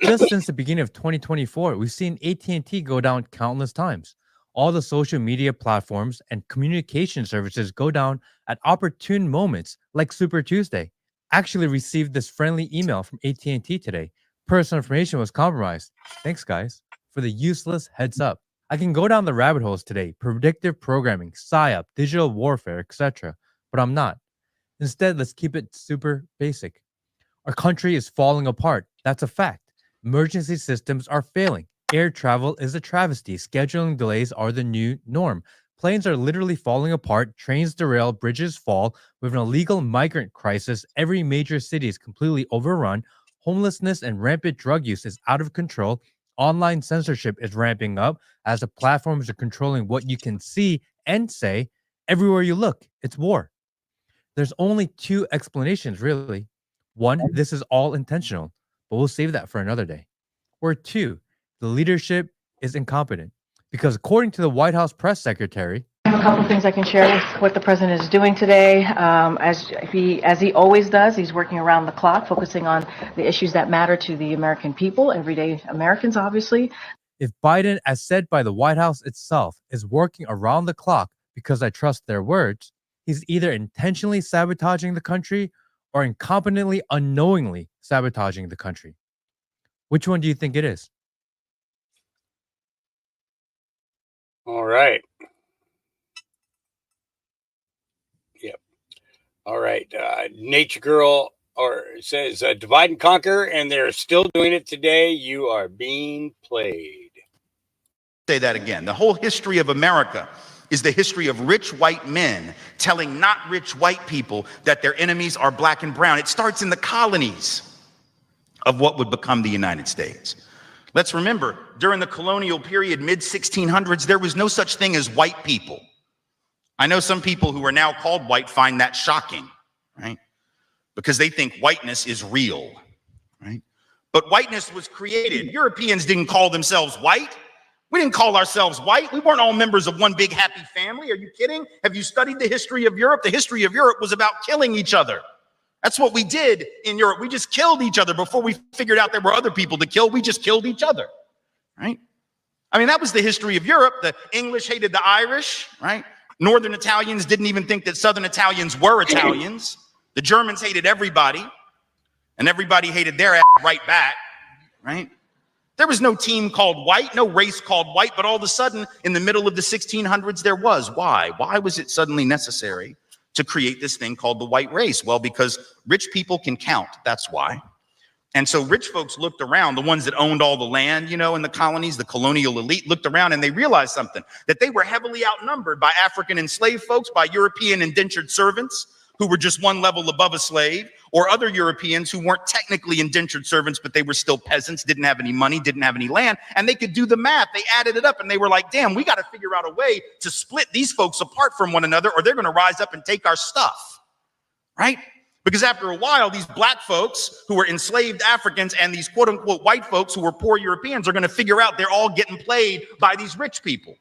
Just since the beginning of 2024, we've seen AT&T go down countless times. All the social media platforms and communication services go down at opportune moments like Super Tuesday. Actually received this friendly email from AT&T today. Personal information was compromised. Thanks, guys, for the useless heads up. I can go down the rabbit holes today, predictive programming, PSYOP, digital warfare, etc., but I'm not. Instead, let's keep it super basic. Our country is falling apart. That's a fact. Emergency systems are failing. Air travel is a travesty. Scheduling delays are the new norm. Planes are literally falling apart. Trains derail. Bridges fall. With an illegal migrant crisis, every major city is completely overrun. Homelessness and rampant drug use is out of control. Online censorship is ramping up as the platforms are controlling what you can see and say. Everywhere you look, it's war. There's only two explanations, really. One, this is all intentional, but we'll save that for another day. Or two, the leadership is incompetent. Because according to the White House press secretary, I have a couple of things I can share with what the president is doing today. As he always does, he's working around the clock, focusing on the issues that matter to the American people, everyday Americans, obviously. if Biden, as said by the White House itself, is working around the clock because I trust their words, he's either intentionally sabotaging the country or incompetently, unknowingly sabotaging the country. Which one do you think it is? All right. Yep. All right. Nature Girl or it says divide and conquer, and they're still doing it today. You are being played. Say that again. The whole history of America is the history of rich white men telling not rich white people that their enemies are black and brown. It starts in the colonies of what would become the United States. Let's remember, during the colonial period, mid-1600s, there was no such thing as white people. I know some people who are now called white find that shocking, right? Because they think whiteness is real, right? But whiteness was created. Europeans didn't call themselves white. We didn't call ourselves white. We weren't all members of one big happy family. Are you kidding? Have you studied the history of Europe? The history of Europe was about killing each other. That's what we did in Europe. We just killed each other before we figured out there were other people to kill. We just killed each other, right? I mean, that was the history of Europe. The English hated the Irish, right? Northern Italians didn't even think that Southern Italians were Italians. The Germans hated everybody, and everybody hated their ass right back, right? There was no team called white, no race called white, but all of a sudden, in the middle of the 1600s, there was. Why? Why was it suddenly necessary to create this thing called the white race? Well, because rich people can count, that's why. And so rich folks looked around, the ones that owned all the land, you know, in the colonies, the colonial elite looked around and they realized something, that they were heavily outnumbered by African enslaved folks, by European indentured servants who were just one level above a slave, or other Europeans who weren't technically indentured servants, but they were still peasants, didn't have any money, didn't have any land, and they could do the math. They added it up and they were like, damn, we got to figure out a way to split these folks apart from one another, or they're going to rise up and take our stuff, right? Because after a while, these black folks who were enslaved Africans and these quote unquote white folks who were poor Europeans are going to figure out they're all getting played by these rich people,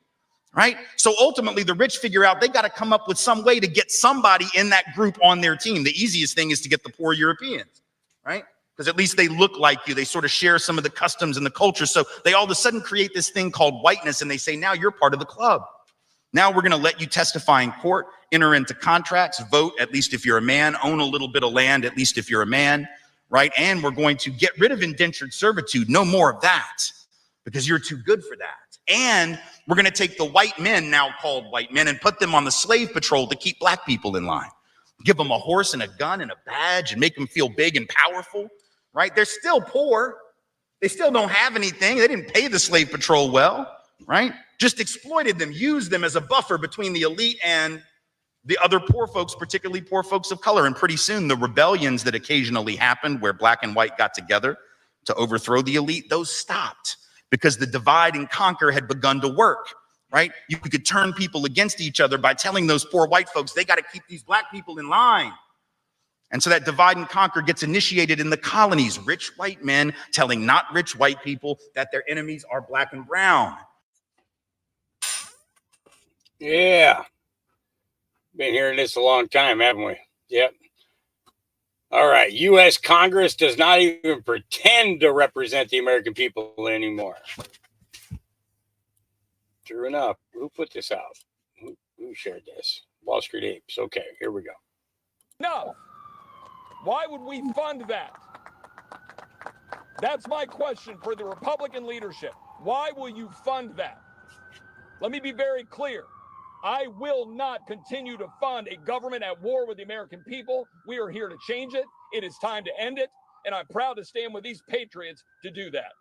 right? So ultimately the rich figure out they got to come up with some way to get somebody in that group on their team. The easiest thing is to get the poor Europeans, right? Because at least they look like you. They sort of share some of the customs and the culture. So they all of a sudden create this thing called whiteness and they say, now you're part of the club. Now we're going to let you testify in court, enter into contracts, vote, at least if you're a man, own a little bit of land, at least if you're a man, right? And we're going to get rid of indentured servitude. No more of that, because you're too good for that. And we're going to take the white men, now called white men, and put them on the slave patrol to keep black people in line. Give them a horse and a gun and a badge and make them feel big and powerful, right? They're still poor. They still don't have anything. They didn't pay the slave patrol well, right? Just exploited them, used them as a buffer between the elite and the other poor folks, particularly poor folks of color. And pretty soon the rebellions that occasionally happened where black and white got together to overthrow the elite, those stopped because the divide and conquer had begun to work, right? You could turn people against each other by telling those poor white folks, they got to keep these black people in line. And so that divide and conquer gets initiated in the colonies, rich white men telling not rich white people that their enemies are black and brown. Yeah. Been hearing this a long time, haven't we? Yep. All right. U.S. Congress does not even pretend to represent the American people anymore. True enough. Who put this out? Who shared this? Wall Street Apes. Okay, here we go. No. Why would we fund that? That's my question for the Republican leadership. Why will you fund that? Let me be very clear. I will not continue to fund a government at war with the American people. We are here to change it. It is time to end it. And I'm proud to stand with these patriots to do that.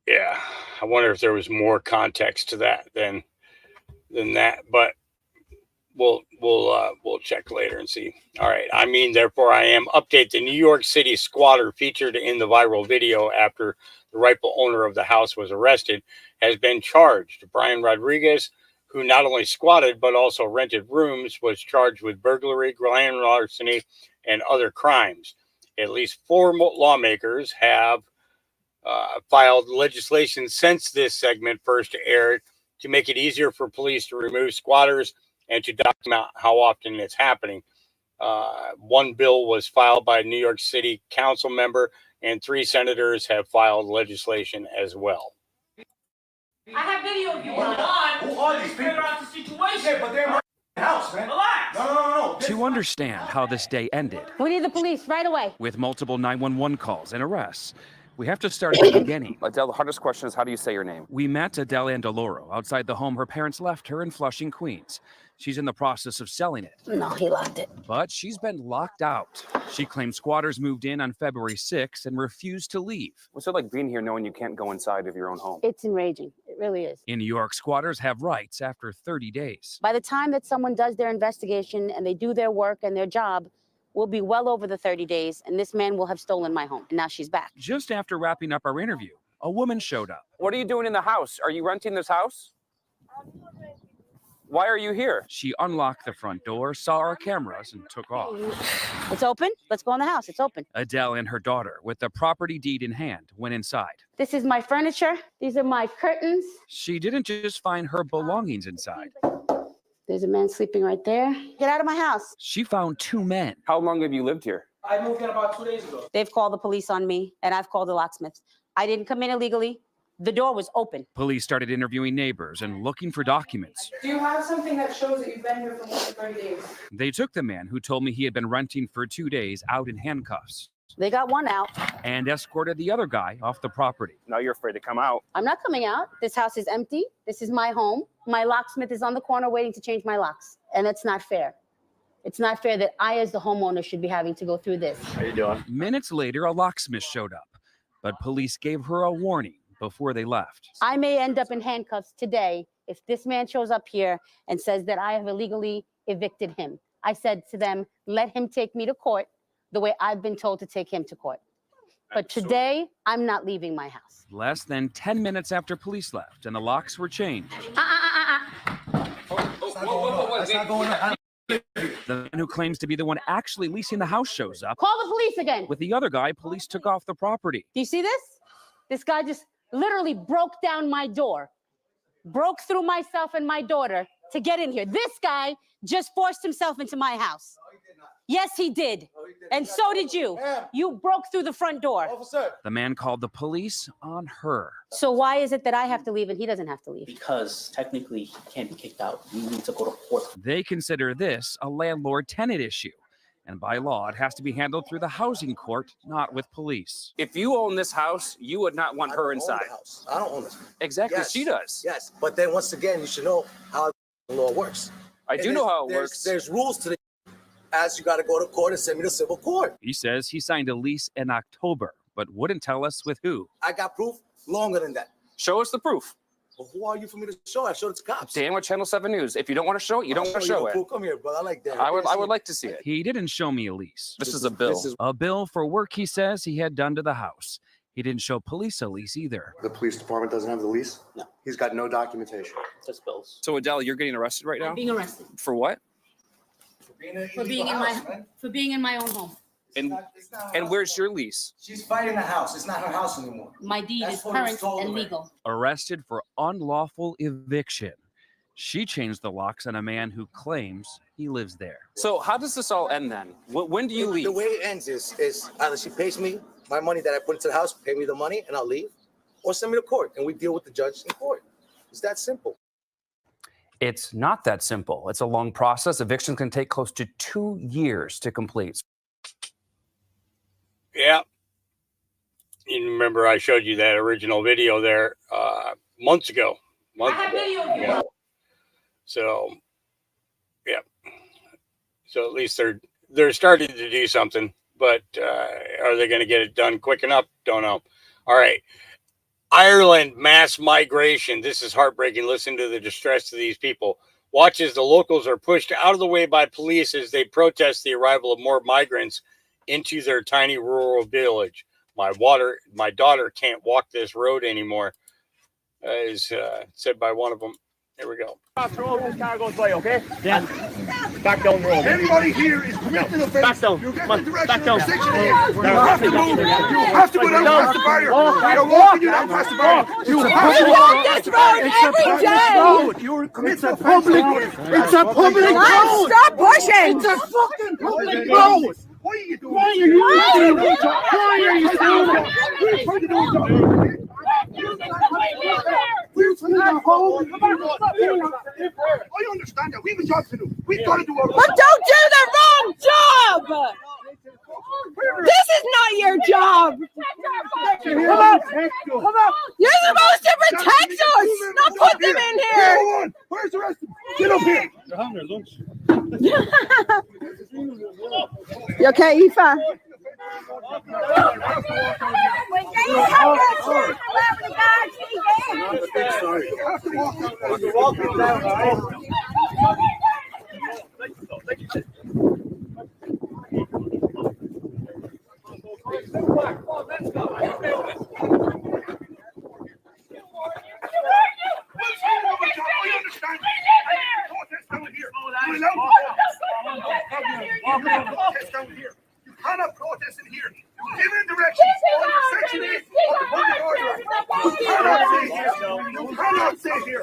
Yeah, I wonder if there was more context to that than that, but we'll check later and see. All right. I mean, therefore I am. Update: the New York City squatter featured in the viral video after the rightful owner of the house was arrested has been charged. Brian Rodriguez, who not only squatted but also rented rooms, was charged with burglary, grand larceny, and other crimes. At least 4 lawmakers have filed legislation since this segment first aired to make it easier for police to remove squatters and to document how often it's happening. One bill was filed by a New York City council member, and 3 senators have filed legislation as well. I have video of you. Who are these people? Out the situation. But they're in my house, man. Relax. No. To understand how this day ended, We need the police right away. with multiple 911 calls and arrests, We have to start at the beginning. Adele, the hardest question is, how do you say your name? We met Adele Andaloro outside the home her parents left her in Flushing, Queens. She's in the process of selling it. No, he locked it. But she's been locked out. She claims squatters moved in on February 6th and refused to leave. What's it like being here knowing you can't go inside of your own home? It's enraging. It really is. In New York, squatters have rights after 30 days. By the time that someone does their investigation and they do their work and their job, we'll be well over the 30 days, and this man will have stolen my home. And now she's back. Just after wrapping up our interview, a woman showed up. What are you doing in the house? Are you renting this house? Why are you here? She unlocked the front door, saw our cameras, and took off. It's open. Let's go in the house. It's open. Adele and her daughter, with the property deed in hand, went inside. This is my furniture. These are my curtains. She didn't just find her belongings inside. There's a man sleeping right there. Get out of my house. She found two men. How long have you lived here? I moved in about 2 days ago. They've called the police on me, and I've called the locksmiths. I didn't come in illegally. The door was open. Police started interviewing neighbors and looking for documents. Do you have something that shows that you've been here for more than 30 days? They took the man who told me he had been renting for 2 days out in handcuffs. They got one out. And escorted the other guy off the property. Now you're afraid to come out. I'm not coming out. This house is empty. This is my home. My locksmith is on the corner waiting to change my locks. And it's not fair. It's not fair that I, as the homeowner, should be having to go through this. How you doing? Minutes later, a locksmith showed up, but police gave her a warning before they left. I may end up in handcuffs today if this man shows up here and says that I have illegally evicted him. I said to them, let him take me to court the way I've been told to take him to court. But today, I'm not leaving my house. Less than 10 minutes after police left and the locks were changed. That's not going on. The man who claims to be the one actually leasing the house shows up. Call the police again. With the other guy, police took off the property. Do you see this? This guy just literally broke down my door, broke through myself and my daughter to get in here. This guy just forced himself into my house. Yes, he did. And so did you. You broke through the front door. The man called the police on her. So why is it that I have to leave and he doesn't have to leave? Because technically he can't be kicked out. We need to go to court. They consider this a landlord-tenant issue. And by law, it has to be handled through the housing court, not with police. If you own this house, you would not want her inside. I don't own it. Exactly, Yes. she does. Yes, but then once again, you should know how the law works. I do know how it works. There's rules to the as you got to go to court and send me to civil court. He says he signed a lease in October, but wouldn't tell us with who. I got proof longer than that. Show us the proof. Well, who are you for me to show? I showed it to cops. Dan with Channel 7 News. If you don't want to show it, you don't want to show it. Cool. Come here, brother. I like that. I would like to see it. He didn't show me a lease. This is a bill. A bill for work he says he had done to the house. He didn't show police a lease either. The police department doesn't have the lease? No. He's got no documentation. Just bills. So Adele, you're getting arrested right now? I'm being arrested For what? for being in my own home. And where's your lease? She's fighting the house. It's not her house anymore. My deed That's is what it was current told and to her. legal. Arrested for unlawful eviction. She changed the locks on a man who claims he lives there. So how does this all end then? When do you leave? The way it ends is either she pays me my money that I put into the house, pay me the money, and I'll leave, or send me to court, and we deal with the judge in court. It's that simple. It's not that simple. It's a long process. Evictions can take close to 2 years to complete. Yeah. You remember I showed you that original video there months ago. I have video of you. Yeah. So, yeah. So at least they're starting to do something, but are they going to get it done quick enough? Don't know. All right. Ireland mass migration. This is heartbreaking. Listen to the distress of these people. Watch as the locals are pushed out of the way by police as they protest the arrival of more migrants into their tiny rural village. My daughter can't walk this road anymore, is said by one of them. Here we go. After all this car goes by, okay? Yeah. Back down the road. Everybody here is committed offense. Back down. You get Come on, the direction back down. of the section here. You have to move. You have to go down past the barrier. We don't walk you down past the barrier. You have to walk this road every day. You're committed It's a public road. It's a public road. Stop pushing. It's a fucking public road. What are you doing? Why are you doing that? Why are you doing that? We're trying to do it. We're trying to home. I understand that. We have a job to do. We've got to do our But don't do the wrong job. This is not your job. Come on! Come on! You're supposed to protect us, not put them in here. Where's the rest of them? Get up here. They're having their lunch. You okay, Aoife? You cannot protest in here. Give it directions. Section 8. You cannot stay here.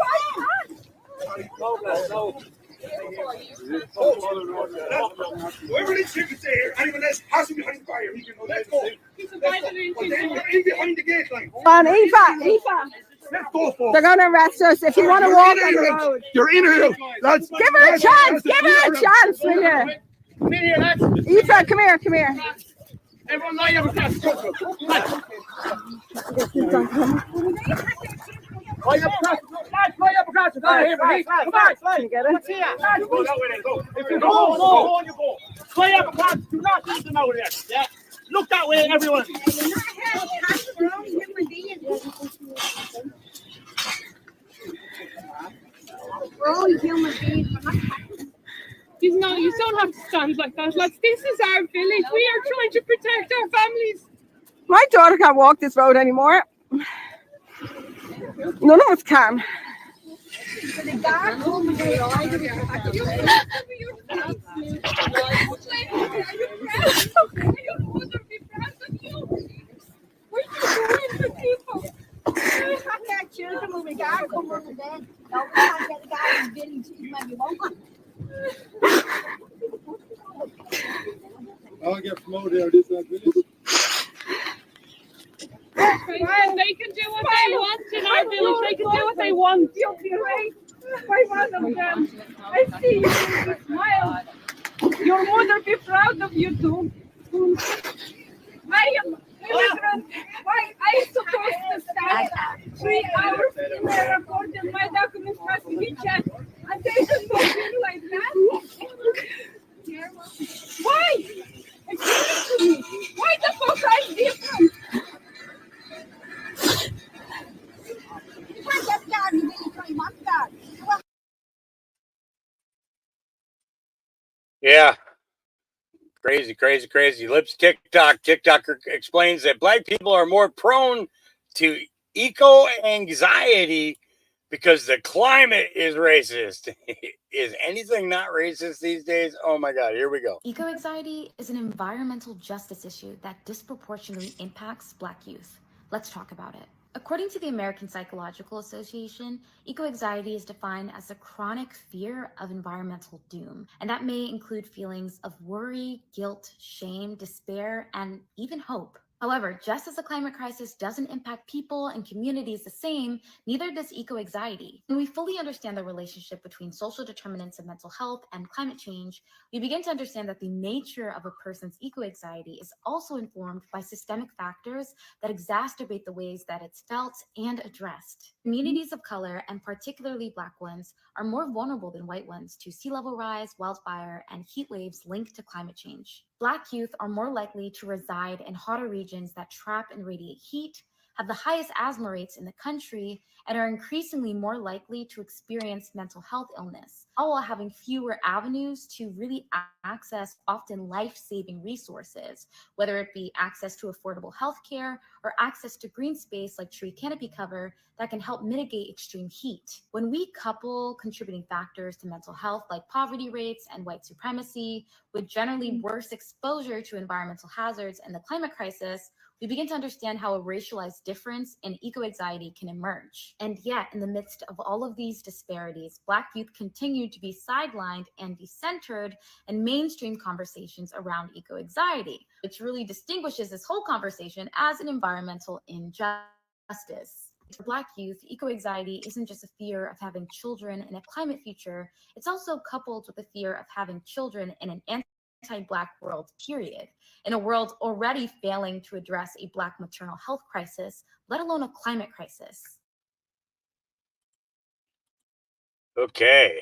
Whoever needs to stay here, anyone else has to be behind the fire. He can go. Let's go. They're in behind the gate line. On Aoife. Let's go, folks. They're going to arrest us if you want to walk on the road. You're in here, lads. Give her a chance. Give her a chance, will you? Come in here, lads. Aoife, come here, come here. Everyone line up across. Line up across. Lads, line up across. Come on, Get it? Let's see ya. Lads, go that way then, go. If you go, you go. Line up across. Do not leave them out there. Yeah. Look that way, everyone. We're all human beings. You don't have to stand like that, lads. This is our village. We are trying to protect our families. My daughter can't walk this road anymore. None of us can. I'll get promoted out of this village. Ryan, they can do what they want in our village. They can do what they want. I see you smile. Your mother be proud of you too. I am immigrant. Why I supposed to stand 3 hours in the airport and my documents must be checked, and they just don't feel like that. Why? Explain to me. Why the fuck I'm different? Yeah. Crazy, crazy, crazy. Lips TikTok. TikToker explains that black people are more prone to eco-anxiety because the climate is racist. Is anything not racist these days? Oh my God, here we go. Eco-anxiety is an environmental justice issue that disproportionately impacts Black youth. Let's talk about it. According to the American Psychological Association, eco-anxiety is defined as a chronic fear of environmental doom, and that may include feelings of worry, guilt, shame, despair, and even hope. However, just as the climate crisis doesn't impact people and communities the same, neither does eco-anxiety. When we fully understand the relationship between social determinants of mental health and climate change, we begin to understand that the nature of a person's eco-anxiety is also informed by systemic factors that exacerbate the ways that it's felt and addressed. Communities of color, and particularly Black ones, are more vulnerable than white ones to sea level rise, wildfire, and heat waves linked to climate change. Black youth are more likely to reside in hotter regions that trap and radiate heat, have the highest asthma rates in the country, and are increasingly more likely to experience mental health illness, all while having fewer avenues to really access often life-saving resources, whether it be access to affordable healthcare or access to green space like tree canopy cover that can help mitigate extreme heat. When we couple contributing factors to mental health like poverty rates and white supremacy with generally worse exposure to environmental hazards and the climate crisis, we begin to understand how a racialized difference in eco-anxiety can emerge. And yet, in the midst of all of these disparities, Black youth continue to be sidelined and decentered in mainstream conversations around eco-anxiety, which really distinguishes this whole conversation as an environmental injustice. For Black youth, eco-anxiety isn't just a fear of having children in a climate future, it's also coupled with the fear of having children in an anti-Black world, period. In a world already failing to address a Black maternal health crisis, let alone a climate crisis. Okay,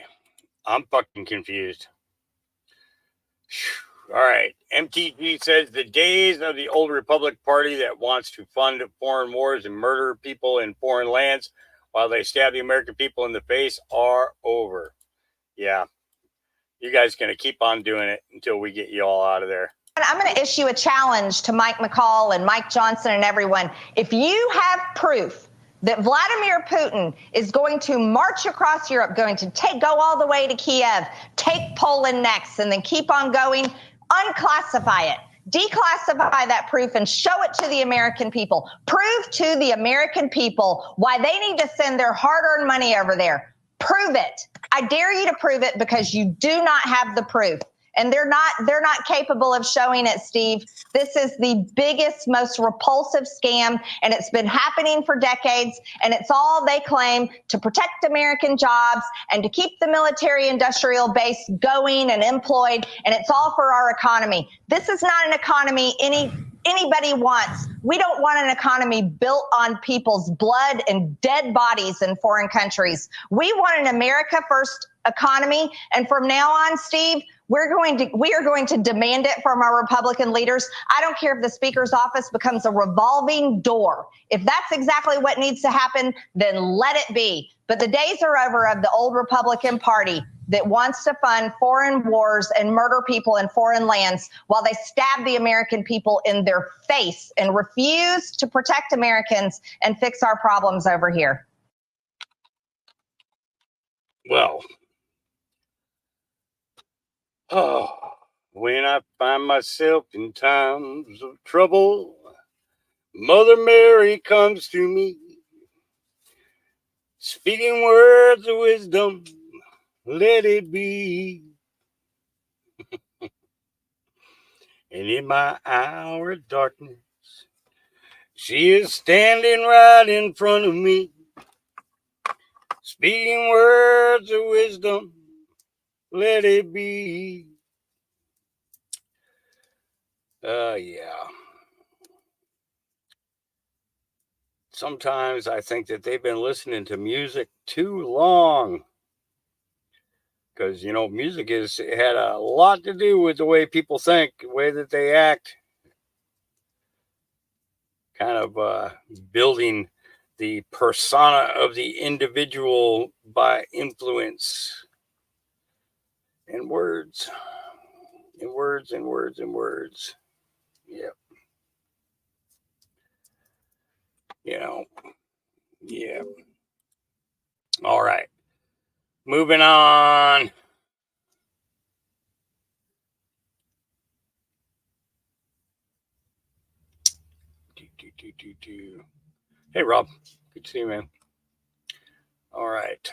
I'm fucking confused. All right. MTG says the days of the old Republic Party that wants to fund foreign wars and murder people in foreign lands while they stab the American people in the face are over. Yeah. You guys going to keep on doing it until we get you all out of there. I'm going to issue a challenge to Mike McCall and Mike Johnson and everyone. If you have proof that Vladimir Putin is going to march across Europe, going to go all the way to Kiev, take Poland next, and then keep on going, unclassify it. Declassify that proof and show it to the American people. Prove to the American people why they need to send their hard-earned money over there. Prove it. I dare you to prove it, because you do not have the proof. And they're not capable of showing it, Steve. This is the biggest, most repulsive scam, and it's been happening for decades, and it's all they claim to protect American jobs and to keep the military-industrial base going and employed, and it's all for our economy. This is not an economy anybody wants. We don't want an economy built on people's blood and dead bodies in foreign countries. We want an America first economy, and from now on, Steve, we are going to demand it from our Republican leaders. I don't care if the Speaker's office becomes a revolving door. If that's exactly what needs to happen, then let it be. But the days are over of the old Republican Party that wants to fund foreign wars and murder people in foreign lands while they stab the American people in their face and refuse to protect Americans and fix our problems over here. Well, when I find myself in times of trouble, Mother Mary comes to me, speaking words of wisdom, let it be. And in my hour of darkness, she is standing right in front of me, speaking words of wisdom, let it be. Yeah. Sometimes I think that they've been listening to music too long. Because, you know, music had a lot to do with the way people think, the way that they act. Kind of building the persona of the individual by influence and words. And words and words and words. Yep. You know, yeah. All right. Moving on. Hey, Rob. Good to see you, man. All right.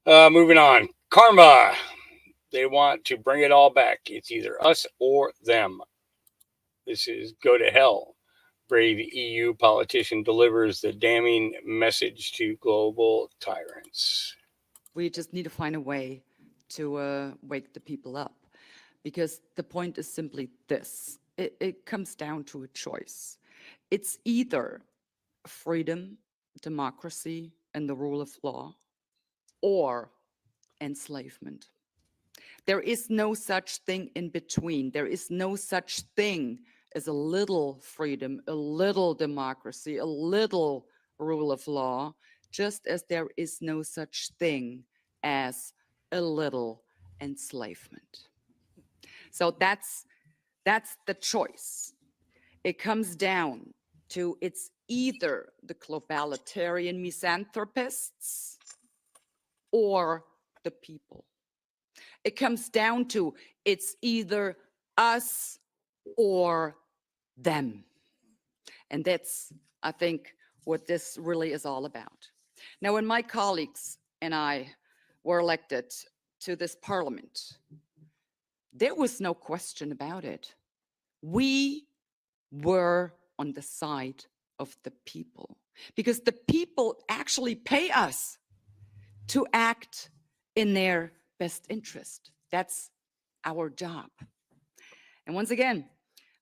Moving on. Karma. They want to bring it all back. It's either us or them. This is go to hell. Brave EU politician delivers the damning message to global tyrants. We just need to find a way to wake the people up, because the point is simply this. It comes down to a choice. It's either freedom, democracy, and the rule of law, or enslavement. There is no such thing in between. There is no such thing as a little freedom, a little democracy, a little rule of law, just as there is no such thing as a little enslavement. So that's the choice. It comes down to it's either the globalitarian misanthropists or the people. It comes down to it's either us or them. And that's, I think, what this really is all about. Now, when my colleagues and I were elected to this parliament, there was no question about it. We were on the side of the people, because the people actually pay us to act in their best interest. That's our job. And once again,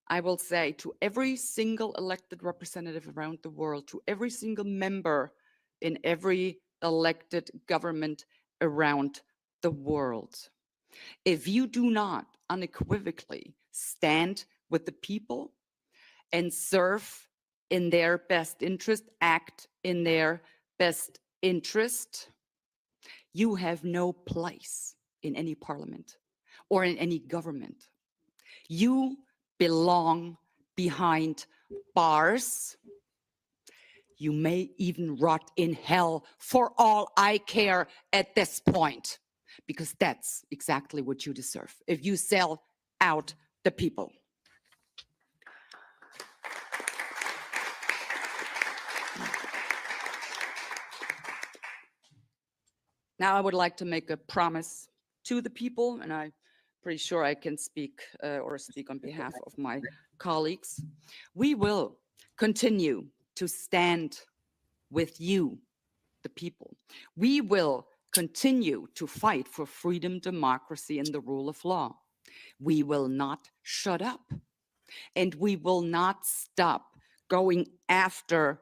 I will say to every single elected representative around the world, to every single member in every elected government around the world, if you do not unequivocally stand with the people and serve in their best interest, act in their best interest, you have no place in any parliament or in any government. You belong behind bars. You may even rot in hell for all I care at this point, because that's exactly what you deserve if you sell out the people. Now I would like to make a promise to the people, and I'm pretty sure I can speak on behalf of my colleagues. We will continue to stand with you, the people. We will continue to fight for freedom, democracy, and the rule of law. We will not shut up, and we will not stop going after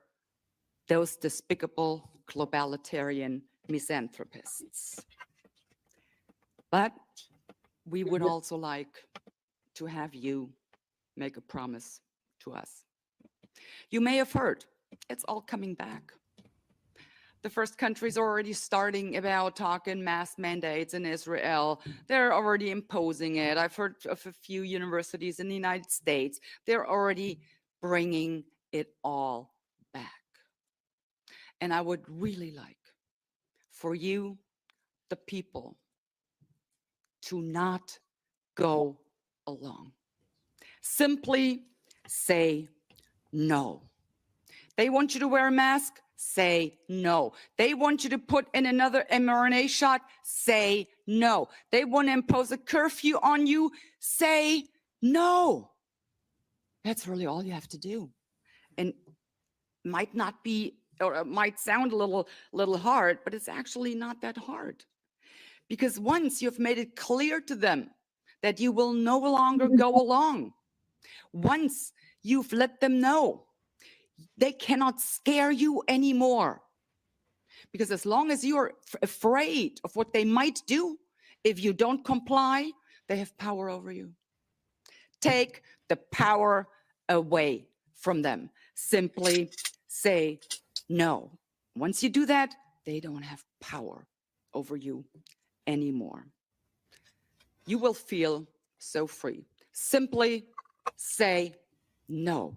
those despicable globalitarian misanthropists. But we would also like to have you make a promise to us. You may have heard, it's all coming back. The first countries are already starting about talking mask mandates in Israel. They're already imposing it. I've heard of a few universities in the United States. They're already bringing it all back. And I would really like for you, the people, to not go along. Simply say no. They want you to wear a mask? Say no. They want you to put in another mRNA shot? Say no. They want to impose a curfew on you? Say no. That's really all you have to do. And might not be, or it might sound a little hard, but it's actually not that hard. Because once you've made it clear to them that you will no longer go along, once you've let them know, they cannot scare you anymore. Because as long as you're afraid of what they might do, if you don't comply, they have power over you. Take the power away from them. Simply say no. Once you do that, they don't have power over you anymore. You will feel so free. Simply say no.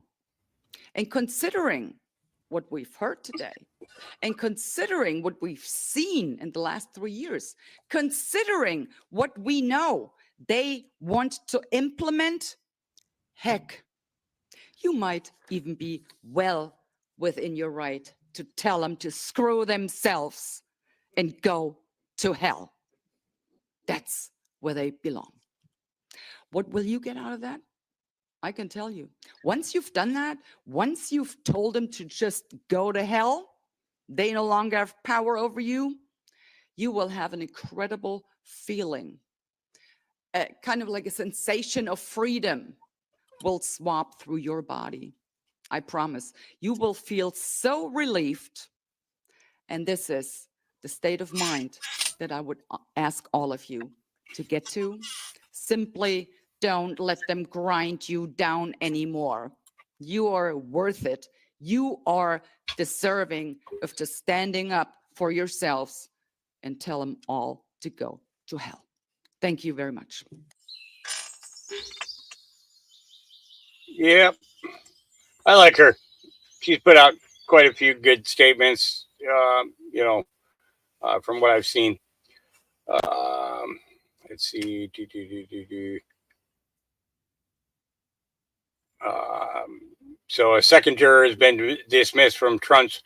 And considering what we've heard today, and considering what we've seen in the last 3 years, considering what we know they want to implement, heck, you might even be well within your right to tell them to screw themselves and go to hell. That's where they belong. What will you get out of that? I can tell you. Once you've done that, once you've told them to just go to hell, they no longer have power over you, you will have an incredible feeling. Kind of like a sensation of freedom will swap through your body. I promise. You will feel so relieved. And this is the state of mind that I would ask all of you to get to. Simply don't let them grind you down anymore. You are worth it. You are deserving of just standing up for yourselves and tell them all to go to hell. Thank you very much. Yep. I like her. She's put out quite a few good statements, from what I've seen. Let's see. So a second juror has been dismissed from Trump's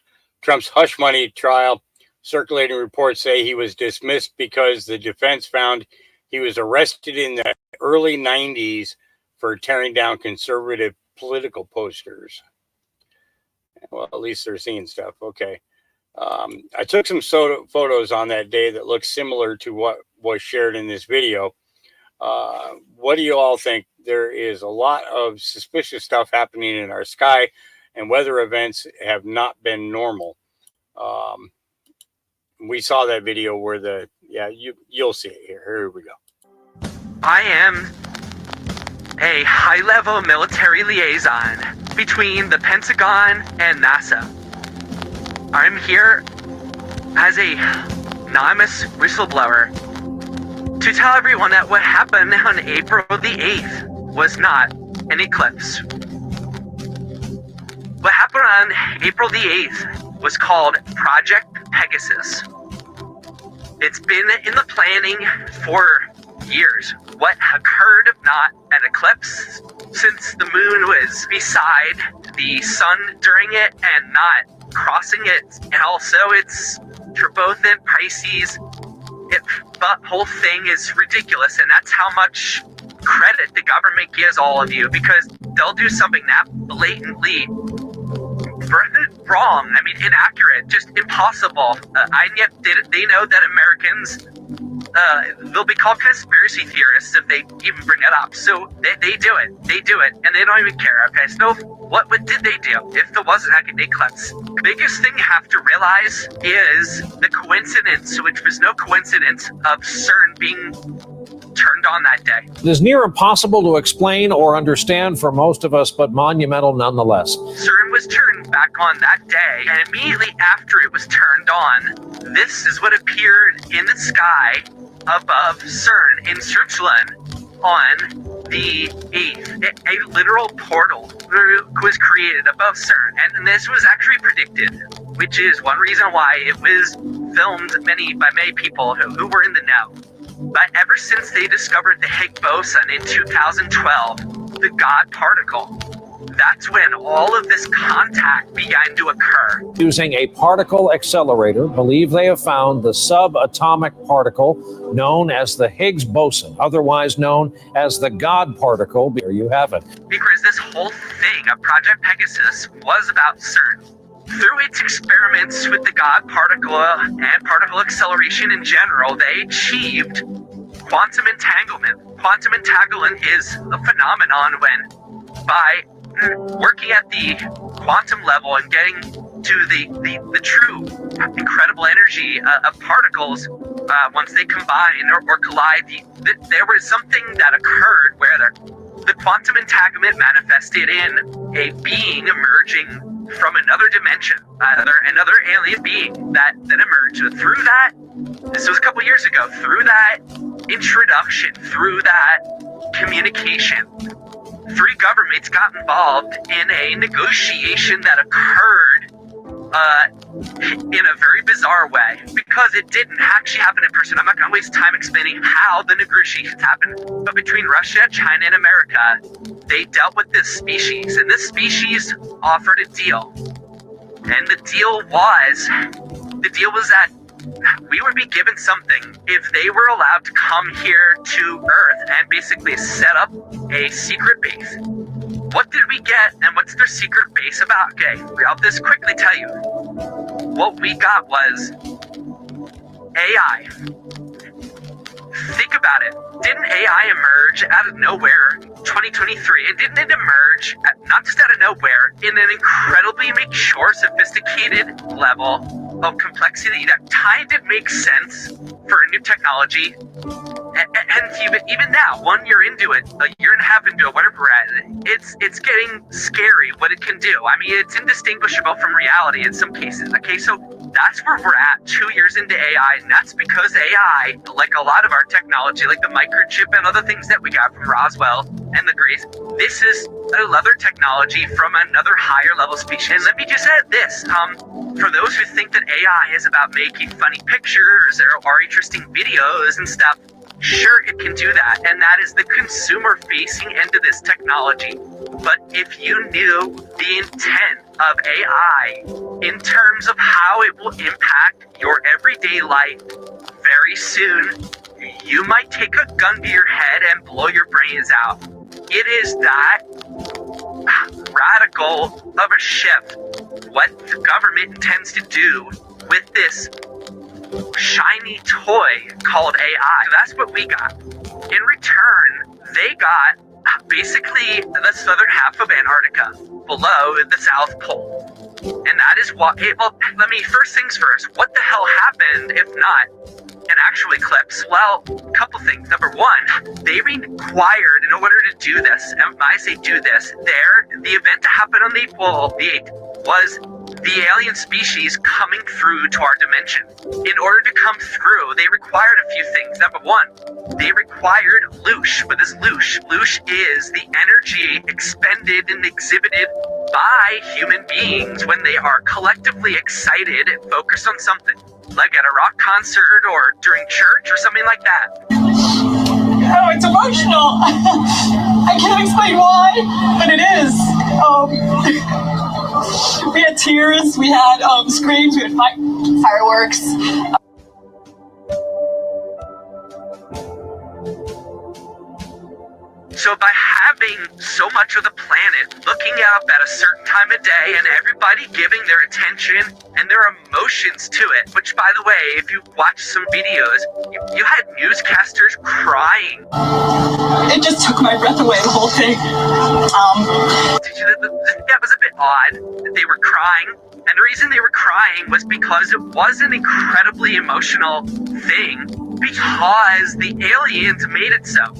hush money trial. Circulating reports say he was dismissed because the defense found he was arrested in the early 90s for tearing down conservative political posters. Well, at least they're seeing stuff. Okay. I took some photos on that day that look similar to what was shared in this video. What do you all think? There is a lot of suspicious stuff happening in our sky, and weather events have not been normal. We saw that video where you'll see it here. Here we go. I am a high-level military liaison between the Pentagon and NASA. I'm here as a anonymous whistleblower to tell everyone that what happened on April the 8th was not an eclipse. What happened on April the 8th was called Project Pegasus. It's been in the planning for years. What occurred, not an eclipse, since the moon was beside the sun during it and not crossing it. And also it's for both in Pisces. The whole thing is ridiculous, and that's how much credit the government gives all of you, because they'll do something that blatantly wrong, inaccurate, just impossible, and yet they know that Americans, they'll be called conspiracy theorists if they even bring it up. So they do it, and they don't even care. Okay, so what did they do if there wasn't an eclipse? The biggest thing you have to realize is the coincidence, which was no coincidence, of CERN being turned on that day. It is near impossible to explain or understand for most of us, but monumental nonetheless. CERN was turned back on that day, and immediately after it was turned on, this is what appeared in the sky above CERN in Switzerland on the 8th. A literal portal was created above CERN, and this was actually predicted, which is one reason why it was filmed by many people who were in the know. But ever since they discovered the Higgs boson in 2012, the God particle, that's when all of this contact began to occur. Using a particle accelerator, believe they have found the subatomic particle known as the Higgs boson, otherwise known as the God particle. There you have it. Because this whole thing of Project Pegasus was about CERN. Through its experiments with the God particle and particle acceleration in general, they achieved quantum entanglement. Quantum entanglement is a phenomenon when, by working at the quantum level and getting to the true incredible energy of particles, once they combine or collide, there was something that occurred where the quantum entanglement manifested in a being emerging from another dimension, another alien being that emerged. Through that, this was a couple years ago, through that introduction, through that communication, three governments got involved in a negotiation that occurred in a very bizarre way, because it didn't actually happen in person. I'm not going to waste time explaining how the negotiations happened, but between Russia, China, and America, they dealt with this species, and this species offered a deal. And the deal was that we would be given something if they were allowed to come here to Earth and basically set up a secret base. What did we get, and what's their secret base about? Okay, I'll just quickly tell you. What we got was AI. Think about it. Didn't AI emerge out of nowhere in 2023? And didn't it emerge, not just out of nowhere, in an incredibly mature, sophisticated level of complexity that kind of makes sense for a new technology? And even now, 1 year into it, a year and a half into it, whatever we're at, it's getting scary what it can do. It's indistinguishable from reality in some cases. Okay, so that's where we're at 2 years into AI, and that's because AI, like a lot of our technology, like the microchip and other things that we got from Roswell and the Grace, this is another technology from another higher level species. And let me just add this, for those who think that AI is about making funny pictures or interesting videos and stuff, sure, it can do that, and that is the consumer-facing end of this technology. But if you knew the intent of AI in terms of how it will impact your everyday life very soon, you might take a gun to your head and blow your brains out. It is that radical of a shift. What the government intends to do with this shiny toy called AI. So that's what we got. In return, they got basically the southern half of Antarctica below the South Pole. And that is what, well, let me, first things first, what the hell happened if not an actual eclipse? Well, a couple things. Number one, they required, in order to do this, and when I say do this, the event to happen on the 8th was the alien species coming through to our dimension. In order to come through, they required a few things. Number one, they required loosh. What is loosh? Loosh is the energy expended and exhibited by human beings when they are collectively excited and focused on something, like at a rock concert or during church or something like that. Oh, it's emotional. I can't explain why, but it is. We had tears, we had screams, we had fireworks. So by having so much of the planet looking up at a certain time of day and everybody giving their attention and their emotions to it, which by the way, if you watch some videos, you had newscasters crying. It just took my breath away, the whole thing. That was a bit odd that they were crying. And the reason they were crying was because it was an incredibly emotional thing because the aliens made it so.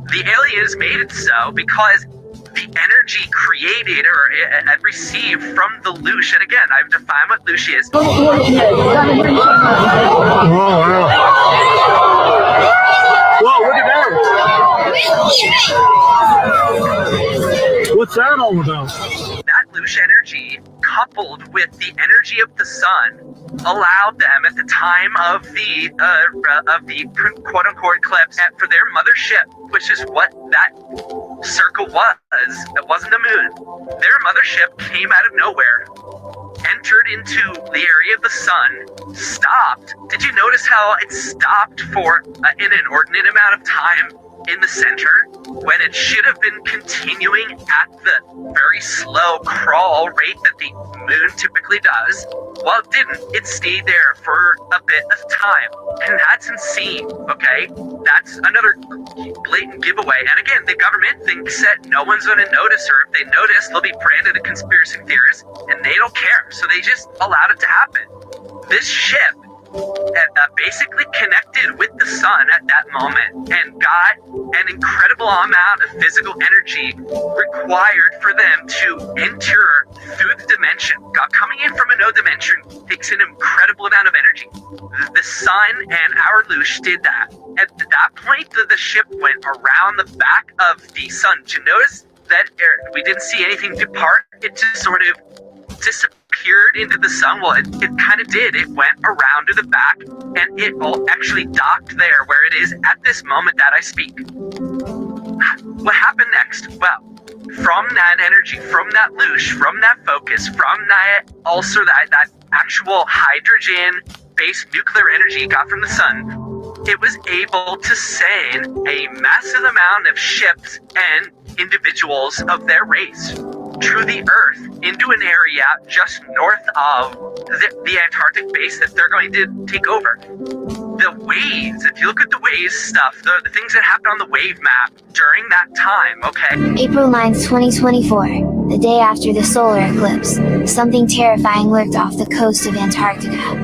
The aliens made it so because the energy created or received from the loosh, and again, I've defined what loosh is. Whoa, look at that. What's that all about? That loosh energy, coupled with the energy of the sun, allowed them at the time of the quote-unquote eclipse for their mothership, which is what that circle was. It wasn't the moon. Their mothership came out of nowhere, entered into the area of the sun, stopped. Did you notice how it stopped for an inordinate amount of time in the center when it should have been continuing at the very slow crawl rate that the moon typically does? Well, it didn't. It stayed there for a bit of time. And that's insane, okay? That's another blatant giveaway. And again, the government thinks that no one's going to notice, or if they notice, they'll be branded a conspiracy theorist, and they don't care. So they just allowed it to happen. This ship basically connected with the sun at that moment and got an incredible amount of physical energy required for them to enter through the dimension. Coming in from another dimension takes an incredible amount of energy. The sun and our loosh did that. At that point, the ship went around the back of the sun. Did you notice that we didn't see anything depart? It just sort of disappeared into the sun. Well, it kind of did. It went around to the back, and it all actually docked there where it is at this moment that I speak. What happened next? Well, from that energy, from that loosh, from that focus, from that also that actual hydrogen-based nuclear energy it got from the sun, it was able to send a massive amount of ships and individuals of their race through the Earth into an area just north of the Antarctic base that they're going to take over. The waves, if you look at the waves stuff, the things that happened on the wave map during that time, okay? April 9th, 2024, the day after the solar eclipse, something terrifying lurked off the coast of Antarctica.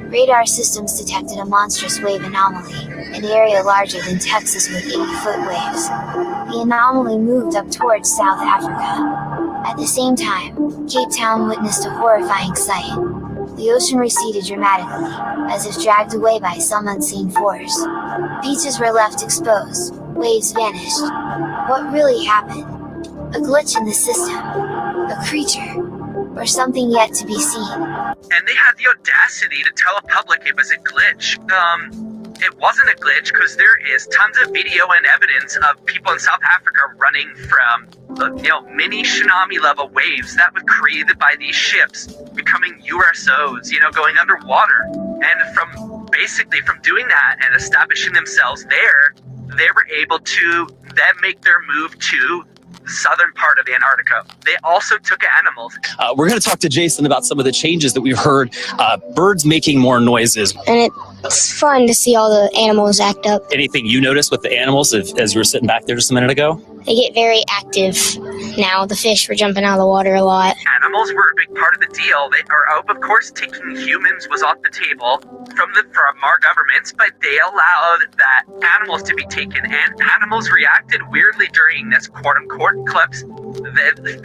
Radar systems detected a monstrous wave anomaly, an area larger than Texas with 80-foot waves. The anomaly moved up towards South Africa. At the same time, Cape Town witnessed a horrifying sight. The ocean receded dramatically, as if dragged away by some unseen force. Beaches were left exposed, waves vanished. What really happened? A glitch in the system? A creature? Or something yet to be seen? And they had the audacity to tell the public it was a glitch. It wasn't a glitch because there is tons of video and evidence of people in South Africa running from, mini tsunami level waves that were created by these ships becoming USOs, going underwater. And from doing that and establishing themselves there, they were able to then make their move to the southern part of Antarctica. They also took animals. We're going to talk to Jason about some of the changes that we've heard. Birds making more noises. And It's fun to see all the animals act up. Anything you noticed with the animals as you were sitting back there just a minute ago? They get very active now. The fish were jumping out of the water a lot. Animals were a big part of the deal. Of course, taking humans was off the table from our governments, but they allowed that animals to be taken, and animals reacted weirdly during this quote-unquote eclipse.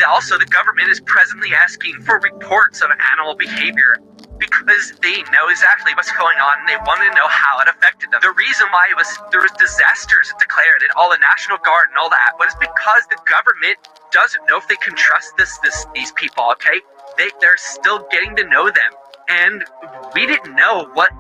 Also, the government is presently asking for reports of animal behavior because they know exactly what's going on and they want to know how it affected them. The reason why there was disasters declared and all the National Guard and all that was because the government doesn't know if they can trust these people, okay? They're still getting to know them. And we didn't know what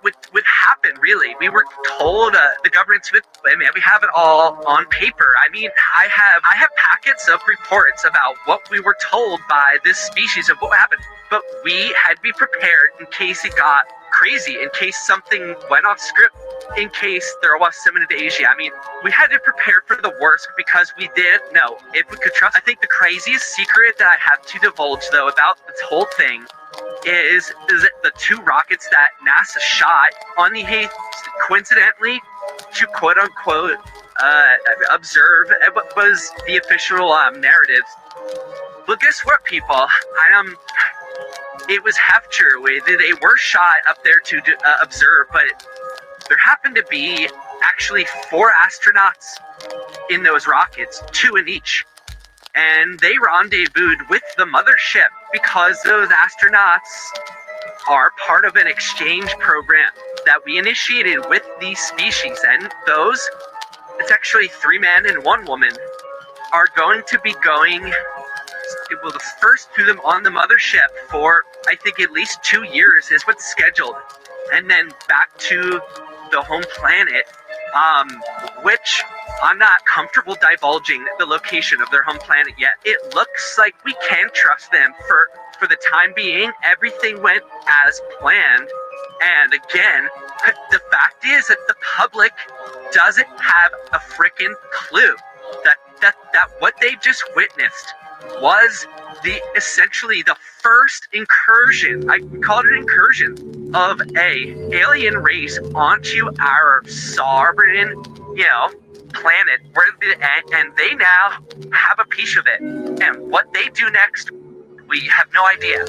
would happen, really. We were told the government's with them, and we have it all on paper. I mean, I have packets of reports about what we were told by this species of what happened. But we had to be prepared in case it got crazy, in case something went off script, in case there was some invasion. I mean, we had to prepare for the worst because we didn't know if we could trust. I think the craziest secret that I have to divulge, though, about this whole thing is that the two rockets that NASA shot on the 8th, coincidentally, to quote-unquote observe what was the official narrative. Well, guess what, people? It was half true. They were shot up there to observe, but there happened to be actually 4 astronauts in those rockets, 2 in each. And they rendezvoused with the mothership because those astronauts are part of an exchange program that we initiated with these species. And it's actually 3 men and 1 woman, are going to be going, well, the first to them on the mothership for, I think, at least 2 years is what's scheduled. And then back to the home planet, which I'm not comfortable divulging the location of their home planet yet. It looks like we can trust them for the time being. Everything went as planned. And again, the fact is that the public doesn't have a frickin' clue that what they just witnessed was essentially the first incursion, I call it an incursion, of a alien race onto our sovereign, planet, and they now have a piece of it. And what they do next, we have no idea.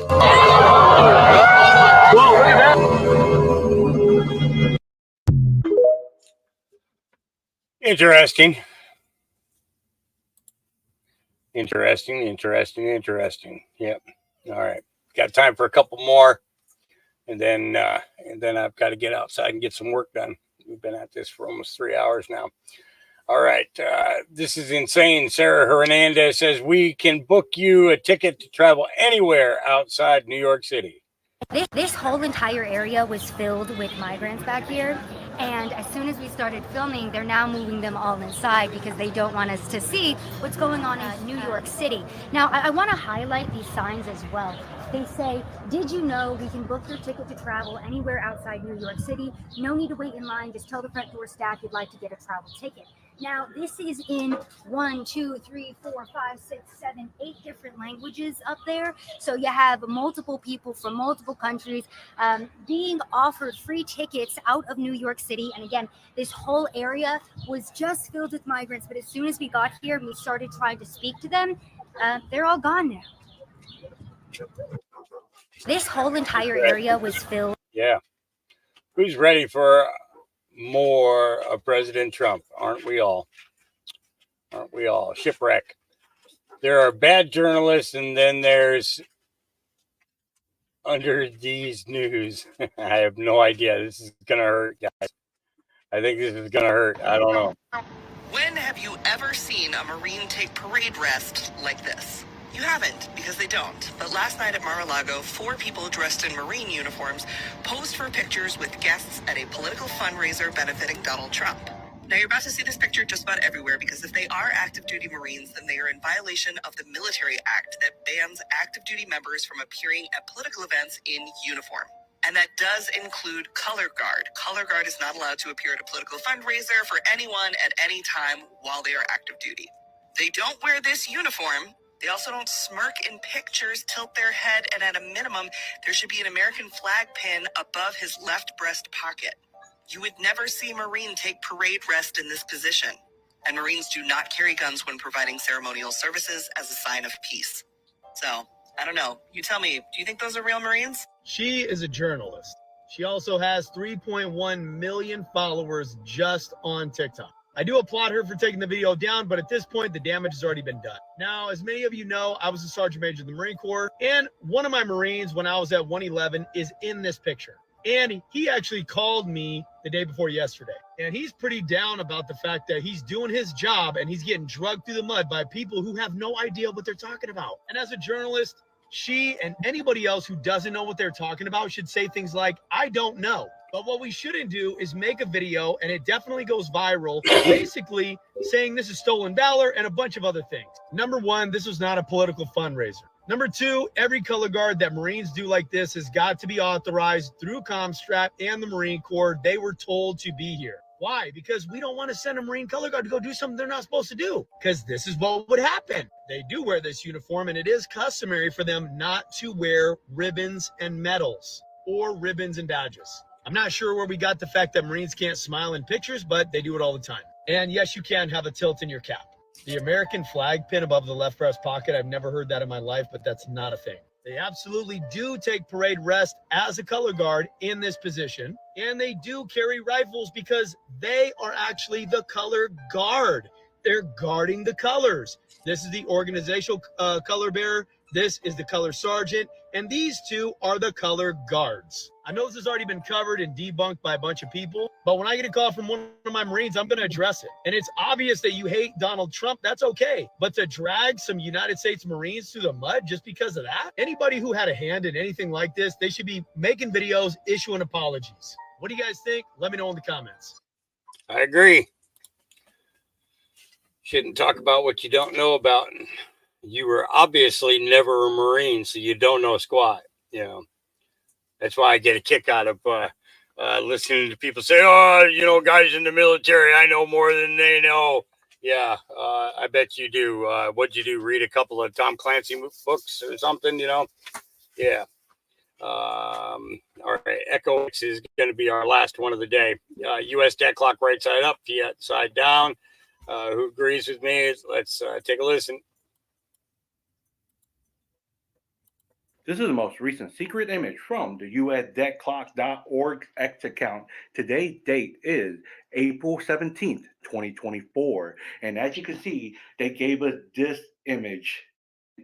Whoa, look at that. Interesting. Yep. All right. Got time for a couple more, and then I've got to get outside and get some work done. We've been at this for almost 3 hours now. All right. This is insane. Sarah Hernandez says we can book you a ticket to travel anywhere outside New York City. This whole entire area was filled with migrants back here, and as soon as we started filming, they're now moving them all inside because they don't want us to see what's going on in New York City. Now, I want to highlight these signs as well. They say, did you know we can book your ticket to travel anywhere outside New York City? No need to wait in line. Just tell the front door staff you'd like to get a travel ticket. Now, this is in 1, 2, 3, 4, 5, 6, 7, 8 different languages up there. So you have multiple people from multiple countries being offered free tickets out of New York City. And again, this whole area was just filled with migrants. But as soon as we got here and we started trying to speak to them, they're all gone now. This whole entire area was filled. Yeah. Who's ready for more of President Trump? Aren't we all? Aren't we all? Shipwreck. There are bad journalists, and then there's under these news. I have no idea. This is going to hurt, guys. I think this is going to hurt. I don't know. When have you ever seen a Marine take parade rest like this? You haven't, because they don't. But last night at Mar-a-Lago, 4 people dressed in Marine uniforms posed for pictures with guests at a political fundraiser benefiting Donald Trump. Now, you're about to see this picture just about everywhere, because if they are active duty Marines, then they are in violation of the Military Act that bans active duty members from appearing at political events in uniform. And that does include color guard. Color guard is not allowed to appear at a political fundraiser for anyone at any time while they are active duty. They don't wear this uniform They also don't smirk in pictures, tilt their head, and at a minimum, there should be an American flag pin above his left breast pocket. You would never see a Marine take parade rest in this position. And Marines do not carry guns when providing ceremonial services as a sign of peace. So, I don't know. You tell me, do you think those are real Marines? She is a journalist. She also has 3.1 million followers just on TikTok. I do applaud her for taking the video down, but at this point, the damage has already been done. Now, as many of you know, I was a Sergeant Major of the Marine Corps, and one of my Marines when I was at 111 is in this picture. And he actually called me the day before yesterday. And he's pretty down about the fact that he's doing his job and he's getting drugged through the mud by people who have no idea what they're talking about. And as a journalist, she and anybody else who doesn't know what they're talking about should say things like, I don't know. But what we shouldn't do is make a video, and it definitely goes viral, basically saying this is stolen valor and a bunch of other things. Number one, this was not a political fundraiser. Number two, every color guard that Marines do like this has got to be authorized through Comstrat and the Marine Corps. They were told to be here. Why? Because we don't want to send a Marine color guard to go do something they're not supposed to do. Because this is what would happen. They do wear this uniform, and it is customary for them not to wear ribbons and medals or ribbons and badges. I'm not sure where we got the fact that Marines can't smile in pictures, but they do it all the time. And yes, you can have a tilt in your cap. The American flag pin above the left breast pocket, I've never heard that in my life, but that's not a thing. They absolutely do take parade rest as a color guard in this position, and they do carry rifles because they are actually the color guard. They're guarding the colors. This is the organizational color bearer. This is the color sergeant, and these two are the color guards. I know this has already been covered and debunked by a bunch of people, but when I get a call from one of my Marines, I'm going to address it. And it's obvious that you hate Donald Trump. That's okay. But to drag some United States Marines through the mud just because of that, anybody who had a hand in anything like this, they should be making videos, issuing apologies. What do you guys think? Let me know in the comments. I agree. Shouldn't talk about what you don't know about. You were obviously never a Marine, so you don't know squat. You know, that's why I get a kick out of listening to people say, "Oh, you know, guys in the military, I know more than they know." Yeah, I bet you do. What'd you do? Read a couple of Tom Clancy books or something? You know? Yeah. All right. Echo X is going to be our last one of the day. U.S. debt clock right side up, fiat side down. Who agrees with me? Let's take a listen. This is the most recent secret image from the USDebtClock.org X account. Today's date is April 17th, 2024. And as you can see, they gave us this image.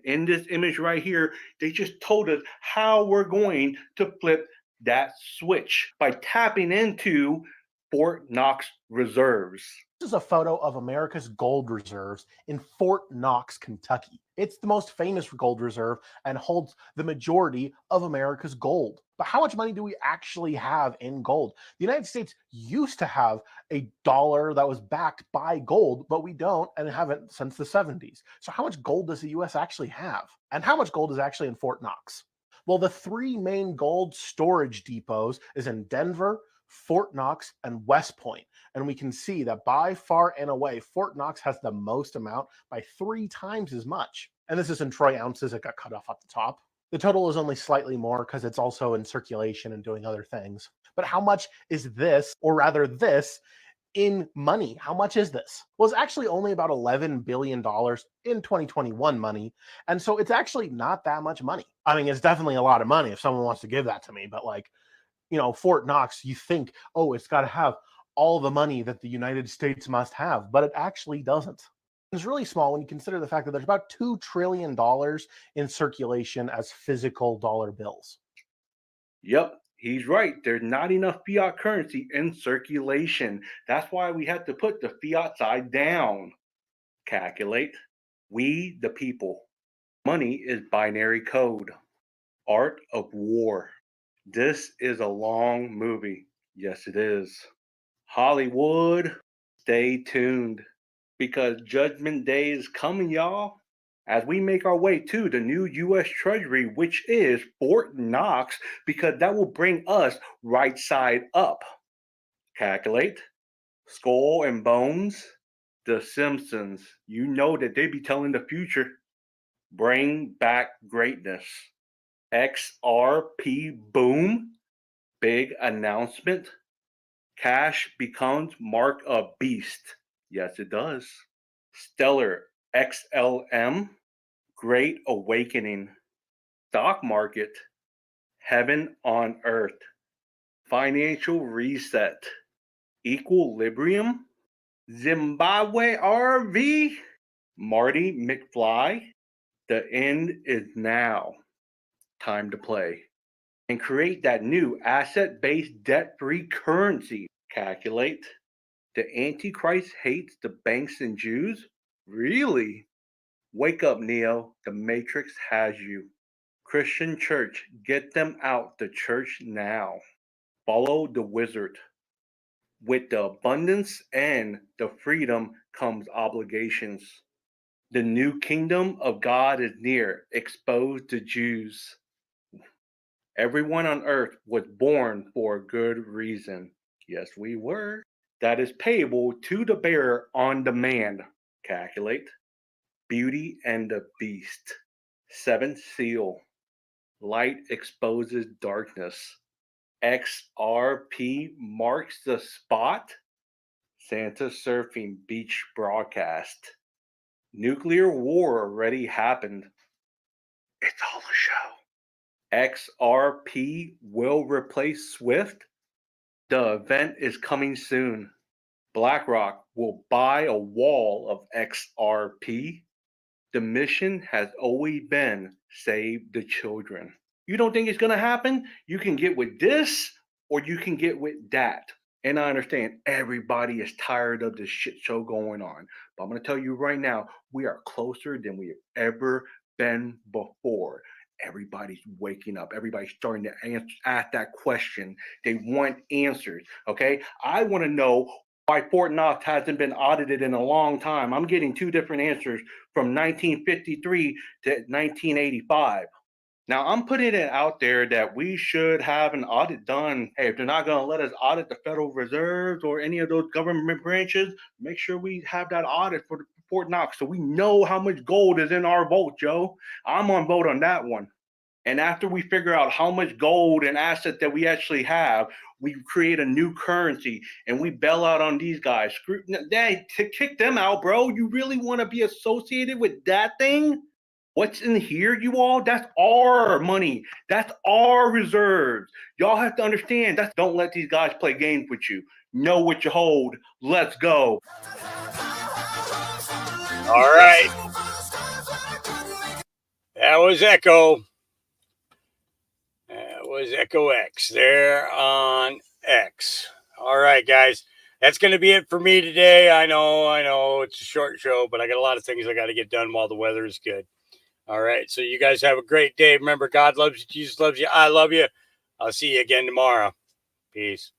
In this image right here, they just told us how we're going to flip that switch by tapping into Fort Knox reserves. This is a photo of America's gold reserves in Fort Knox, Kentucky. It's the most famous gold reserve and holds the majority of America's gold. But how much money do we actually have in gold? The United States used to have a dollar that was backed by gold, but we don't and haven't since the 70s. So how much gold does the US actually have? And how much gold is actually in Fort Knox? Well, the three main gold storage depots is in Denver, Fort Knox, and West Point. And we can see that by far and away, Fort Knox has the most amount by 3 times as much. And this is in troy ounces. It got cut off at the top. The total is only slightly more because it's also in circulation and doing other things. But how much is this, or rather this, in money? How much is this? Well, it's actually only about $11 billion in 2021 money. And so it's actually not that much money. I mean, it's definitely a lot of money if someone wants to give that to me. But like, you know, Fort Knox, you think, oh, it's got to have all the money that the United States must have, but it actually doesn't. It's really small when you consider the fact that there's about $2 trillion in circulation as physical dollar bills. Yep, he's right. There's not enough fiat currency in circulation. That's why we have to put the fiat side down. Calculate. We, the people. Money is binary code. Art of war. This is a long movie. Yes, it is. Hollywood, stay tuned because Judgment Day is coming, y'all. As we make our way to the new U.S. Treasury, which is Fort Knox, because that will bring us right side up. Calculate. Skull and Bones. The Simpsons. You know that they be telling the future. Bring back greatness. XRP boom. Big announcement. Cash becomes mark of beast. Yes, it does. Stellar XLM. Great awakening. Stock market. Heaven on earth. Financial reset. Equilibrium. Zimbabwe RV. Marty McFly. The end is now. Time to play. And create that new asset-based debt-free currency. Calculate. The Antichrist hates the banks and Jews? Really? Wake up, Neo. The Matrix has you. Christian church, get them out the church now. Follow the wizard. With the abundance and the freedom comes obligations. The new kingdom of God is near. Expose the Jews. Everyone on earth was born for a good reason. Yes, we were. That is payable to the bearer on demand. Calculate. Beauty and the Beast. Seventh seal. Light exposes darkness. XRP marks the spot. Santa surfing beach broadcast. Nuclear war already happened. It's all a show. XRP will replace Swift. The event is coming soon. BlackRock will buy a wall of XRP. The mission has always been save the children. You don't think it's going to happen? You can get with this or you can get with that. And I understand everybody is tired of this shit show going on. But I'm going to tell you right now, we are closer than we have ever been before. Everybody's waking up. Everybody's starting to ask that question. They want answers, okay? I want to know why Fort Knox hasn't been audited in a long time. I'm getting two different answers from 1953 to 1985. Now, I'm putting it out there that we should have an audit done. Hey, if they're not going to let us audit the Federal Reserve or any of those government branches, make sure we have that audit for Fort Knox so we know how much gold is in our vault, Joe. I'm on vote on that one. And after we figure out how much gold and asset that we actually have, we create a new currency and we bail out on these guys. Kick them out, bro. You really want to be associated with that thing? What's in here, you all? That's our money. That's our reserves. Y'all have to understand that. Don't let these guys play games with you. Know what you hold. Let's go. All right. That was Echo. That was Echo X there on X. All right, guys. That's going to be it for me today. I know. It's a short show, but I got a lot of things I got to get done while the weather is good. All right. So you guys have a great day. Remember, God loves you. Jesus loves you. I love you. I'll see you again tomorrow. Peace.